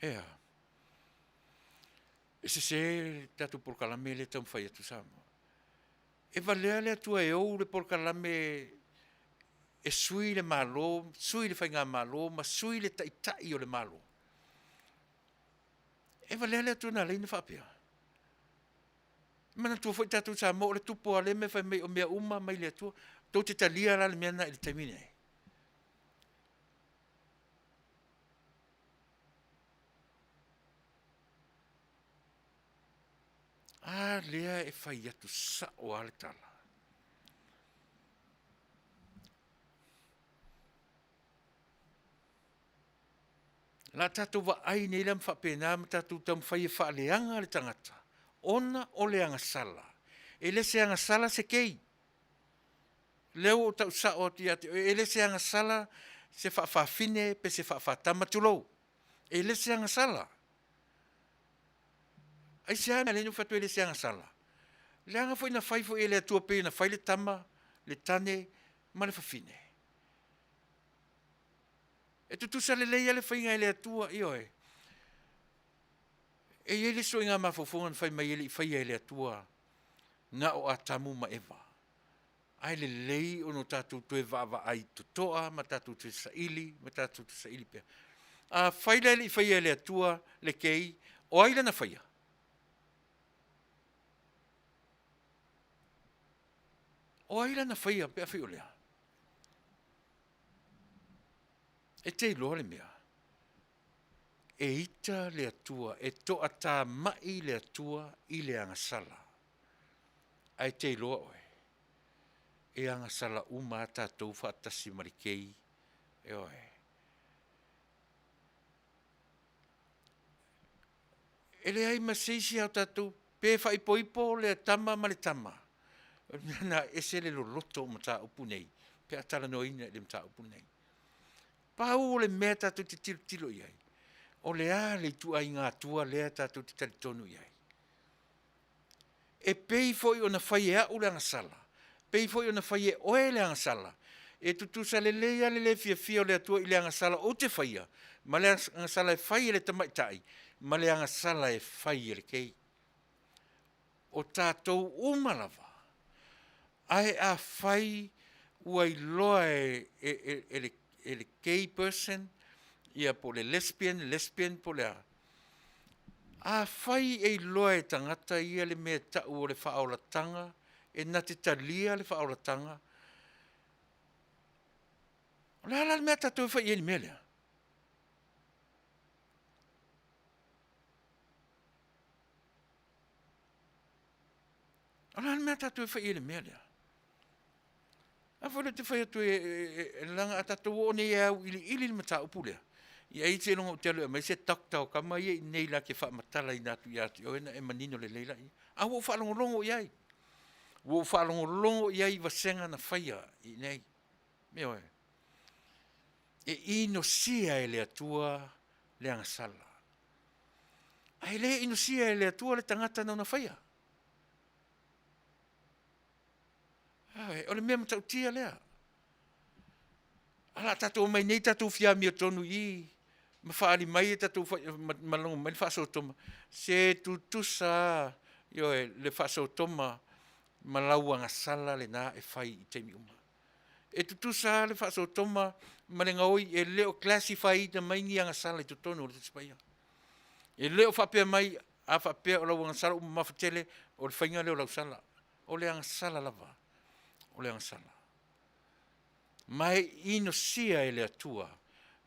Ea. E se tatu Polokame le tau whai atu Samoa. E valea le atua e ou le Polokame e sui le malo, sui le whainga malo, ma sui le taitai o le malo. E valea le atua na leina whapea. Mana tua foi tatu Samoa o le tupo ale me whai mei o mea uma mai le atua, tau te talia la le mea na i le taimine. Lea e whai atu sa o ale tala. La tatu wa ai nei lam whapena ma tatu tam whai e whaaleanga le tangata. Ona o le anga sala. E le se anga sala se kei. Leo o tau sa o ti ati. E le se anga sala se whaafine pe se whaafatama tulou. E le se anga sala. Ai se anga le whatu e le se anga sala. Le anga foi na whai fo e le atua pe na whai le tama, le tane, ma le whafine. E tutusa le leia le whainga e le atua i oe. E ele so inga mafofongan whai mai ele I whai e le atua na o atamu ma ewa. Ai le lei ono tatu tue vava ai tutoa, ma tatu tue saili, ma tatu tue saili pia. A whai le I whai e le atua le kei, o ai lana whaia. O ai lana whaia pia whi o lea. E te loa le mea. E ita le atua, e to ata mai le atua I le anga sala. Ai te loa oe. E anga sala uma tātou whaatasi marikei. E oe. E le ai maseisi au tātou. Pe whaipoipo le tama ma le tama. Na ese le loloto ma tā upu nei. Pe atala noina le mta upu nei. Pau le mea tātou te tilo iai. O le a le tu ai ngā tua lea tātou te talitonu iai. E pei foi o na whai e au le anga sala. Pei foi o na whai e oe le anga sala. E tutusa le leia le fia o le atua I le anga sala o te whaia. Ma le anga sala e whai e le tamaitai. Ma le anga sala e whai e le kei. O tātou umalava. Ai a whai ua I loa e le gay person, ia po le lesbian po le a. A whai e loa e tangata ia le mea tau o le whaolatanga, e na te talia le whaolatanga. O le ala le mea tatu e whai e ni mea lea. O le ala le mea tatu e whai e ni mea lea. A whai te whai atu e langa a tatu o ne au ili mata upu lea. Ia I te longa o te alu, mai se taktau ka mai e nei la ke wha matala I nātu I ati, o ena e manino le leila I. A wo wha longo I ai. Wo whalongolongo ia I vasenga na whaia I nei. Meo e. E ino sia e le atua le angasala. Ai le ino sia e le atua le tangata na whaia. Ai, o le mea matautia lea. Ala tatou mai nei tatou fia mia tonu I. Ma whaari mai e tatou malongo mai le whaasotoma. Se tutusa yo e le whaasotoma malau angasala le na e whai I teimi uma. E tutusa le whaasotoma ma le ngaoi e leo classify na mai ni angasala I tutonu o le tispaia. E leo whapea mai a whapea o lau angasala uma mawhatele o le whainga leo lau sala. O le angasala lava. O le angasala. Mai ino sia e le atua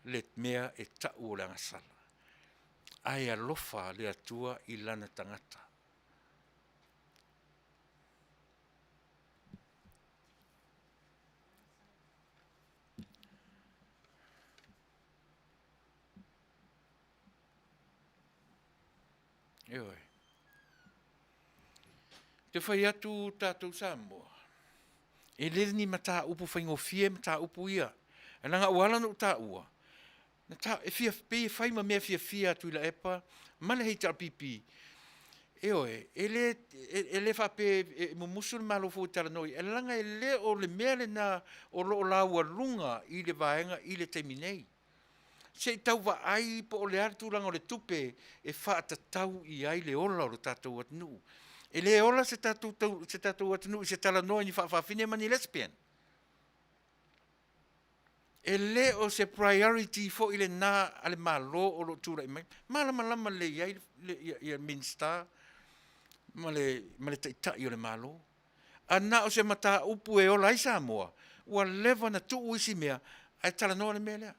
le mea e tau o le angasala. Ai alofa le atua I lana tangata. Eoi. Te whai atu tātou Samoa. E le ni mata upu whaingofie mata upu ia. E nanga uala no ta ua. Na ta e fia pe fai ma mea fia tu la epa male hei ta pipi. Eoi, e le fa pe mo musul malo fo tala noi. E langa e le o le mea le na o lo la ua lunga I le vaenga I le teminei. Se tau va ai po o le artu langa o le tupe e fa ta tau I ai le ola o le tatou atnu. E le ola se tatou atnu se tala noi ni fa fine mani lesbian. E le o se priority fo I le na ale malo o lo tura I mai. Malama le iai le minsta ma le taitai o le malo. Ana o se mata upu e ola I Samoa. Ua leva na tu uisi mea ai tala noa le mea lea.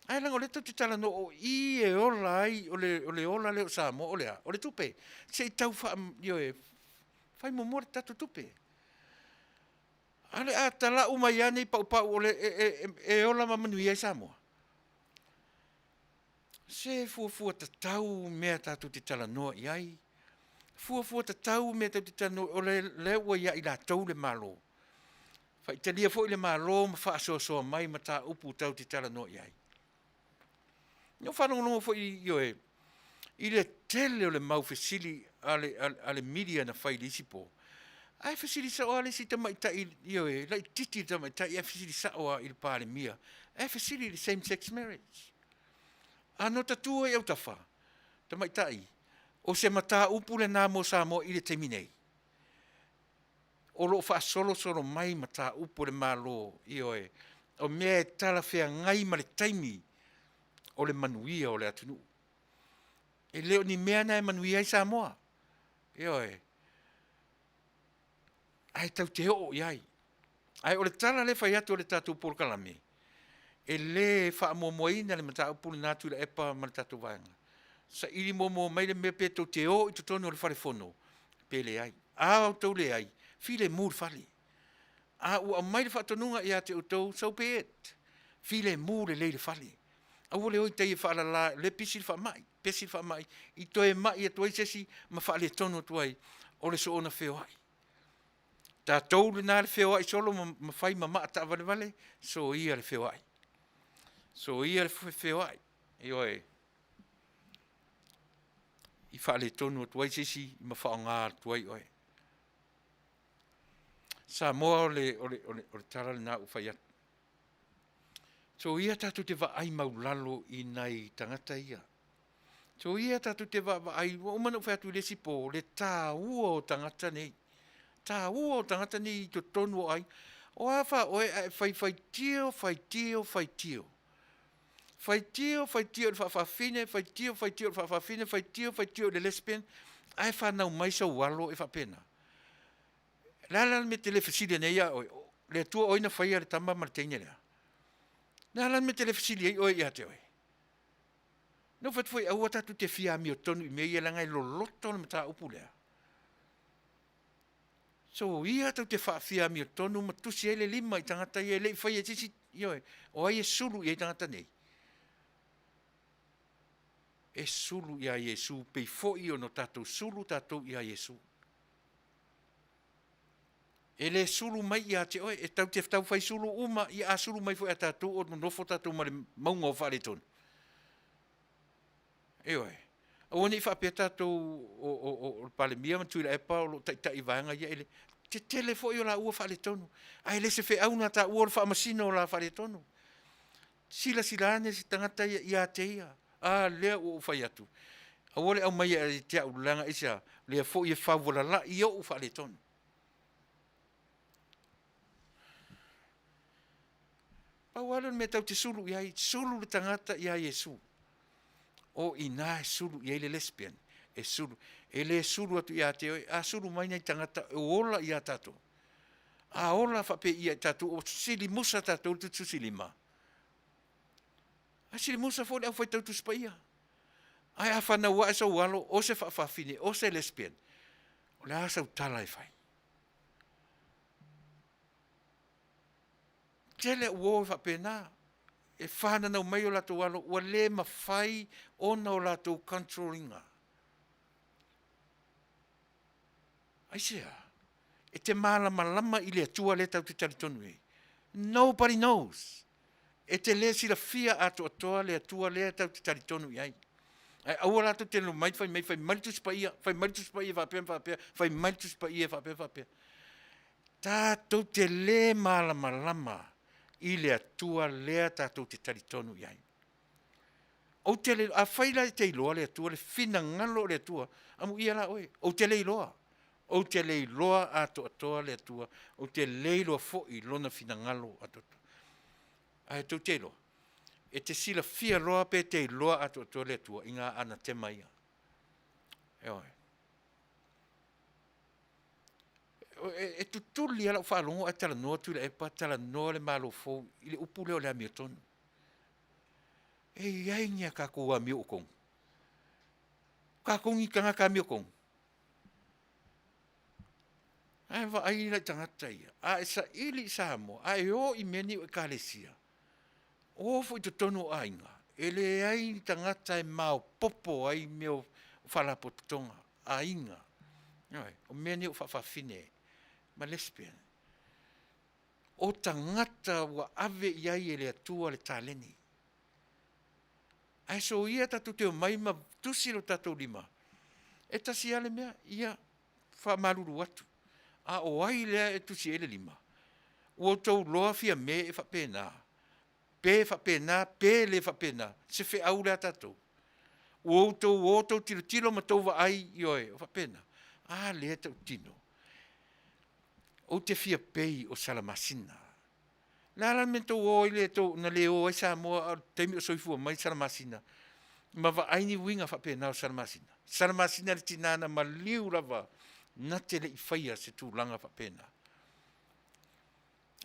Ai lango le te tala no o I e ola ai o le ola le o Samoa o lea. O le tupe. Se I tau yo e fai momore tatu tupe. Ale a tala umayane pa o le e ola ma Manuia I Samoa. Se fua tau mea tatu te tala noa I ai. Fua tau mea tatu te tala noa o le ua ia I la tau le malo. Fai talia fo I le malo ma faa soa mai ma ta upu tau te tala noa I ai. No whanongo fo yo e. I le tele o le mau fesili ale media na fai lisipo. Ai fesili sa oa le si tamaitai yo e. Lai titi tamaitai ai fesili sa oa I le pāle mia. Ai fesili le same sex marriage. Ano tatua I au tafa. Tamaitai. O se mata upu le nā mo Samoa I le teminei. O lo fa solo mai mata upu le malo yo e. O mea e tala fea ngai ma le taimi. O le Manuia o le atunu. E leo ni mea na e Manuia I Samoa. Eo e. Ai tau te o iai. Ai o le tala le fai atu o le tatu Polokame. E le wha momoina le mata upuli natu le epa ma le tatu vaenga. Sa ili momo mai le mea pe tau te o I tutonu o le wharefono. Pe le ai. A o tau le ai. File mūr whali. A ua mai le whatonunga I a te utou sau pe et. File mūr le le whali. A ua le oi tei e whaala la le pisi le wha mai. Pesi le wha mai. I toe mai e tuai sesi ma wha le tono tuai. O le so ona wheo ai. Ta tau le nā le wheo ai solo ma whai ma maa ta vale. So ia le wheo ai. So ia le wheo ai. E oi. I wha le tono tuai sesi ma wha o ngā tuai oi. Samoa o le tara le nā uwhai atu. So ia tatu te wa ai maulalo I nei tangata ia. So ia tatu te wa ai, o mana uwhai atu lesi po, le tā ua o tangata nei. Tā ua o tangata nei I to tonu o ai. O awha o e whai tio. Whai tio le whawhine, whai tio le whawhine, whai tio le lesbian. Ai whanau mai sa walo e whapena. Lala me te le fasile nei a le tua oina whaia le tamba marteine lea. Lala me te le fasile ei oi ia te oi. No fat foi au tatu te fia mi o tonu I mea langa I lo loto le mata upu lea. So ia tau te fia mi o tonu ma tusi ele lima I tangata I ele whaia tisi oi. O ai e sulu I tangata nei. E sulu ia Yesu pei foi o no tatou sulu tatou ia Yesu. E le sulu mai ia te oe, e tau te ftau fai sulu uma, i a sulu mai fo e tātou, o nofo tātou ma le maunga o whare tonu. E oe. A wani whapea tātou o pale mia, ma tuila e pa, o tai vanga ia ele, te tele fo i o la ua whare tonu. Ai le se fe au na ta ua o whaamasino o la whare tonu. Sila ane si tangata ia te ia. A lea o whai atu. A wale au mai a te au langa isa, lea fo i e whawala la i o whare tonu. Paualo me tau te sulu iai, sulu le tangata ia Yesu. O ina e sulu iai le lesbian, e sulu. E le sulu atu ia te oi, a sulu mai nei tangata e ola ia tato. A ola whape ia tato, o sili musa tato, tu sili ma. A sili musa fo le au whai tau tu spaia. Ai a whana ua e sa walo, o se whawhawhine, o se lesbian. O le a sau tala e whai. Tele uo whapena, e whana nau mai o lato walo, ua le mawhai ona o lato controllinga. Aisea, e te malama i le atua le tau te taritonu e. Nobody knows. E te le sila fia ato atoa le atua le tau te taritonu i ai. Ai aua lato te lo mai fai maritus pa ia whapea, fai maritus pa ia whapea. Tātou te le malama i le atua lea tātou te taritonu i ai. O te le, a whaila te iloa le atua, le whina ngalo le atua, amu ia la oe, o te le iloa. O te le iloa ato atoa le atua, o te le iloa fo i lona whina ngalo ato atoa. Ai tau te iloa. E te sila fia loa pe te iloa ato atoa le atua, inga ana te maia. E oe. E tutuli ala whalongo a tala noa tu le epa, tala noa le malo fau, i le upu leo le amia tonu. E iai nia kako a mio okong. Kako ngi kanga ka mio okong. Ai wa ai la tangata ia. A sa ili Samoa, ai o i meni o ekalesia. O fo i tonu a inga. E le ai tangata e mau popo ai meo whalapo tonga. A inga. O meni o whawhawhine. Ma lesbian. O tangata wa ave iai e le atua le taleni. Ai so ia tatu te o mai ma tusilo tatu lima. E tasi ale mea, ia whamaruru atu. A o ai lea e tusi ele lima. O tau loa fia me e whapena. Pe whapena, pe le whapena. Se whi au lea tatu. O tau tilo ma tau wa ai ioe, o whapena. A lea tau tino. O te fia pei o salamasina. Lala mento o ile to na leo ai Samoa teimi o soifua mai salamasina. Ma va aini winga fa pe na salamasina. Salamasina le tinana ma liu lava na tele i faia se tu langa fa pena.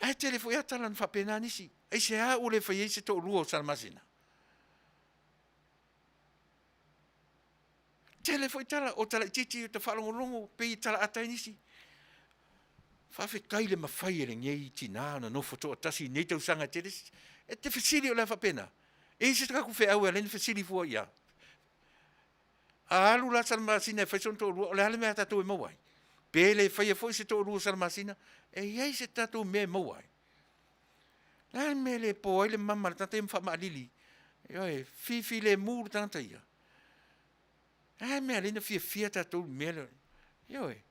Ai tele foi atala na fa pena nisi. Ai se a o le faia se to luo salamasina. Tele foi tala o tala titi te falongo longo pe tala atai nisi. Fafe kaile mawhai e ngei tina na no foto atasi nei tau sanga teres. E te whesiri o la whapena. E se taka ku whe au e lene whesiri fua ia. A alu la salmasina e whaison tō rua. O le hale mea tatou e mawai. Pele whai e fwoi se tō rua salmasina. E iei se tatou mea mawai. La me le po ai le mama le tata e mwha lili. E oi, fifi le mūru tanta ia. La mea lena fia tatou mea le. E oi.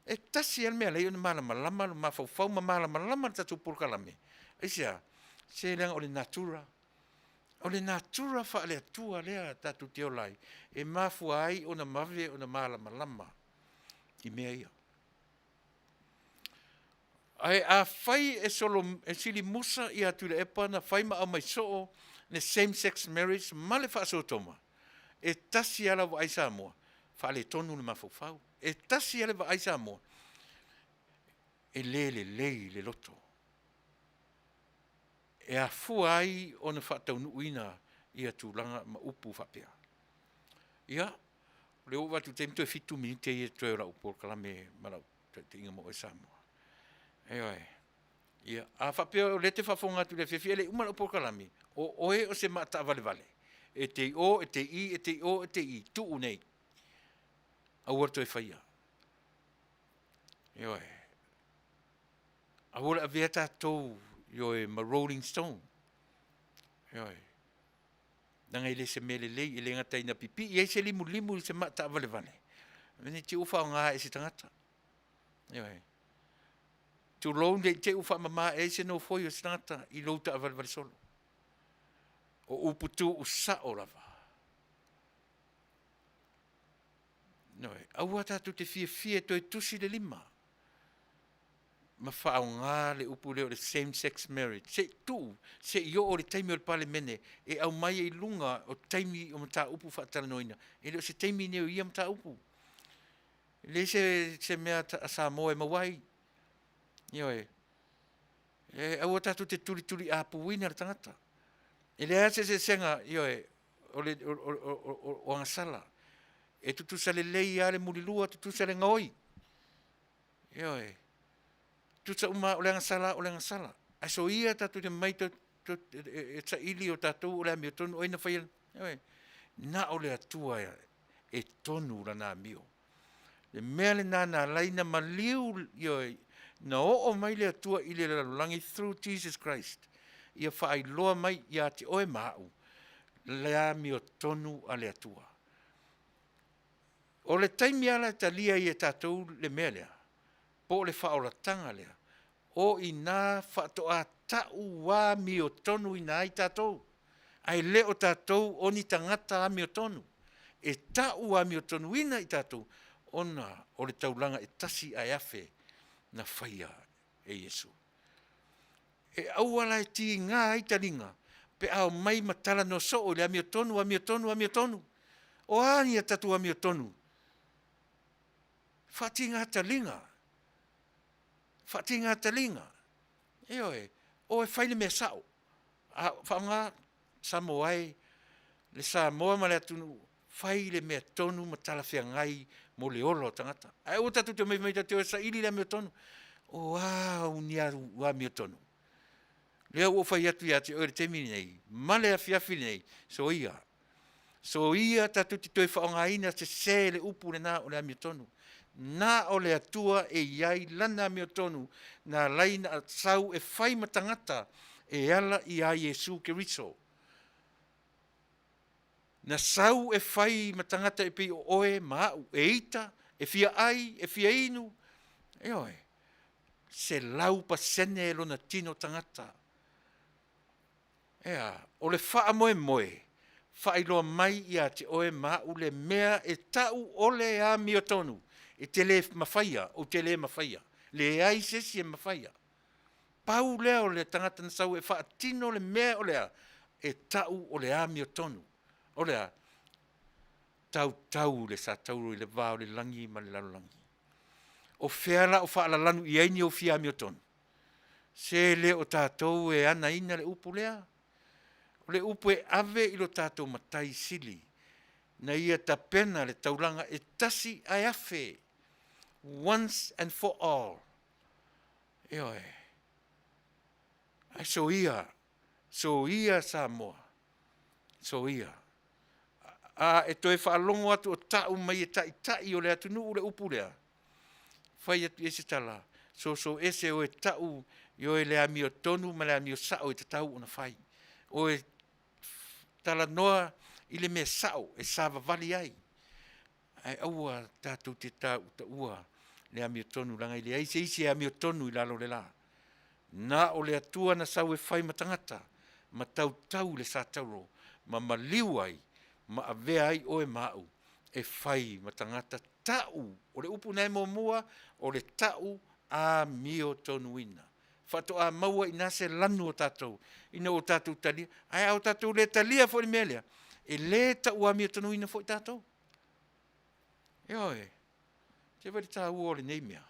E tasi al mea lei o na malama ma fau ma malama tatu Polokame. E se lenga o le natura. O le natura fa le atua lea tatu te olai. E mafua ai o na mave o na malama. I mea ia. Ai a fai e solo e sili musa i atu le epa na fai ma au mai soo ne same-sex marriage ma le fa so toma. E tasi ala wa ai Samoa. Fa le tonu le mafau. E tasi ale wa ai Samoa. E le loto. E a fuai o na whataunu ina i a tūlanga ma upu whapea. Ia, leo watu te mtu e fitu minute i e tue rau Polokame marau te inga mo e Samoa. E oi. Ia, a whapea o le te whafonga tu le whiawhia le umana o Polokame. O oe o se mata vale. E te o, e te i, e te o, e te i. Tu unei. A uarto e whaia. E oi. Awola avea tātou ioe ma Rolling Stone. Ioe. Nanga ile se mele lei, ile ngata ina pipi, ia se limu se mata vale vale. Mene te ufa o ngā e se tangata. Ioe. Tu loun de te ufa mama e se no foi o se tangata, I louta vale vale solo. O uputu usa o lava. Ioe. Aua tātou te fie toi tusi le lima. Ma whao ngā le upu leo le same-sex marriage. Se tu, se io o le taimi o le pale mene, e au mai e lunga o taimi o mata upu whaatala noina. E leo se taimi neo ia mata upu. Le se mea a Samoa e mawai. Ioe. E au tatu te turi a puwina le tangata. E le ase se senga, ioe, o angasala. E tutusa le lei ale mulilua, tutusa le ngoi. Ioe. Tuta uma o le ngasala. A so ia tatu te mai e ta ili o tatu o le amio tonu o ina whaia. Na o le atua e tonu la na amio. Le mea le nana laina maliu ioi na o mai le atua ili le lalangi through Jesus Christ. Ia whaai loa mai ia te oe mau. Le amio tonu a le atua. O le taimi ala ta lia i e tatu le mea lea. Po le whaoratanga lea. O i nā whatoa tau wā mio tonu i nā i tātou. Ai leo tātou o ni tangata a mio tonu. E tau a mio tonu ina i tātou. Ona o le taulanga e tasi ai afe na whaia e Yesu. E auala e ti ngā i taringa. Pe au mai matala no so o le a mio tonu. O ani a tatu a mio tonu. Whati ngā talinga. Eoe, o e whaile mea sao. Whaonga Samoa le Samoa ma le atunu, whaile mea tonu ma talawhia ngai mo le olo tangata. Ai o tatu te mai te o sa ili le mea tonu. O au ni aru wa mea tonu. Lea o whai atu ia te oere temini nei, male a fiafi nei, so ia tatu te toi whaonga ina te se le upu le nā o le mea tonu. Na o le atua e iai lana meo tonu na laina a sau e whai matangata e ala i a Yesu Keriso. Na sau e whai matangata e pi o oe mau, e ita, e fia ai, e fia inu. E oe, se lau pasene e lona tino tangata. Ea, o le wha moe, whai loa mai i a te oe mau le mea e tau ole a meo tonu. E tele mawhaia, o tele mawhaia. Le ai sesi e mawhaia. Pau lea o le tangata na sau e whaatino le mea o lea e tau o le ami o tonu. O lea, tau le sa tauru i le vāo le langi ma le lalolangi. O wheala o whaalalanu i aini o fia ami o tonu. Se le o tātou e ana ina le upu lea. O le upu e ave i lo tātou matai sili. Na ia ta pena le taulanga e tasi ai afe. Once and for all. Eoe. Ai so ia Samoa. So ia. E toi whaalongo atu o tau mai e tai o le atunu o le upu lea. Whai atu ese tala. So ese o e tau i o e le ami o tonu ma le ami o sao e te tau o na whai. O e tala noa i le mea sao e sava vali ai. Ai aua tātou te tau ta ua le ami o tonu langa i le ai se isi ami o tonu i lalo le la. Na o le atua na sau e whai matangata, ma tau le sa tauro, ma maliu ai, ma avea ai o e mau, e whai matangata tau, o le upu nei mua, o le tau a mio tonu ina. Whato a maua i nase lanu o tātou, ina o tātou talia, ai au tātou le talia fo i melea, e le tau a mio tonu ina fo i tātou. Eoe, te wari tā ua o le nei mea,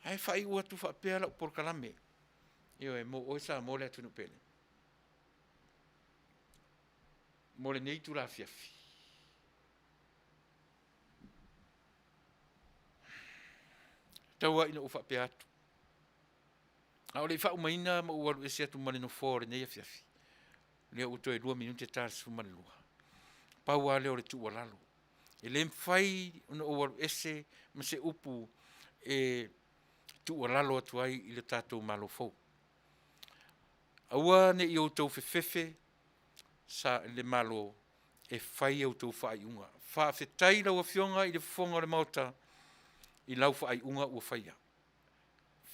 ai whai ua tu whapea la o Polokame. Eoe, mo oisa mo le atunu pele. Mo le nei tu la fiafi. Taua ina ufa pe atu. A ole fa umaina ma ualu ese atu male no fore nei fiafi. Le uto e 2 minute tar su male lua. Paua le ole tu walalo. E le mfai una ualu ese ma se upu e tu lalo atu ai i le tātou malofou. Aua ne i o tau fefefe, sa le malo e whai au tau whaaiunga. Whaafetai lau a fionga i le fonga le mauta i lau whaaiunga ua whaia.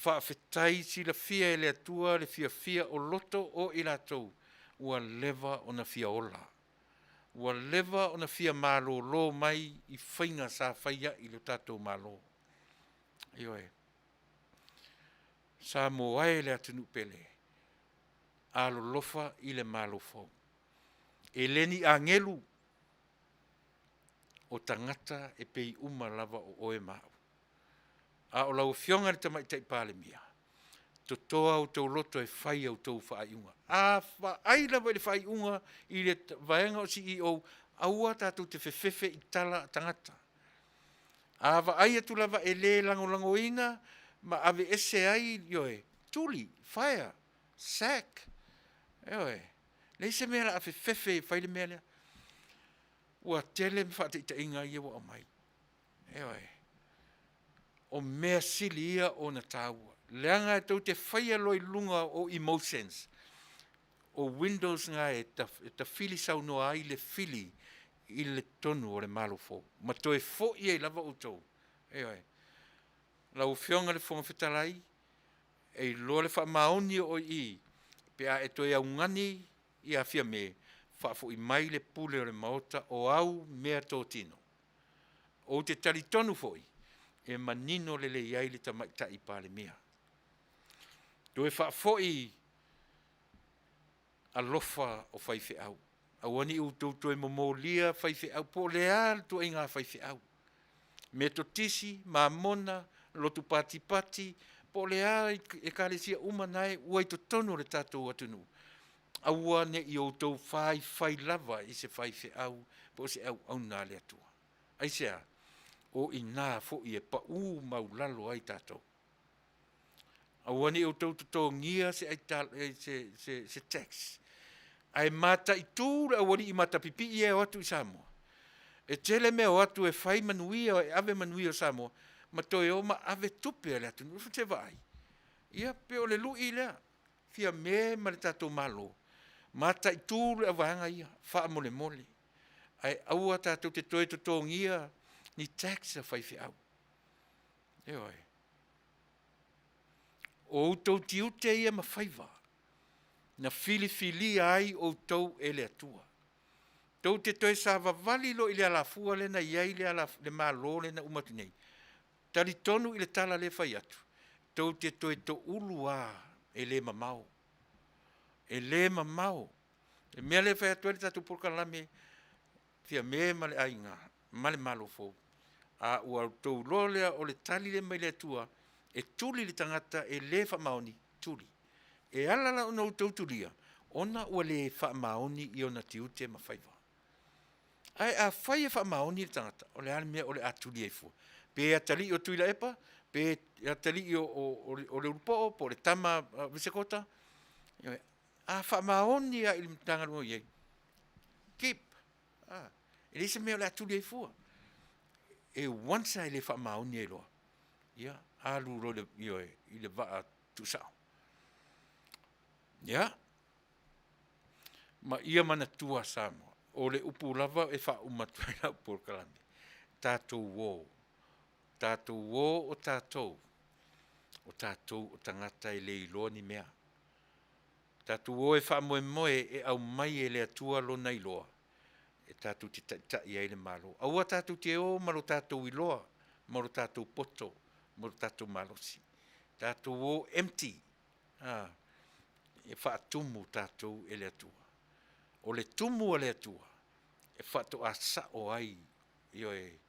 Whaafetai si la fia e le atua, le fia o loto o i latou, ua lewa o na fia ola. Ua lewa o na fia malo lo mai i whainga sa whaia i le tātou malo. Ioe. Sa mo ai le atunu pele. Alo lofa i le malo fau. E leni a ngelu o tangata e pei uma lava o oe mau. A o lau fionga le tamaitai pāle mia. Totoa au tau loto e whai au tau whaaiunga. A whaai lava i le whaaiunga i le vaenga o CEO, aua tātou te whewhewe i tala tangata. A whaai atu lava e le lango inga, ma ave ese ai, yoe, tuli, fire, sack, yoe. Leise mea la a whewhewe i whai le mea lea. Ua tele mwhate i ta inga ia wa o mai. Yoe. O mea sili ia o na tāua. Leanga e tau te whaia loi lunga o emotions. O Windows ngā e ta fili sau noa ai le fili i le tonu o le malofo. Ma to e fo ia i lava o tau. Eoi. Lau fionga le fonga whetalai, e loa le wha maoni o i, pea e to e au ngani i a fia me, wha fo i mai le pule o le maota o au mea tō tino. O te tali tonu foi, e manino le iai le tamaita i pāle mea. To e wha fo i alofa o whaife au. Awani u tau e momolia whaife au, po lea to e ngā whaife au. Me to tisi, mamona, lotu pati, po lea e kālesia umanae, ua i to tono le tātou atunu. Aua ne i o tau whai lava i se whaife au, po se au nā le atua. Aisea, o i nā fo i e pa u mau lalo ai tātou. Awani o tau to ngia se tax. Ai mata i tūra awani i mata pipi i e o atu i Samoa. E tele mea o atu e whai Manuia e ave Manuia o Samoa, ma toi o ma ave tupe ale atu, nufu te vai. Ia pe o le lui lea, fia me ma le tātou malo. Mata i tūra awanga ia, wha mole mole. Ai aua tātou te toi to ngia, ni tax a whai fi au. E oi. O tau tiute ia ma whaiva. Na fili ai o tau e le atua. Tau te toi sa vavali lo i le alafua le na iai le malo le na umatu nei. Tali tonu i le tala le whai atu. Tau te toi to ulua e le mamau. E le mamau. E mea le whai atu e tatu Polokame, fia me ma le ainga, ma le malo fo. A ua tau lolea o le tali le mai le atua, e tuli le tangata e le wha maoni, tuli. E alala o nau tau tulia, ona ua le wha maoni i ona tiute ma whaiva. Ai a whai e wha maoni le tangata, o le alimea o le atuli e fua. Pe a tali o tuila epa, pe a tali o le urupo, po le tama visekota. A wha maoni a ili mtanga luo iei. Keep. E lisa mea o le atuli e fua. E wansa e le wha maoni e loa. Ia, alu ro le ioe, i le waa tusao. Ia. Ma ia mana tua Samoa. O le upu lava e wha umatuai lau Polokame. Tātou wō. Tātou wō o tātou. O tātou o tangata e le iloa ni mea. Tātou wō e wha moe e au mai e le atua lona iloa. E tātou te tai ai le malo. Aua tātou te o malo tātou iloa. Malo tātou poto. Malo tātou malosi. Tātou wō empty. E wha tumu tātou e le atua. O le tumu o le atua. E wha to a sa o ai. Io e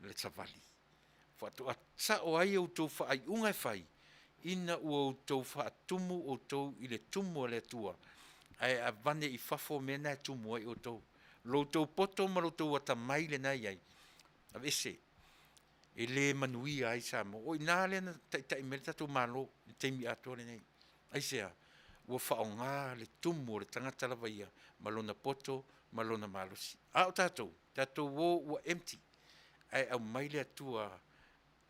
le savali. Wha to a sa o ai o tau wha ai ungai whai. Ina ua o tau wha tumu o tau i le tumu o le atua. Ai a vane i whafo mena e tumu ai o tau. Lo tau poto ma lo tau ata mai le nai ai. A vese. E le Manuia ai Samoa. O ina le na tai mele tatu malo. Teimi ato le nei. Ai sea. Ua whao ngā le tumu o le tangata lawa ia. Malona poto, malona malosi. A o tātou. Tātou wō ua empty. Ai au mai le atua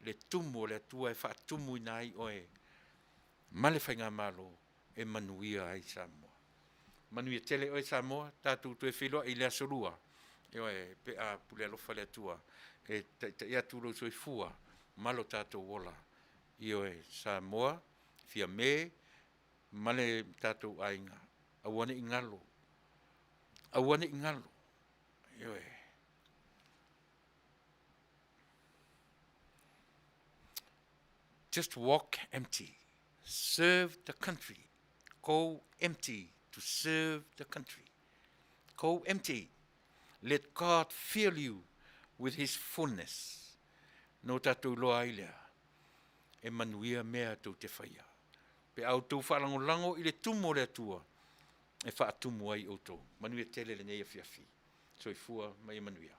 le tumu o le atua e whaatumu ina ai oe male whainga malo e Manuia ai Samoa. Manuia tele oe Samoa, tātou tue whiloa i lea sorua. E oe pe a pule alofa le atua. E ia tūro soi fua, malo tātou wola. I oe Samoa, fia me, male tātou ainga. Awane ingalo. Awane ingalo. I oe. Just walk empty. Serve the country. Go empty to serve the country. Go empty. Let God fill you with his fullness. No tātou loa ilea. E Manuia mea tau te whaia. Pe au tau whalango i le tumo le atua. E wha atumu ai o tau. Manuia tele le nei a fiafi. Soi fua mai Manuia.